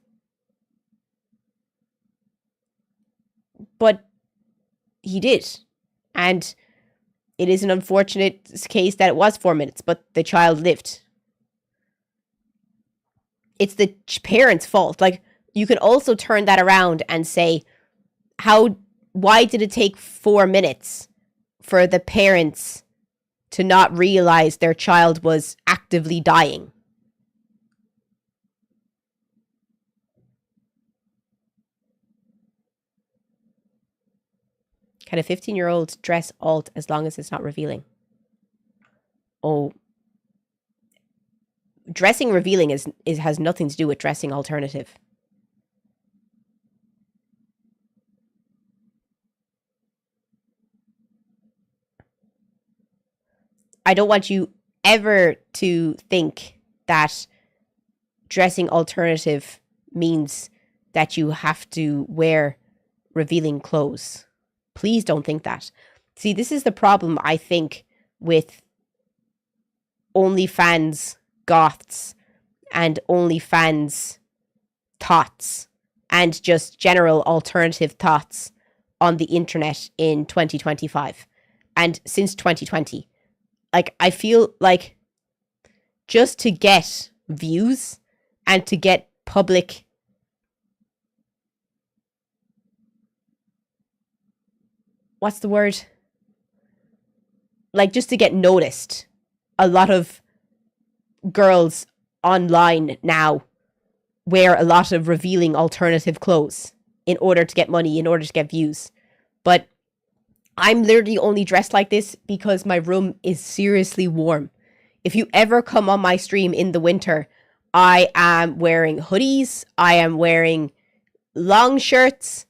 But he did. And it is an unfortunate case that it was 4 minutes, but the child lived. It's the parents' fault. Like, you can also turn that around and say, why did it take 4 minutes for the parents to not realize their child was actively dying? Can a 15-year-old dress alt as long as it's not revealing? Oh. Dressing revealing has nothing to do with dressing alternative. I don't want you ever to think that dressing alternative means that you have to wear revealing clothes. Please don't think that. See, this is the problem, I think, with OnlyFans goths and OnlyFans thoughts and just general alternative thoughts on the internet in 2025 and since 2020. Like, I feel like just to get views and to get public what's the word? Like, just to get noticed. A lot of girls online now wear a lot of revealing alternative clothes in order to get money, in order to get views. But I'm literally only dressed like this because my room is seriously warm. If you ever come on my stream in the winter, I am wearing hoodies, I am wearing long shirts.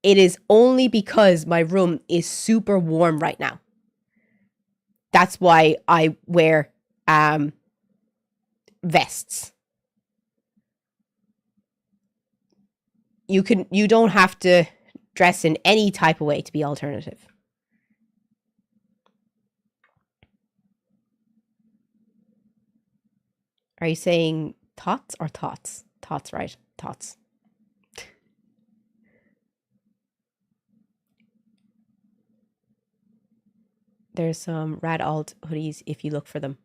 It is only because my room is super warm right now. That's why I wear vests. You don't have to dress in any type of way to be alternative. Are you saying tots or thoughts? Thoughts, right? Thoughts. There's some rad alt hoodies if you look for them.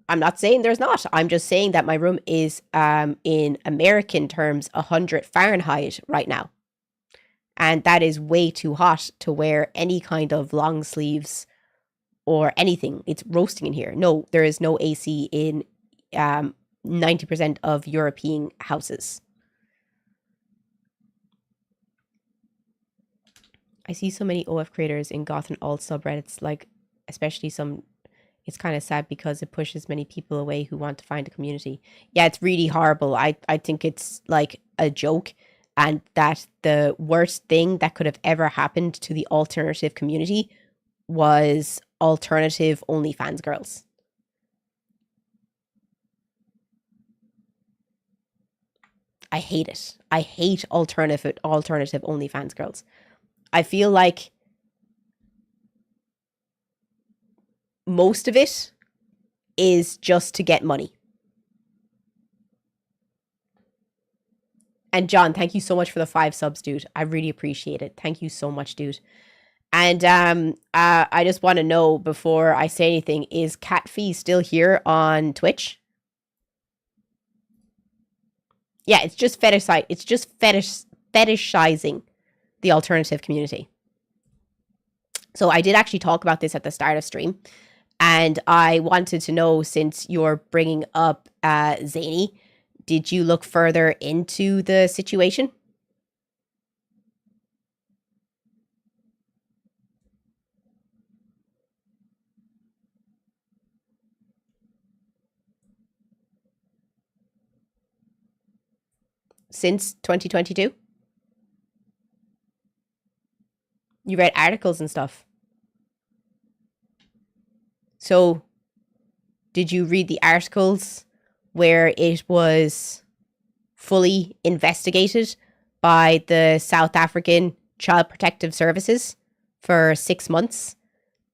I'm not saying there's not. I'm just saying that my room is, in American terms, 100 Fahrenheit right now. And that is way too hot to wear any kind of long sleeves or anything. It's roasting in here. No, there is no AC in 90% of European houses. I see so many OF creators in goth and alt subreddits, like especially some. It's kind of sad because it pushes many people away who want to find a community. Yeah, it's really horrible. I think it's like a joke, and that the worst thing that could have ever happened to the alternative community was alternative OnlyFans girls. I hate it. I hate alternative OnlyFans girls. I feel like most of it is just to get money. And John, thank you so much for the 5 subs, dude. I really appreciate it. Thank you so much, dude. And I just want to know before I say anything, is Cat Fee still here on Twitch? Yeah, it's just fetishizing the alternative community. So I did actually talk about this at the start of stream, and I wanted to know, since you're bringing up Zany, did you look further into the situation? Since 2022? You read articles and stuff. So, did you read the articles where it was fully investigated by the South African Child Protective Services for 6 months,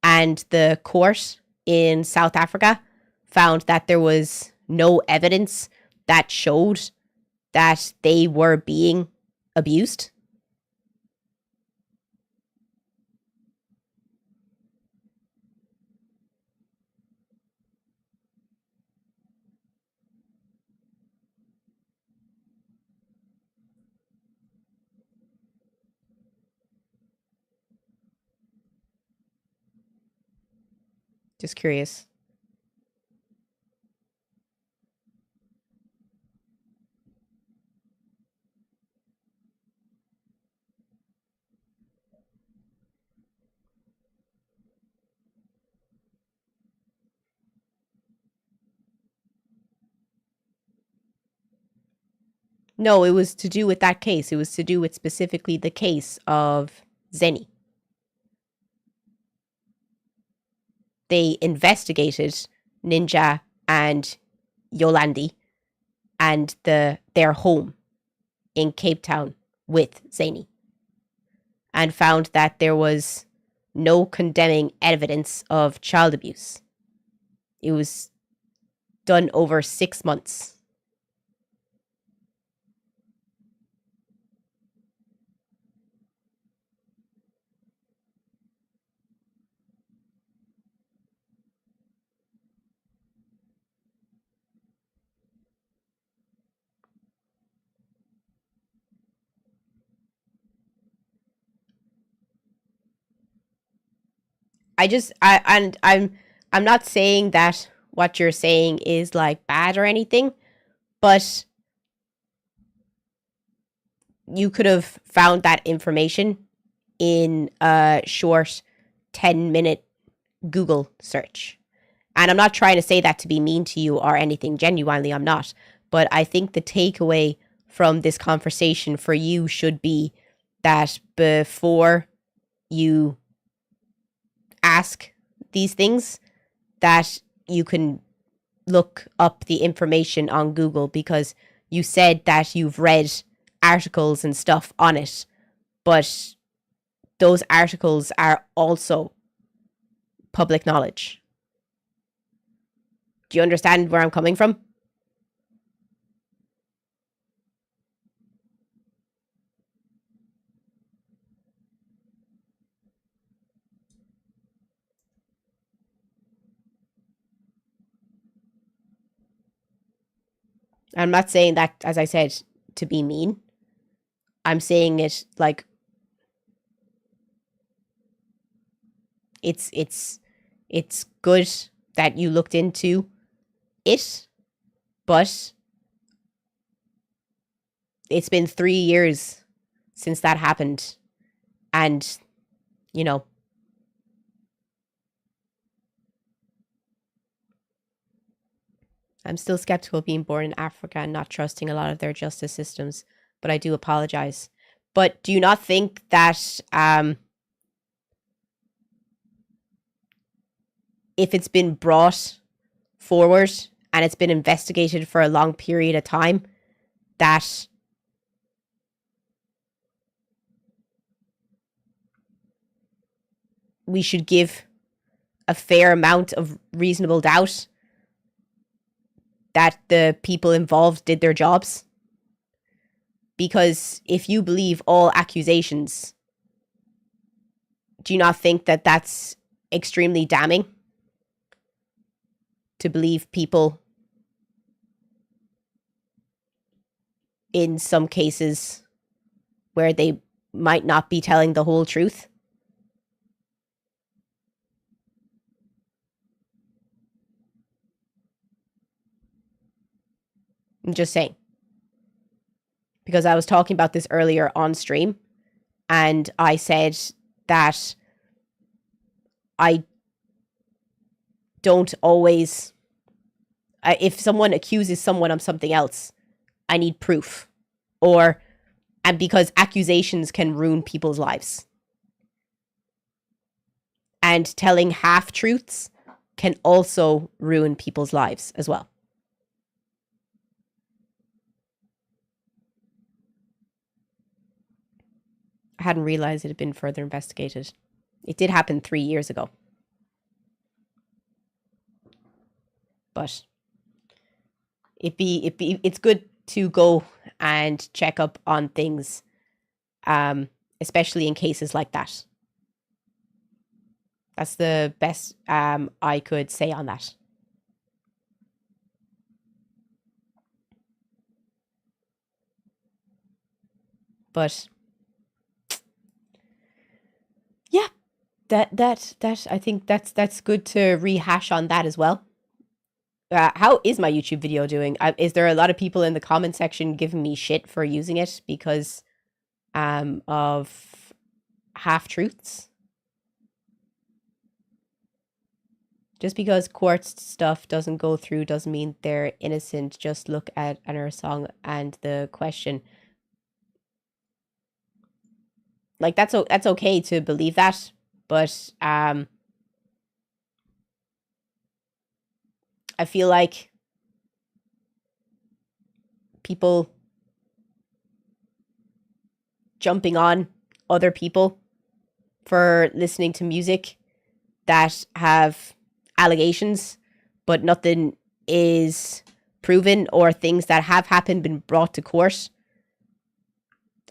and the court in South Africa found that there was no evidence that showed that they were being abused? Just curious. No, it was to do with that case. It was to do with specifically the case of Zenny. they investigated Ninja and Yolandi and their home in Cape Town with Zany, and found that there was no condemning evidence of child abuse. It was done over 6 months. I'm not saying that what you're saying is like bad or anything, but you could have found that information in a short 10-minute Google search. And I'm not trying to say that to be mean to you or anything. Genuinely, I'm not. But I think the takeaway from this conversation for you should be that before you ask these things, that you can look up the information on Google, because you said that you've read articles and stuff on it, but those articles are also public knowledge. Do you understand where I'm coming from? I'm not saying that, as I said, to be mean. I'm saying it like it's good that you looked into it, but it's been 3 years since that happened, and you know, I'm still skeptical of being born in Africa and not trusting a lot of their justice systems, but I do apologize. But do you not think that if it's been brought forward and it's been investigated for a long period of time, that we should give a fair amount of reasonable doubt that the people involved did their jobs? Because if you believe all accusations, do you not think that that's extremely damning? To believe people in some cases where they might not be telling the whole truth? I'm just saying. Because I was talking about this earlier on stream, and I said that I don't always... if someone accuses someone of something else, I need proof. And because accusations can ruin people's lives. And telling half-truths can also ruin people's lives as well. I hadn't realized it had been further investigated. It did happen 3 years ago. But it's good to go and check up on things, especially in cases like that. That's the best I could say on that. But yeah, that I think that's good to rehash on that as well. How is my YouTube video doing? Is there a lot of people in the comment section giving me shit for using it because of half-truths? Just because Quartz stuff doesn't go through doesn't mean they're innocent. Just look at another song and the question. Like, that's okay to believe that, but I feel like people jumping on other people for listening to music that have allegations, but nothing is proven, or things that have happened been brought to court.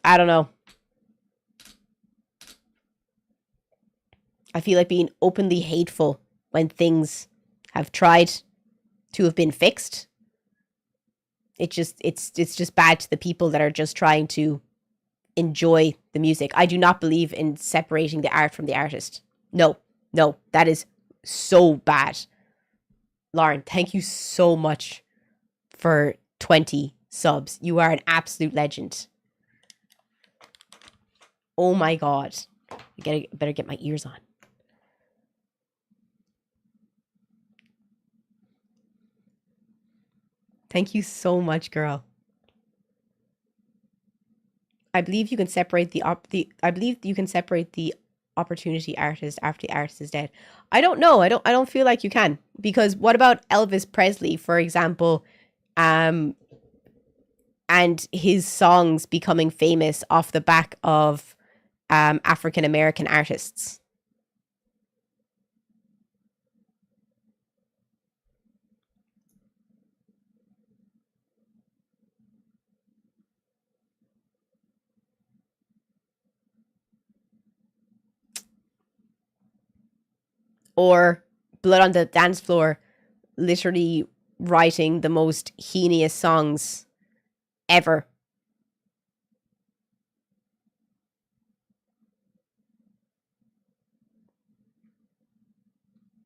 I don't know. I feel like being openly hateful when things have tried to have been fixed. It's just bad to the people that are just trying to enjoy the music. I do not believe in separating the art from the artist. No, that is so bad. Lauren, thank you so much for 20 subs. You are an absolute legend. Oh my God. I better get my ears on. Thank you so much, girl. I believe you can separate the opportunity artist after the artist is dead. I don't know. I don't feel like you can, because what about Elvis Presley, for example, and his songs becoming famous off the back of African American artists? Or Blood on the Dance Floor literally writing the most heinous songs ever.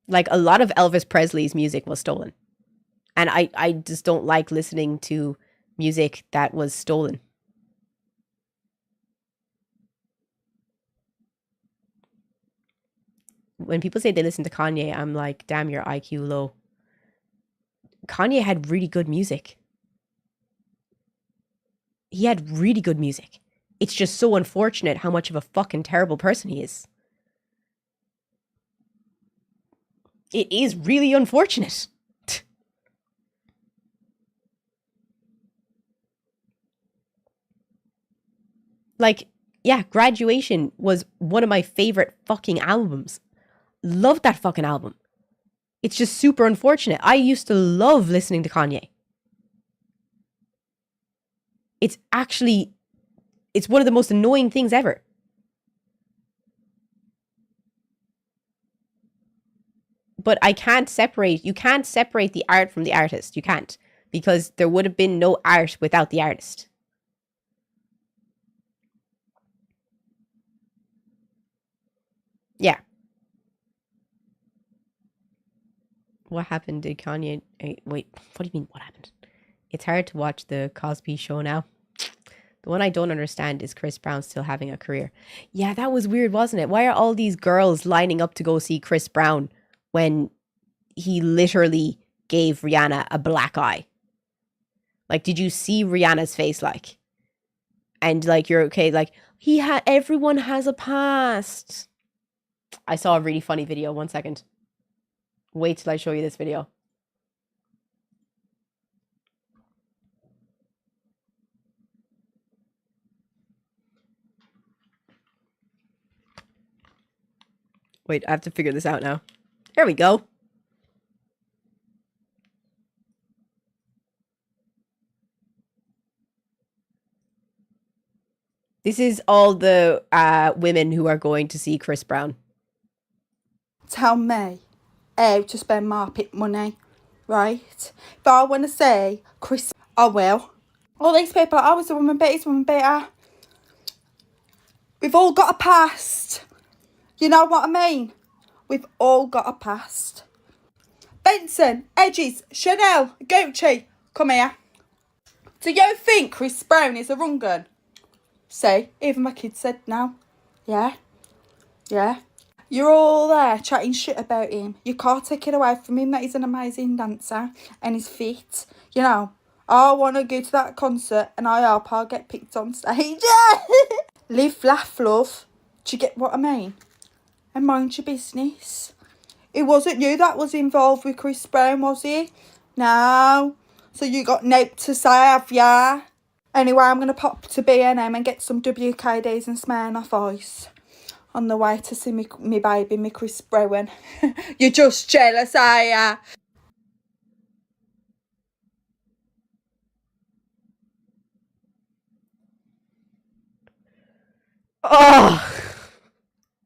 Like, a lot of Elvis Presley's music was stolen. And I just don't like listening to music that was stolen. When people say they listen to Kanye, I'm like, damn, your IQ low. Kanye had really good music. He had really good music. It's just so unfortunate how much of a fucking terrible person he is. It is really unfortunate. Like, yeah, Graduation was one of my favorite fucking albums. Loved that fucking album. It's just super unfortunate. I used to love listening to Kanye. It's one of the most annoying things ever. But you can't separate the art from the artist. You can't. Because there would have been no art without the artist. Yeah. What happened? Did Kanye... Wait, what do you mean, what happened? It's hard to watch the Cosby Show now. The one I don't understand is Chris Brown still having a career. Yeah, that was weird, wasn't it? Why are all these girls lining up to go see Chris Brown when he literally gave Rihanna a black eye? Like, did you see Rihanna's face, like? And, like, you're okay, like, everyone has a past. I saw a really funny video. 1 second. Wait till I show you this video. Wait, I have to figure this out now. There we go. This is all the women who are going to see Chris Brown. Tell me how to spend my pit money, right? If I want to say Chris, I will. All these people are always a woman beater. We've all got a past. You know what I mean? We've all got a past. Benson, Edges, Chanel, Gucci, come here. Do you think Chris Brown is a rungun? See, even my kids said no. Yeah. You're all there chatting shit about him. You can't take it away from him that he's an amazing dancer and he's fit. You know, I want to go to that concert and I hope I'll get picked on stage. Live, laugh, love. Do you get what I mean? And mind your business. It wasn't you that was involved with Chris Brown, was it? No. So you got note to say, have ya? Anyway, I'm going to pop to B&M and get some WKDs and Smirnoff Ice on the way to see me baby, me Chris Brown. You're just jealous, are ya? Oh,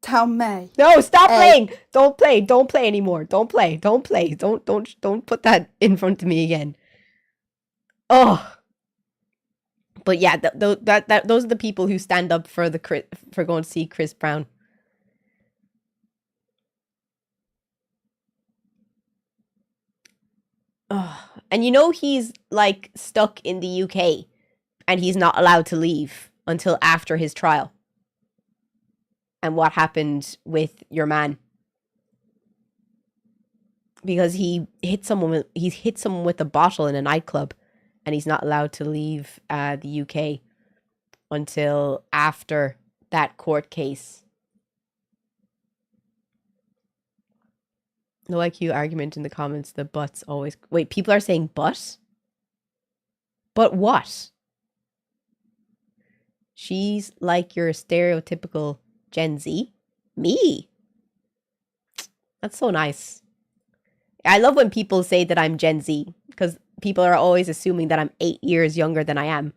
Tell me. no, stop playing. Don't play. Don't play anymore. Don't play. Don't play. Don't put that in front of me again. Oh. But yeah, those are the people who stand up for for going to see Chris Brown. Oh, and you know he's like stuck in the UK and he's not allowed to leave until after his trial. And what happened with your man? Because he hit someone with a bottle in a nightclub, and he's not allowed to leave the UK until after that court case. No IQ argument in the comments. The buts always... Wait, people are saying but? But what? She's like your stereotypical Gen Z? Me? That's so nice. I love when people say that I'm Gen Z, because people are always assuming that I'm 8 years younger than I am.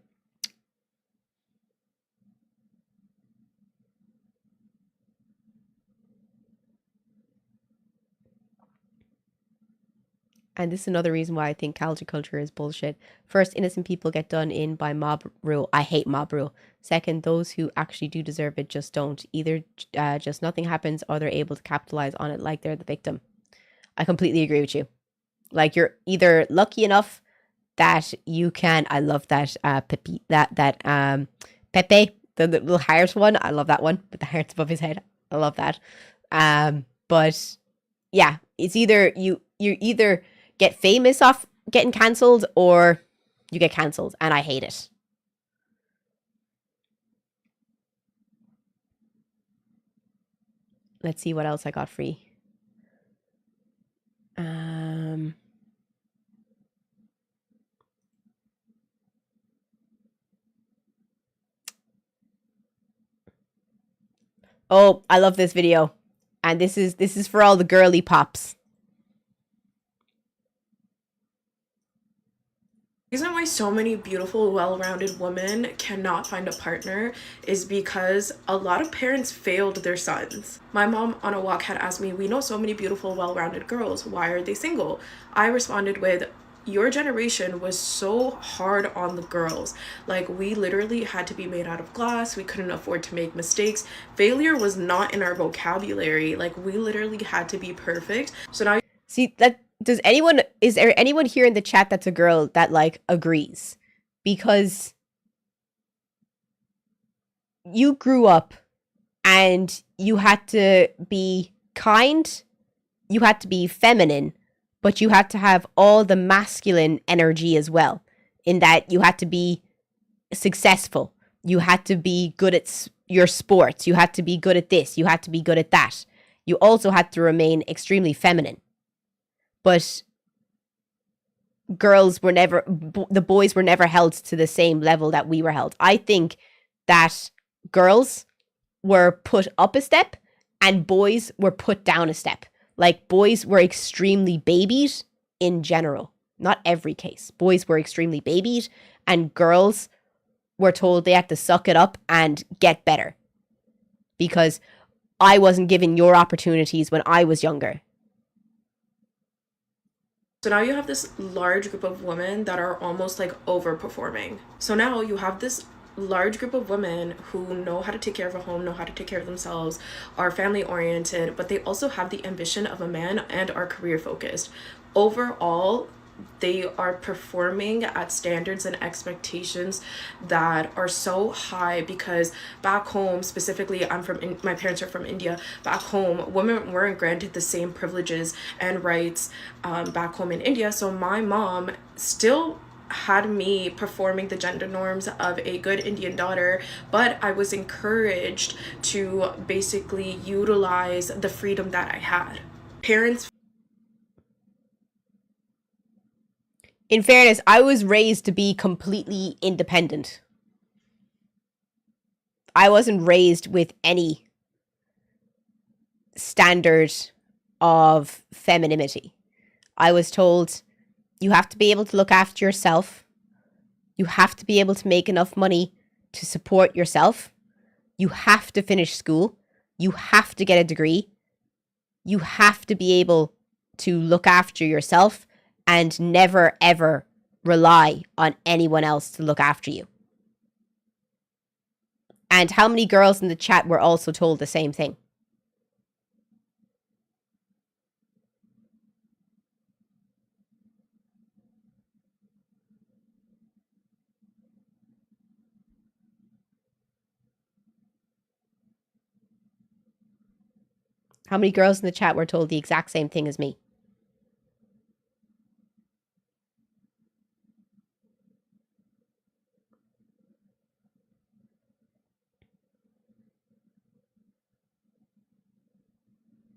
And this is another reason why I think culture is bullshit. First, innocent people get done in by mob rule. I hate mob rule. Second, those who actually do deserve it just don't. Either just nothing happens or they're able to capitalize on it like they're the victim. I completely agree with you. Like, you're either lucky enough that you can... I love that Pepe, Pepe, the little heart one. I love that one with the hearts above his head. I love that. But yeah, it's either you either get famous off getting cancelled or you get cancelled, and I hate it. Let's see what else I got free. Oh, I love this video. And this is for all the girly pops. The reason why so many beautiful, well-rounded women cannot find a partner is because a lot of parents failed their sons. My mom on a walk had asked me, we know so many beautiful, well-rounded girls, why are they single? I responded with, your generation was so hard on the girls. Like, we literally had to be made out of glass. We couldn't afford to make mistakes. Failure was not in our vocabulary. Like, we literally had to be perfect. So now... See, is there anyone here in the chat that's a girl that, like, agrees? Because you grew up and you had to be kind, you had to be feminine, but you had to have all the masculine energy as well, in that you had to be successful. You had to be good at your sports. You had to be good at this. You had to be good at that. You also had to remain extremely feminine. But the boys were never held to the same level that we were held. I think that girls were put up a step and boys were put down a step. Like, boys were extremely babied in general. Not every case. Boys were extremely babied and girls were told they had to suck it up and get better. Because I wasn't given your opportunities when I was younger. So now you have this large group of women that are almost like overperforming. So now you have this large group of women who know how to take care of a home, know how to take care of themselves, are family oriented, but they also have the ambition of a man and are career focused. Overall, they are performing at standards and expectations that are so high, because back home, specifically, my parents are from India. Back home, women weren't granted the same privileges and rights back home in India. So my mom still had me performing the gender norms of a good Indian daughter, but I was encouraged to basically utilize the freedom that I had. Parents... In fairness, I was raised to be completely independent. I wasn't raised with any standard of femininity. I was told you have to be able to look after yourself. You have to be able to make enough money to support yourself. You have to finish school. You have to get a degree. You have to be able to look after yourself and never, ever rely on anyone else to look after you. And how many girls in the chat were also told the same thing? How many girls in the chat were told the exact same thing as me?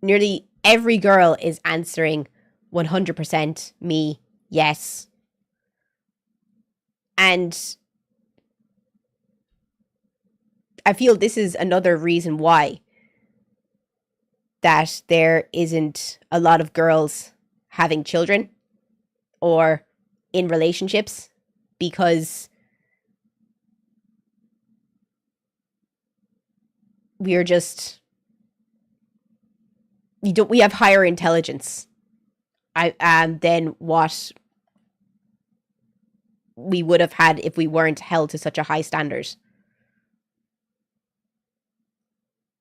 Nearly every girl is answering 100% me, yes. And I feel this is another reason why that there isn't a lot of girls having children or in relationships, because we have higher intelligence than what we would have had if we weren't held to such a high standard.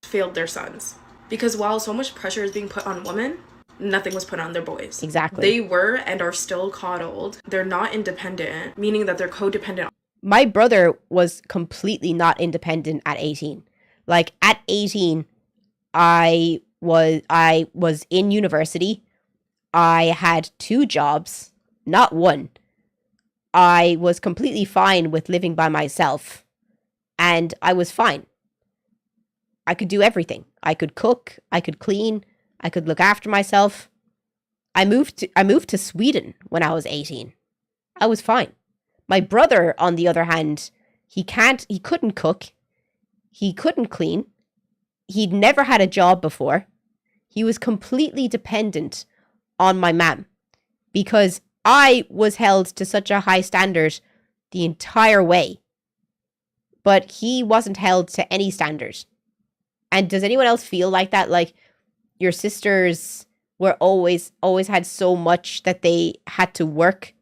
Failed their sons. Because while so much pressure is being put on women, nothing was put on their boys. Exactly. They were and are still coddled. They're not independent, meaning that they're codependent. My brother was completely not independent at 18. Like, at 18, I was in university. I had 2 jobs, not 1. I was completely fine with living by myself, and I was fine. I could do everything. I could cook, I could clean, I could look after myself. I moved to Sweden when I was 18. I was fine. My brother, on the other hand, he couldn't cook. He couldn't clean. He'd never had a job before. He was completely dependent on my mum because I was held to such a high standard the entire way. But he wasn't held to any standard. And does anyone else feel like that? Like, your sisters were always had so much that they had to work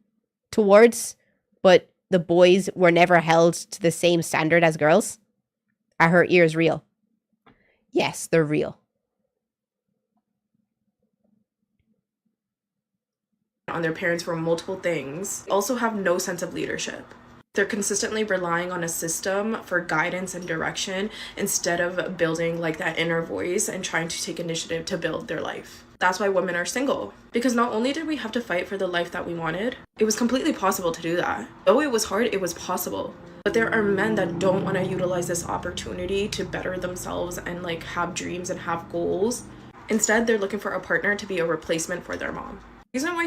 towards, but the boys were never held to the same standard as girls? Are her ears real? Yes, they're real. On their parents for multiple things, also have no sense of leadership. They're consistently relying on a system for guidance and direction instead of building like that inner voice and trying to take initiative to build their life. That's why women are single. Because not only did we have to fight for the life that we wanted, it was completely possible to do that. Though it was hard, it was possible. But there are men that don't want to utilize this opportunity to better themselves and like have dreams and have goals. Instead, they're looking for a partner to be a replacement for their mom. Reason why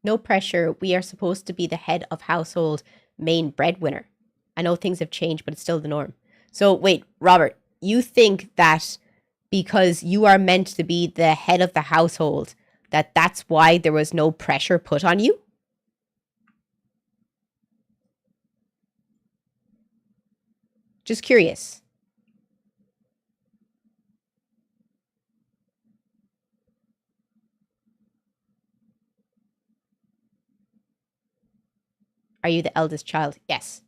No pressure. We are supposed to be the head of household, main breadwinner. I know things have changed, but it's still the norm. So wait, Robert, you think that because you are meant to be the head of the household, that's why there was no pressure put on you? Just curious. Are you the eldest child? Yes.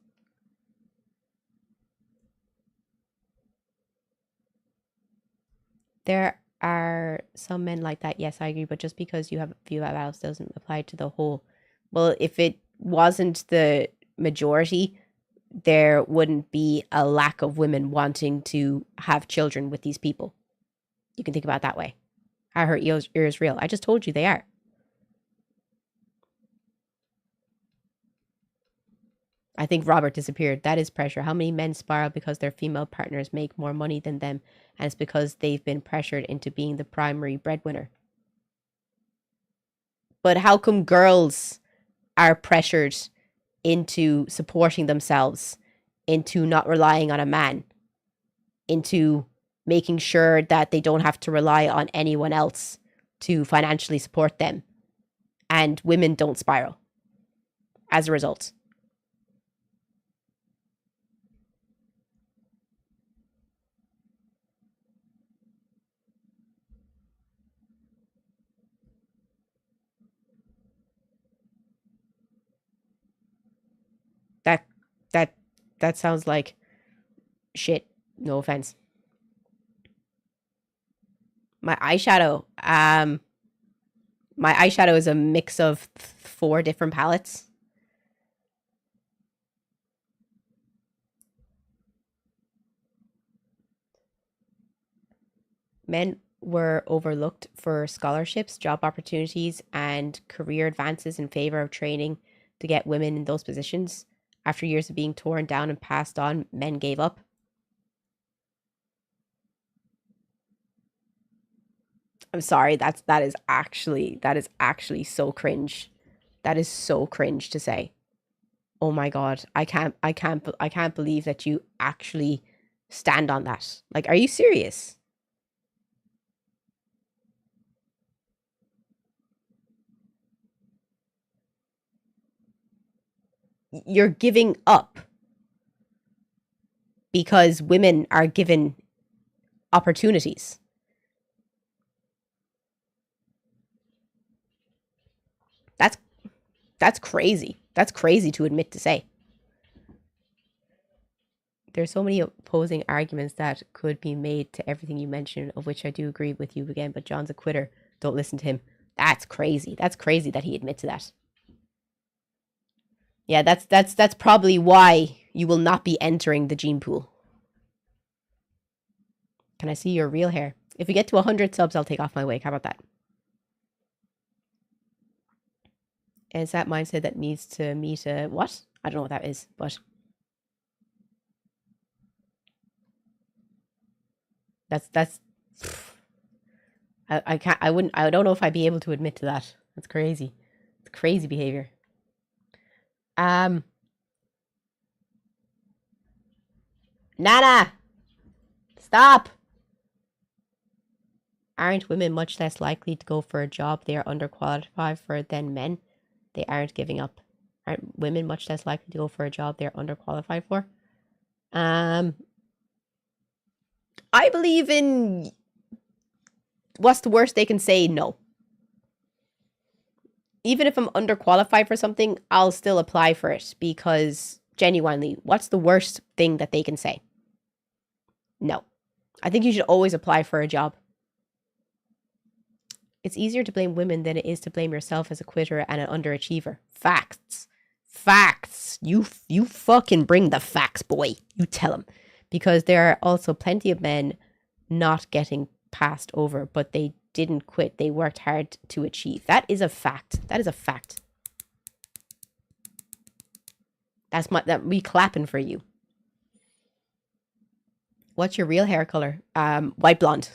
There are some men like that. Yes, I agree. But just because you have a few vows doesn't apply to the whole. Well, if it wasn't the majority, there wouldn't be a lack of women wanting to have children with these people. You can think about it that way. Are her ears real? I just told you they are. I think Robert disappeared. That is pressure. How many men spiral because their female partners make more money than them, and it's because they've been pressured into being the primary breadwinner? But how come girls are pressured into supporting themselves, into not relying on a man, into making sure that they don't have to rely on anyone else to financially support them. And women don't spiral as a result. That sounds like shit. No offense. My eyeshadow is a mix of 4 different palettes. Men were overlooked for scholarships, job opportunities, and career advances in favor of training to get women in those positions. After years of being torn down and passed on, men gave up. I'm sorry, that is actually so cringe. That is so cringe to say. Oh my god, I can't believe that you actually stand on that. Like, are you serious? You're giving up because women are given opportunities. That's crazy. That's crazy to admit to say. There's so many opposing arguments that could be made to everything you mentioned, of which I do agree with you again, but John's a quitter. Don't listen to him. That's crazy. That's crazy that he admits to that. Yeah, that's probably why you will not be entering the gene pool. Can I see your real hair? If we get to 100 subs, I'll take off my wig. How about that? And it's that mindset that needs to meet a what? I don't know what that is, but that's I don't know if I'd be able to admit to that. That's crazy. It's crazy behavior. Nana! Stop! Aren't women much less likely to go for a job they are underqualified for than men? They aren't giving up. Aren't women much less likely to go for a job they're underqualified for? I believe in what's the worst they can say? No. Even if I'm underqualified for something, I'll still apply for it because genuinely, what's the worst thing that they can say? No. I think you should always apply for a job. It's easier to blame women than it is to blame yourself as a quitter and an underachiever. Facts. Facts. You fucking bring the facts, boy. You tell them. Because there are also plenty of men not getting passed over, but they didn't quit. They worked hard to achieve. That is a fact. That is a fact. That me clapping for you. What's your real hair color? White blonde.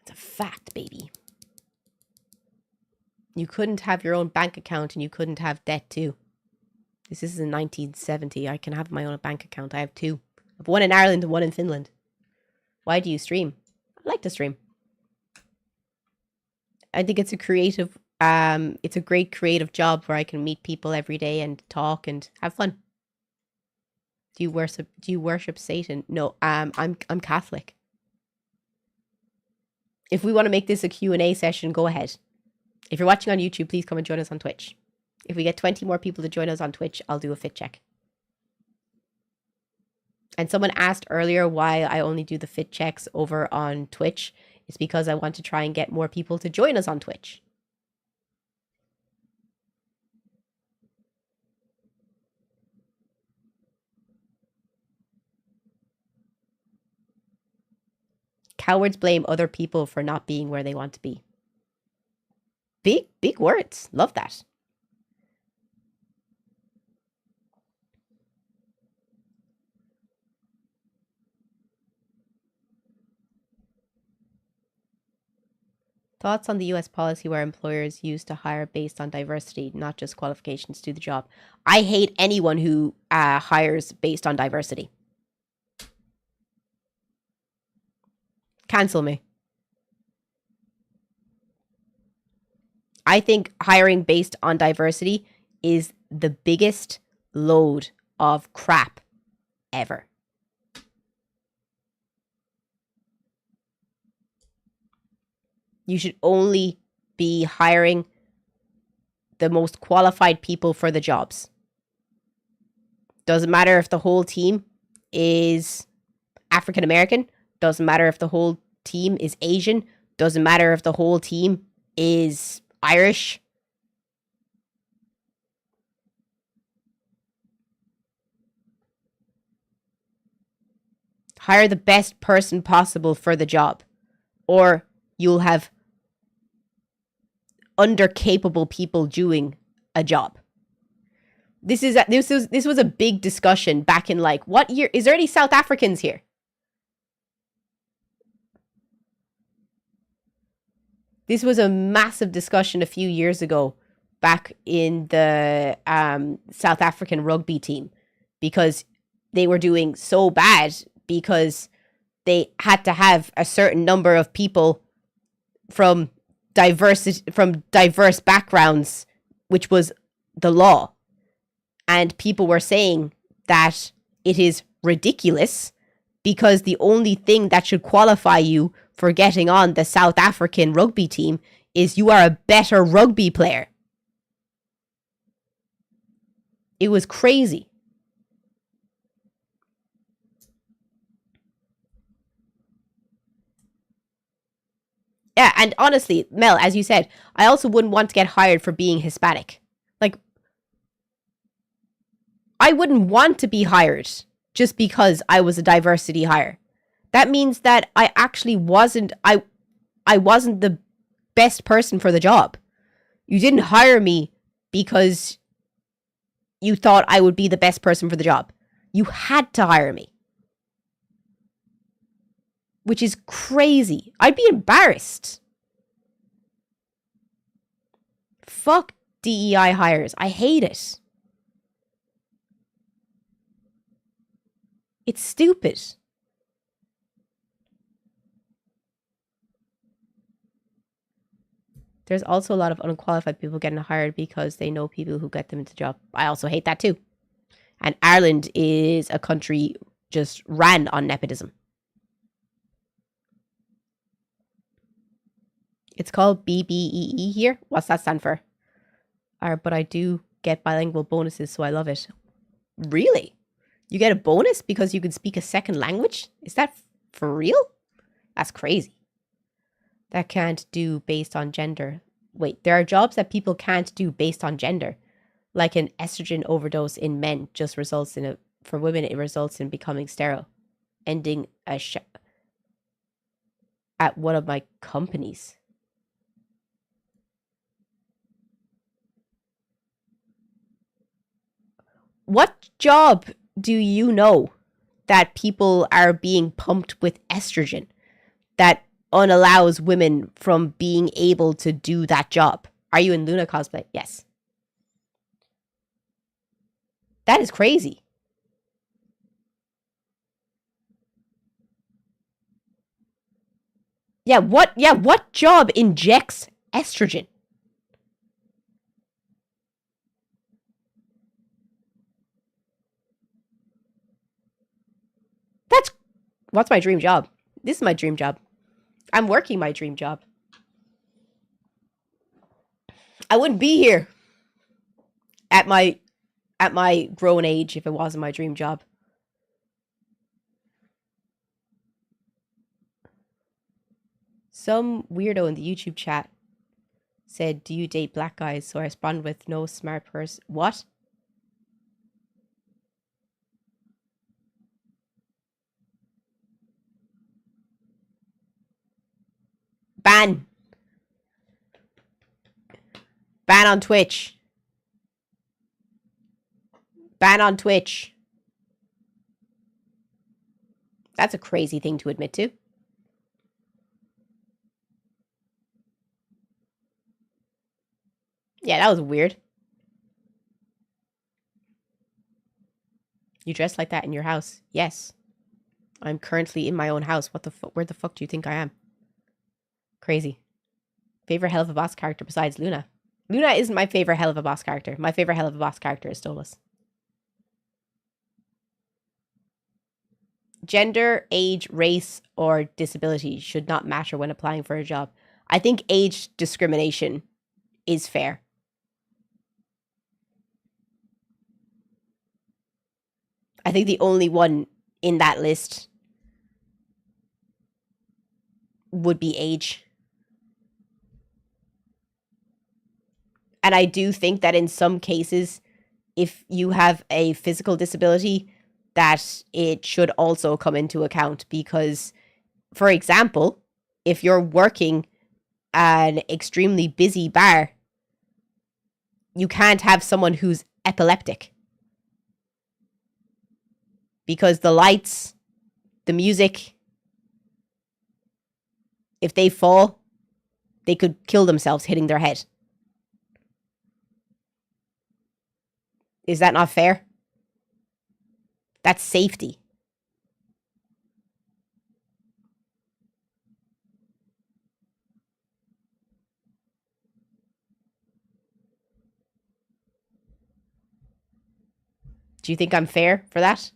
It's a fact, baby. You couldn't have your own bank account and you couldn't have debt too. This is in 1970. I can have my own bank account. I have 2. I have one in Ireland and one in Finland. Why do you stream? I like to stream. I think it's a creative, it's a great creative job where I can meet people every day and talk and have fun. Do you worship Satan? No, I'm Catholic. If we want to make this a Q&A session, go ahead. If you're watching on YouTube, please come and join us on Twitch. If we get 20 more people to join us on Twitch, I'll do a fit check. And someone asked earlier why I only do the fit checks over on Twitch. It's because I want to try and get more people to join us on Twitch. Cowards blame other people for not being where they want to be. Big words. Love that. Thoughts on the US policy where employers used to hire based on diversity, not just qualifications to do the job. I hate anyone who hires based on diversity. Cancel me. I think hiring based on diversity is the biggest load of crap ever. You should only be hiring the most qualified people for the jobs. Doesn't matter if the whole team is African American. Doesn't matter if the whole team is Asian. Doesn't matter if the whole team is Irish. Hire the best person possible for the job, or you'll have undercapable people doing a job. This was a big discussion back in like, what year? Is there any South Africans here? This was a massive discussion a few years ago back in the South African rugby team, because they were doing so bad because they had to have a certain number of people from diverse backgrounds, which was the law. And people were saying that it is ridiculous because the only thing that should qualify you for getting on the South African rugby team is you are a better rugby player. It was crazy. Yeah, and honestly, Mel, as you said, I also wouldn't want to get hired for being Hispanic. Like, I wouldn't want to be hired just because I was a diversity hire. That means that I actually wasn't the best person for the job. You didn't hire me because you thought I would be the best person for the job. You had to hire me. Which is crazy. I'd be embarrassed. Fuck DEI hires. I hate it. It's stupid. There's also a lot of unqualified people getting hired because they know people who get them into the job. I also hate that too. And Ireland is a country just ran on nepotism. It's called BBEE here. What's that stand for? But I do get bilingual bonuses, so I love it. Really? You get a bonus because you can speak a second language? Is that for real? That's crazy. That can't do based on gender. Wait, there are jobs that people can't do based on gender. Like an estrogen overdose in men just results in for women, it results in becoming sterile. Ending at one of my companies. What job do you know that people are being pumped with estrogen that unallows women from being able to do that job? Are you in Luna cosplay? Yes. That is crazy. What job injects estrogen? What's my dream job? This is my dream job. I'm working my dream job. I wouldn't be here at my grown age if it wasn't my dream job. Some weirdo in the YouTube chat said, "Do you date black guys?" So I responded with, "No smart person." What? Ban. Ban on Twitch. Ban on Twitch. That's a crazy thing to admit to. Yeah, that was weird. You dress like that in your house? Yes. I'm currently in my own house. What the fuck? Where the fuck do you think I am? Crazy. Favorite Hell of a Boss character besides Luna? Luna isn't my favorite Hell of a Boss character. My favorite Hell of a Boss character is Stolas. Gender, age, race, or disability should not matter when applying for a job. I think age discrimination is fair. I think the only one in that list would be age. And I do think that in some cases, if you have a physical disability, that it should also come into account because, for example, if you're working an extremely busy bar, you can't have someone who's epileptic. Because the lights, the music, if they fall, they could kill themselves hitting their head. Is that not fair? That's safety. Do you think I'm fair for that?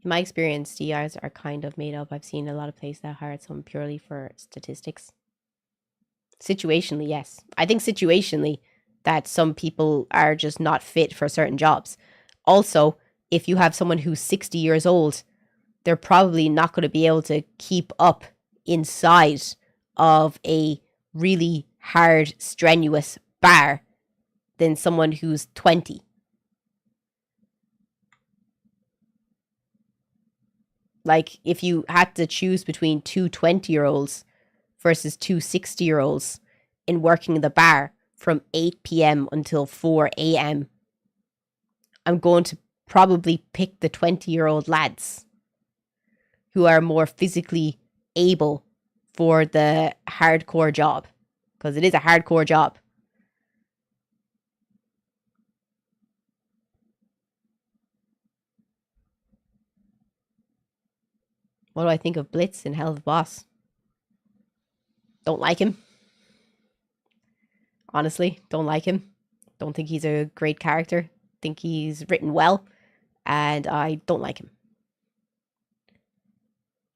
In my experience, DIs are kind of made up. I've seen a lot of places that hired someone purely for statistics. Situationally, yes. I think situationally that some people are just not fit for certain jobs. Also, if you have someone who's 60 years old, they're probably not going to be able to keep up inside of a really hard, strenuous bar than someone who's 20. Like, if you had to choose between two 20-year-olds versus two 60-year-olds in working in the bar from 8 p.m. until 4 a.m., I'm going to probably pick the 20-year-old lads who are more physically able for the hardcore job, because it is a hardcore job. What do I think of Blitz in Hell of a Boss? Don't like him. Honestly, don't like him. Don't think he's a great character. Think he's written well, and I don't like him.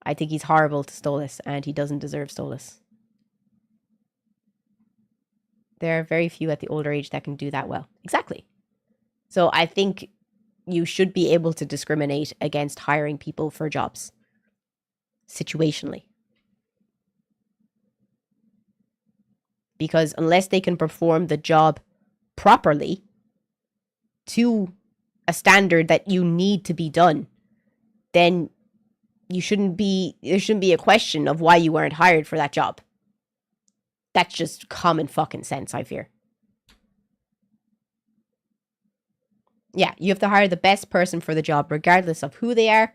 I think he's horrible to Stolas, and he doesn't deserve Stolas. There are very few at the older age that can do that well. Exactly. So I think you should be able to discriminate against hiring people for jobs. Situationally. Because unless they can perform the job properly to a standard that you need to be done, then there shouldn't be a question of why you weren't hired for that job. That's just common fucking sense, I fear. Yeah, you have to hire the best person for the job, regardless of who they are,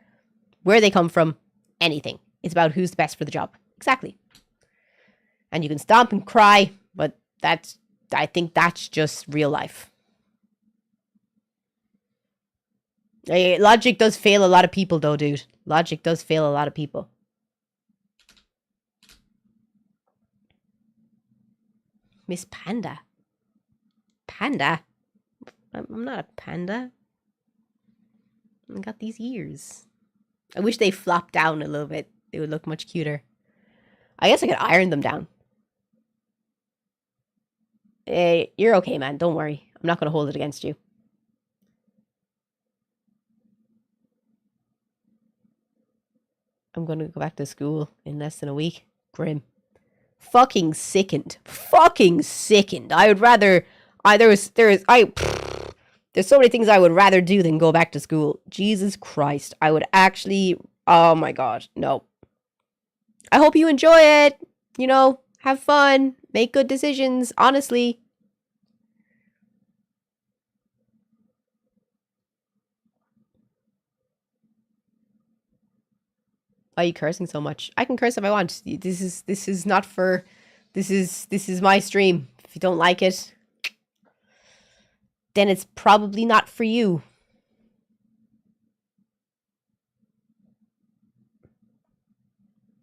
where they come from, anything. It's about who's the best for the job. Exactly. And you can stomp and cry, but I think that's just real life. Logic does fail a lot of people, though, dude. Logic does fail a lot of people. Miss Panda. Panda? I'm not a panda. I got these ears. I wish they flopped down a little bit. They would look much cuter. I guess I could iron them down. You're okay, man. Don't worry. I'm not going to hold it against you. I'm going to go back to school in less than a week. Grim. Fucking sickened. Fucking sickened. I would rather... There's so many things I would rather do than go back to school. Jesus Christ. I would actually... Oh my God. No. I hope you enjoy it. You know, have fun. Make good decisions. Honestly. Why are you cursing so much? I can curse if I want. This is not for. This is my stream. If you don't like it, then it's probably not for you.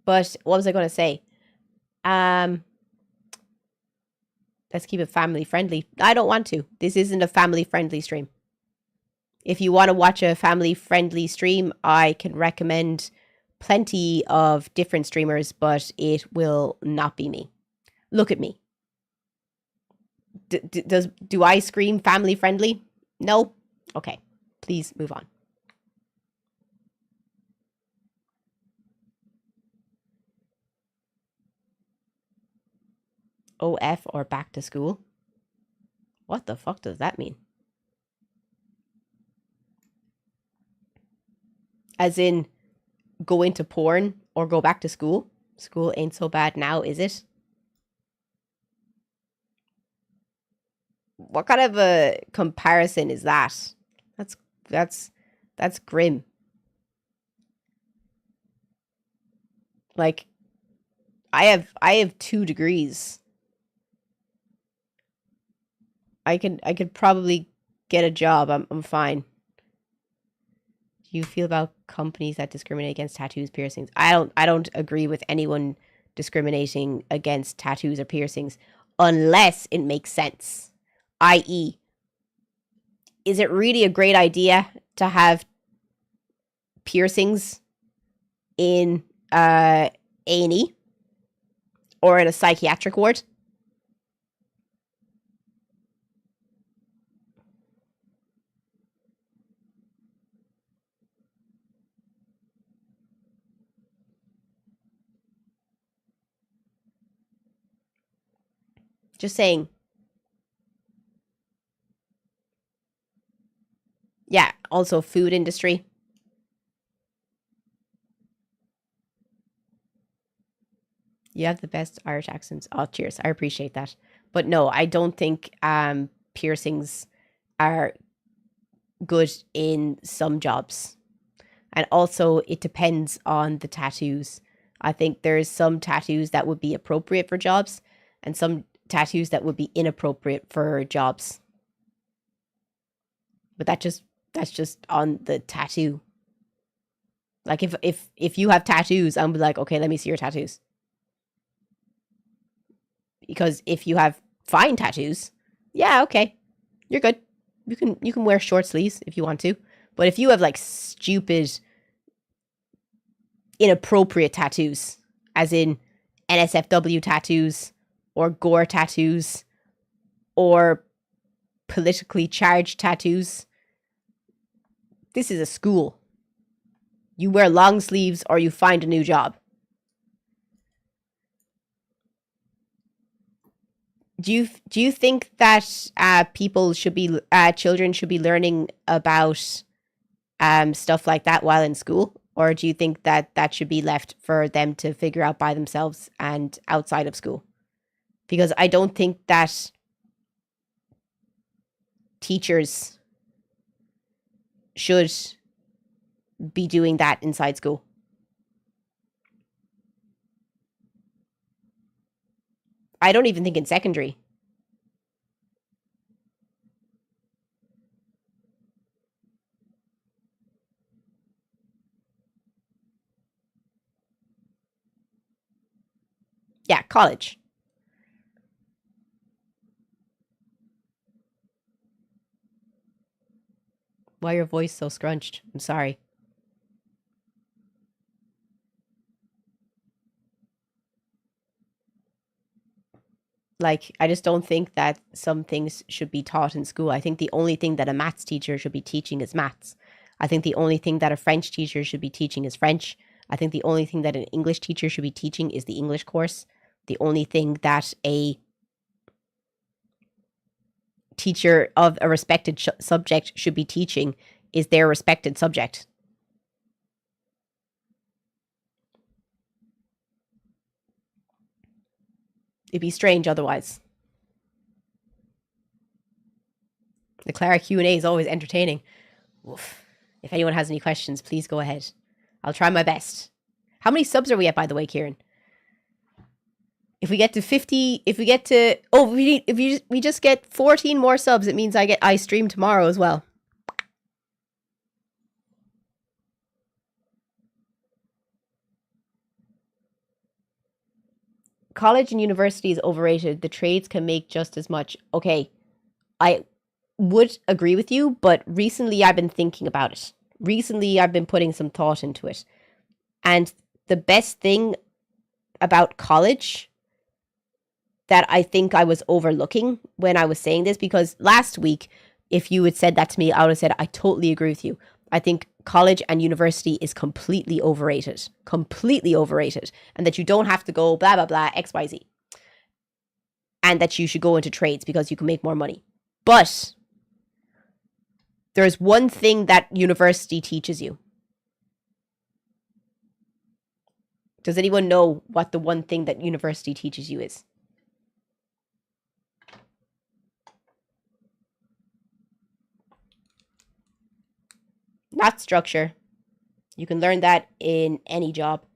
But what was I going to say? Let's keep it family friendly. I don't want to. This isn't a family friendly stream. If you want to watch a family friendly stream, I can recommend plenty of different streamers, but it will not be me. Look at me. Do I scream family friendly? No? Okay. Please move on. OF or back to school? What the fuck does that mean? As in, go into porn or go back to school? School ain't so bad now, is it? What kind of a comparison is that? That's grim. Like, I have 2 degrees. I could probably get a job. I'm fine. Do you feel about companies that discriminate against tattoos, piercings? I don't agree with anyone discriminating against tattoos or piercings unless it makes sense. I.e., is it really a great idea to have piercings in A&E or in a psychiatric ward? Just saying. Yeah, also food industry. You have the best Irish accents. Oh, cheers. I appreciate that. But no, I don't think piercings are good in some jobs. And also, it depends on the tattoos. I think there's some tattoos that would be appropriate for jobs and some tattoos that would be inappropriate for jobs. But that's just on the tattoo. Like if you have tattoos, I'm like, okay, let me see your tattoos. Because if you have fine tattoos, yeah, okay, you're good. You can wear short sleeves if you want to. But if you have like stupid, inappropriate tattoos, as in NSFW tattoos or gore tattoos or politically charged tattoos, this is a school. You wear long sleeves or you find a new job. Do you think that children should be learning about stuff like that while in school, or do you think that should be left for them to figure out by themselves and outside of school? Because I don't think that teachers should be doing that inside school. I don't even think in secondary. Yeah, college. Why your voice so scrunched? I'm sorry. Like, I just don't think that some things should be taught in school. I think the only thing that a maths teacher should be teaching is maths. I think the only thing that a French teacher should be teaching is French. I think the only thing that an English teacher should be teaching is the English course. The only thing that a teacher of a respected subject should be teaching is their respected subject. It'd be strange otherwise. The Clara Q&A is always entertaining. Oof. If anyone has any questions, please go ahead. I'll try my best. How many subs are we at, by the way, Kieran? If we get to 50, if we get to, oh, we just get 14 more subs, it means I stream tomorrow as well. College and university is overrated. The trades can make just as much. Okay, I would agree with you, but recently I've been thinking about it. Recently I've been putting some thought into it. And the best thing about college that I think I was overlooking when I was saying this, because last week, if you had said that to me, I would have said, I totally agree with you. I think college and university is completely overrated. Completely overrated. And that you don't have to go blah, blah, blah, X, Y, Z. And that you should go into trades because you can make more money. But there's one thing that university teaches you. Does anyone know what the one thing that university teaches you is? Not structure. You can learn that in any job.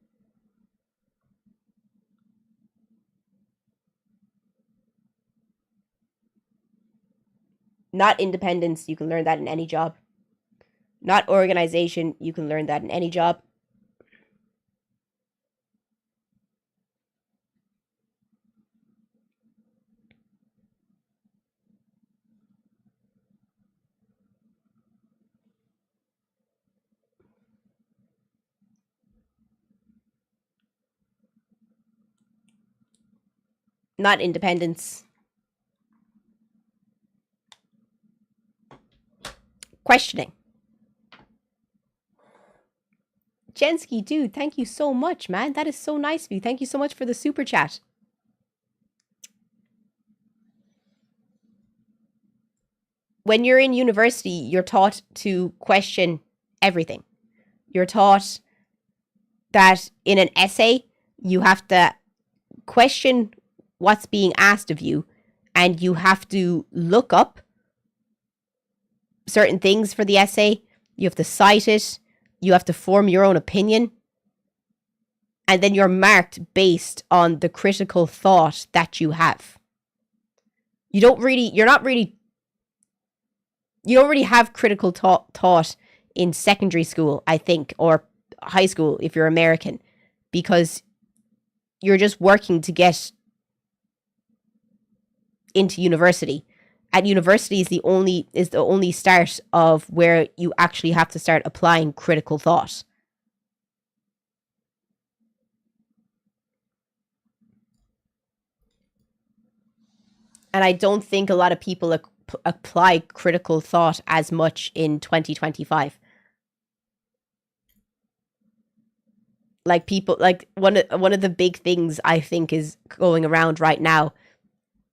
Not independence. You can learn that in any job. Not organization. You can learn that in any job. Not independence. Questioning. Jensky, dude, thank you so much, man. That is so nice of you. Thank you so much for the super chat. When you're in university, you're taught to question everything. You're taught that in an essay, you have to question what's being asked of you, and you have to look up certain things for the essay. You have to cite it. You have to form your own opinion. And then you're marked based on the critical thought that you have. You don't really have critical thought in secondary school, I think, or high school if you're American, because you're just working to get into university. At university is the only start of where you actually have to start applying critical thought. And I don't think a lot of people apply critical thought as much in 2025. Like people, like one of the big things I think is going around right now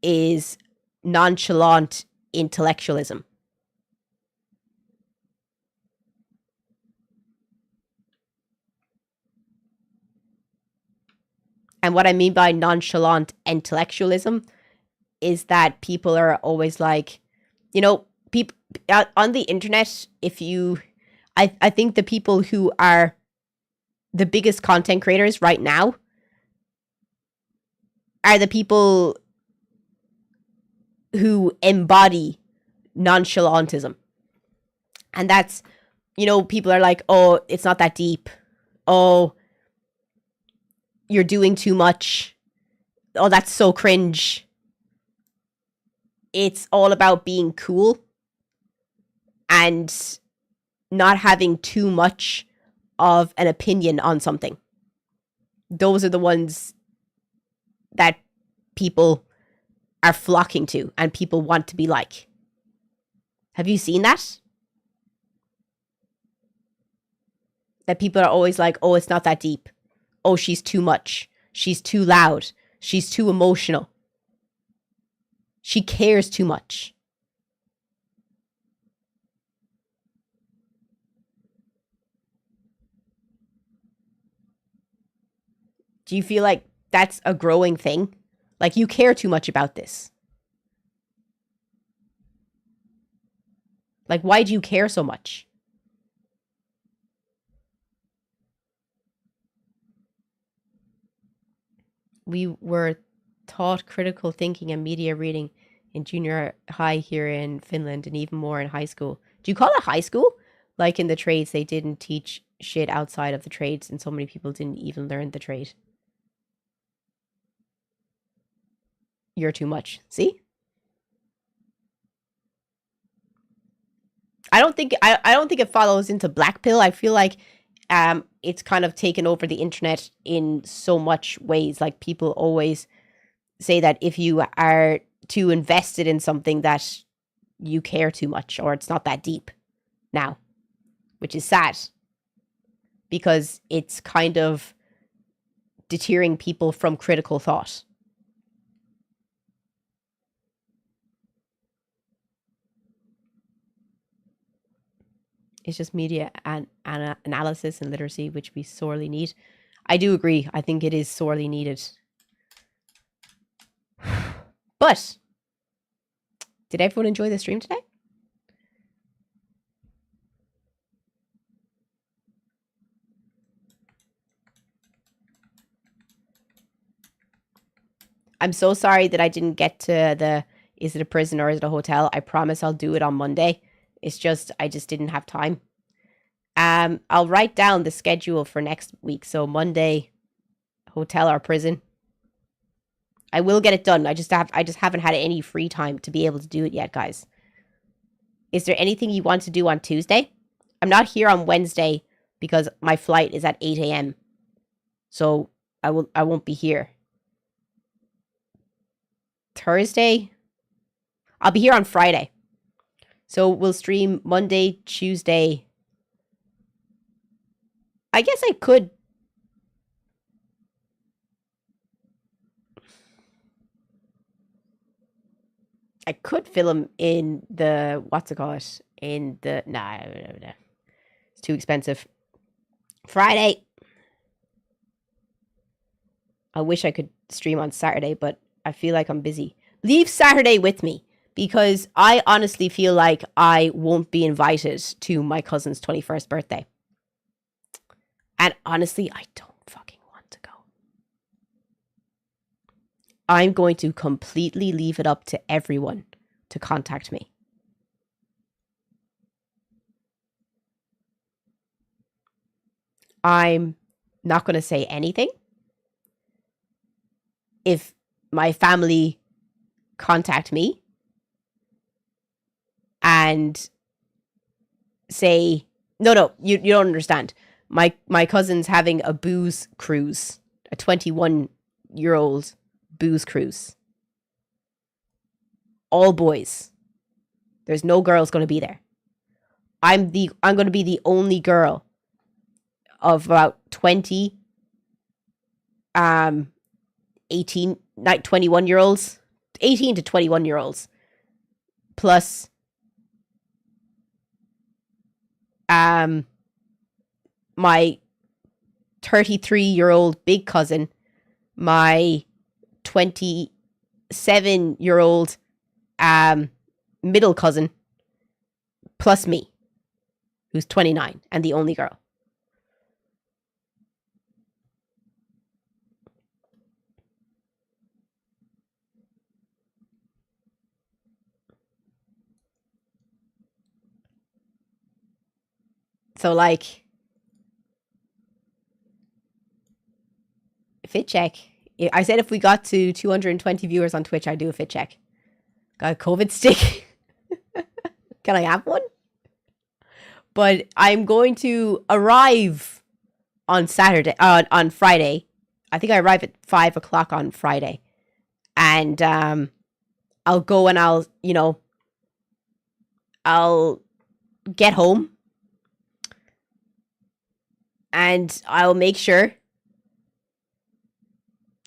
is nonchalant intellectualism. And what I mean by nonchalant intellectualism is that people are always like, people on the internet, I think the people who are the biggest content creators right now are the people who embody nonchalantism. And that's, people are like, oh, it's not that deep. Oh, you're doing too much. Oh, that's so cringe. It's all about being cool and not having too much of an opinion on something. Those are the ones that people are flocking to and people want to be like. Have you seen that? That people are always like, oh, it's not that deep. Oh, she's too much. She's too loud. She's too emotional. She cares too much. Do you feel like that's a growing thing? Like you care too much about this? Like, why do you care so much? we were taught critical thinking and media reading in junior high here in Finland, and even more in high school. Do you call it high school? Like in the trades, they didn't teach shit outside of the trades, and so many people didn't even learn the trade. You're too much. See? I don't think it follows into black pill. I feel like it's kind of taken over the internet in so much ways. Like people always say that if you are too invested in something that you care too much, or it's not that deep now, which is sad because it's kind of deterring people from critical thought. It's just media and analysis and literacy, which we sorely need. I do agree. I think it is sorely needed. But did everyone enjoy the stream today? I'm so sorry that I didn't get to the, is it a prison or is it a hotel? I promise I'll do it on Monday. It's just, I just didn't have time. I'll write down the schedule for next week. So Monday, hotel or prison. I will get it done. I just haven't had any free time to be able to do it yet, guys. Is there anything you want to do on Tuesday? I'm not here on Wednesday because my flight is at 8 a.m. So I won't be here. Thursday, I'll be here on Friday. So we'll stream Monday, Tuesday. I guess I could. I could film in the, what's it called? In the, nah. It's too expensive. Friday. I wish I could stream on Saturday, but I feel like I'm busy. Leave Saturday with me, because I honestly feel like I won't be invited to my cousin's 21st birthday. And honestly, I don't fucking want to go. I'm going to completely leave it up to everyone to contact me. I'm not going to say anything. If my family contact me and say, no, you don't understand. My cousin's having a booze cruise, a 21-year-old booze cruise. All boys. There's no girls going to be there. I'm going to be the only girl of about 20, 18, like 21-year-olds, 18 to 21-year-olds, plus my 33-year-old big cousin, my 27-year-old middle cousin, plus me, who's 29 and the only girl. So, like, fit check. I said if we got to 220 viewers on Twitch, I'd do a fit check. Got a COVID stick? Can I have one? But I'm going to arrive on Saturday, on Friday. I think I arrive at 5 o'clock on Friday. And I'll go and I'll get home. And I'll make sure.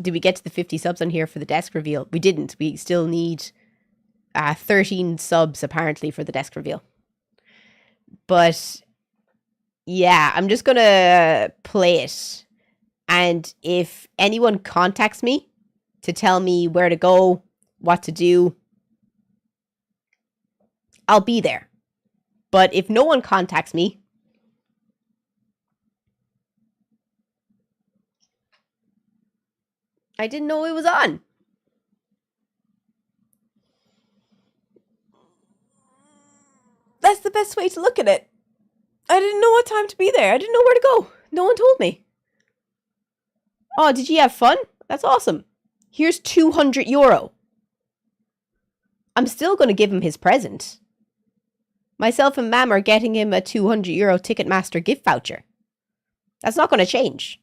Did we get to the 50 subs on here for the desk reveal? We didn't. We still need 13 subs apparently for the desk reveal. But yeah, I'm just going to play it. And if anyone contacts me to tell me where to go, what to do, I'll be there. But if no one contacts me, I didn't know it was on. That's the best way to look at it. I didn't know what time to be there. I didn't know where to go. No one told me. Oh, did you have fun? That's awesome. Here's €200. I'm still going to give him his present. Myself and Mam are getting him a €200 Ticketmaster gift voucher. That's not going to change.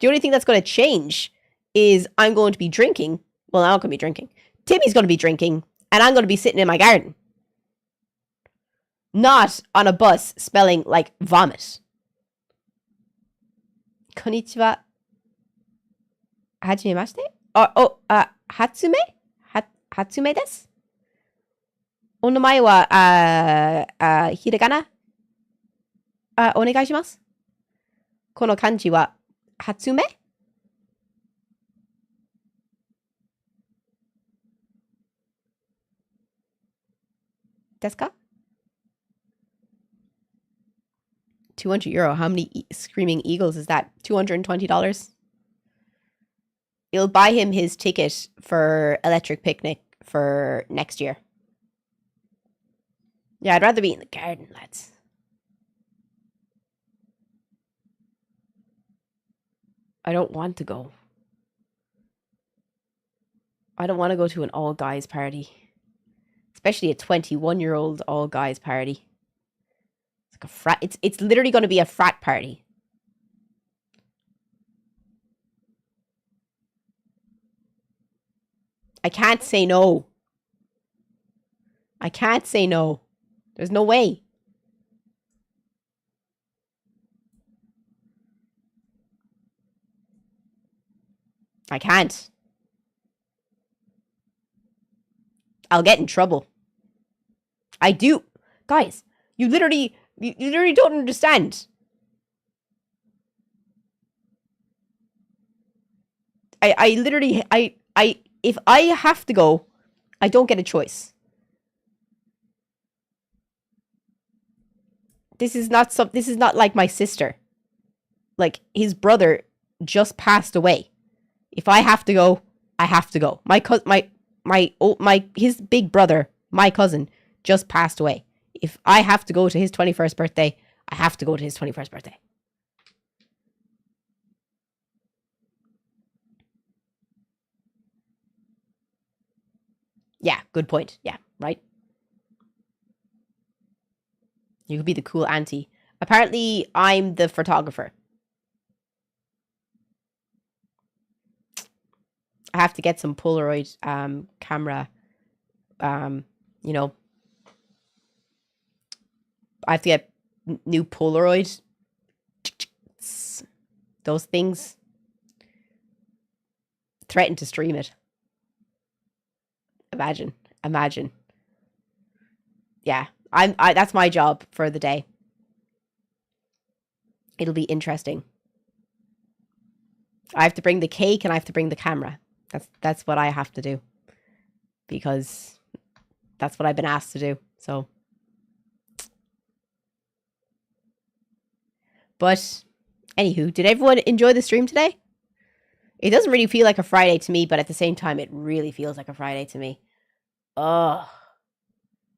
The only thing that's going to change is I'm going to be drinking. Well, I'm not going to be drinking. Timmy's going to be drinking, and I'm going to be sitting in my garden. Not on a bus smelling like vomit. Konnichiwa. Hajimemashite? Hatsume? Hatsume desu? お名前は、ひらがなお願いします。この漢字は、初めですか €200. How many screaming eagles is that? $220. It'll buy him his ticket for Electric Picnic for next year. Yeah, I'd rather be in the garden, lads. I don't want to go. I don't want to go to an all-guys party. Especially a 21-year-old all-guys party. It's like a frat. It's literally going to be a frat party. I can't say no. I can't say no. There's no way. I can't. I'll get in trouble. I do. Guys, you literally don't understand. I literally, if I have to go, I don't get a choice. This is not like my sister. Like, his brother just passed away. If I have to go, I have to go. His big brother, my cousin, just passed away. If I have to go to his 21st birthday, I have to go to his 21st birthday. Yeah, good point. Yeah, right? You could be the cool auntie. Apparently, I'm the photographer. I have to get some Polaroid camera. You know, I have to get new Polaroid. Those things. Threaten to stream it. Imagine. Yeah, that's my job for the day. It'll be interesting. I have to bring the cake and I have to bring the camera. That's what I have to do. Because that's what I've been asked to do. So. But, anywho, did everyone enjoy the stream today? It doesn't really feel like a Friday to me, but at the same time, it really feels like a Friday to me. Ugh.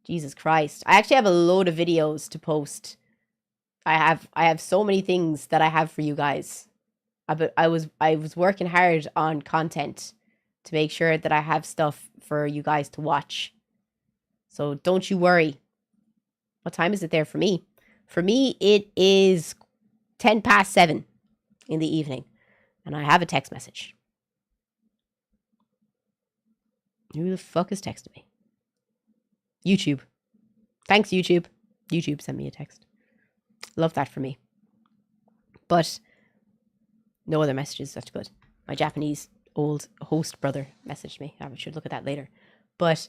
Jesus Christ. I actually have a load of videos to post. I have so many things that I have for you guys. I was working hard on content to make sure that I have stuff for you guys to watch. So don't you worry. What time is it there for me? For me, it is 7:10 in the evening. And I have a text message. Who the fuck is texting me? YouTube. Thanks, YouTube. YouTube sent me a text. Love that for me. But no other messages. That's good. My Japanese old host brother messaged me. I should look at that later. But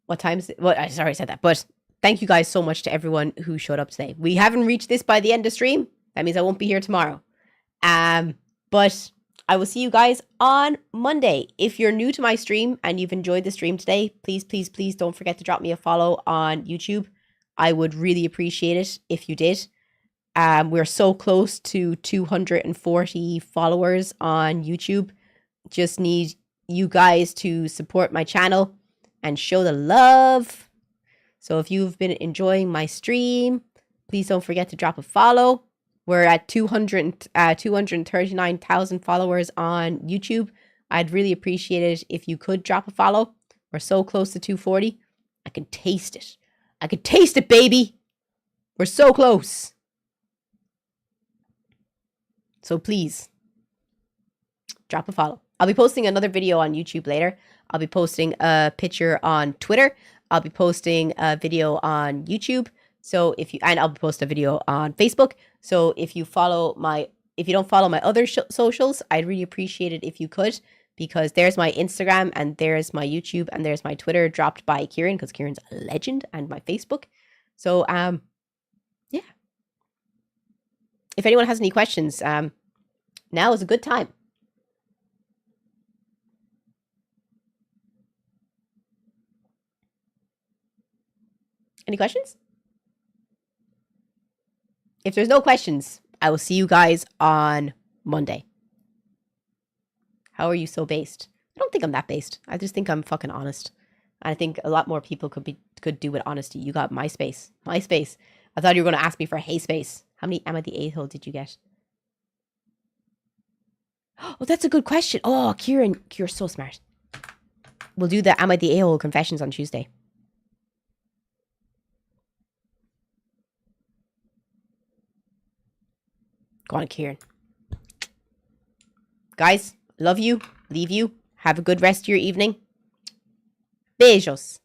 what time is it? Well, I sorry I said that. But thank you guys so much to everyone who showed up today. We haven't reached this by the end of stream. That means I won't be here tomorrow. But I will see you guys on Monday. If you're new to my stream and you've enjoyed the stream today, please, please, please don't forget to drop me a follow on YouTube. I would really appreciate it if you did. We're so close to 240 followers on YouTube. just need you guys to support my channel and show the love. So if you've been enjoying my stream, please don't forget to drop a follow. We're at 239,000 followers on YouTube. I'd really appreciate it if you could drop a follow. We're so close to 240. I can taste it. I can taste it, baby. We're so close. So please, drop a follow. I'll be posting another video on YouTube later. I'll be posting a picture on Twitter. I'll be posting a video on YouTube. So and I'll post a video on Facebook. So if you don't follow my other socials, I'd really appreciate it if you could, because there's my Instagram and there's my YouTube and there's my Twitter dropped by Kieran, because Kieran's a legend, and my Facebook. So yeah. If anyone has any questions, now is a good time. Any questions? If there's no questions, I will see you guys on Monday. How are you so based? I don't think I'm that based. I just think I'm fucking honest. I think a lot more people could do with honesty. You got MySpace. MySpace. I thought you were going to ask me for HeySpace. How many Am I the A-hole did you get? Oh, that's a good question. Oh, Kieran, you're so smart. We'll do the Am I the A-hole confessions on Tuesday. Go on, Kieran. Guys, love you. Leave you. Have a good rest of your evening. Beijos.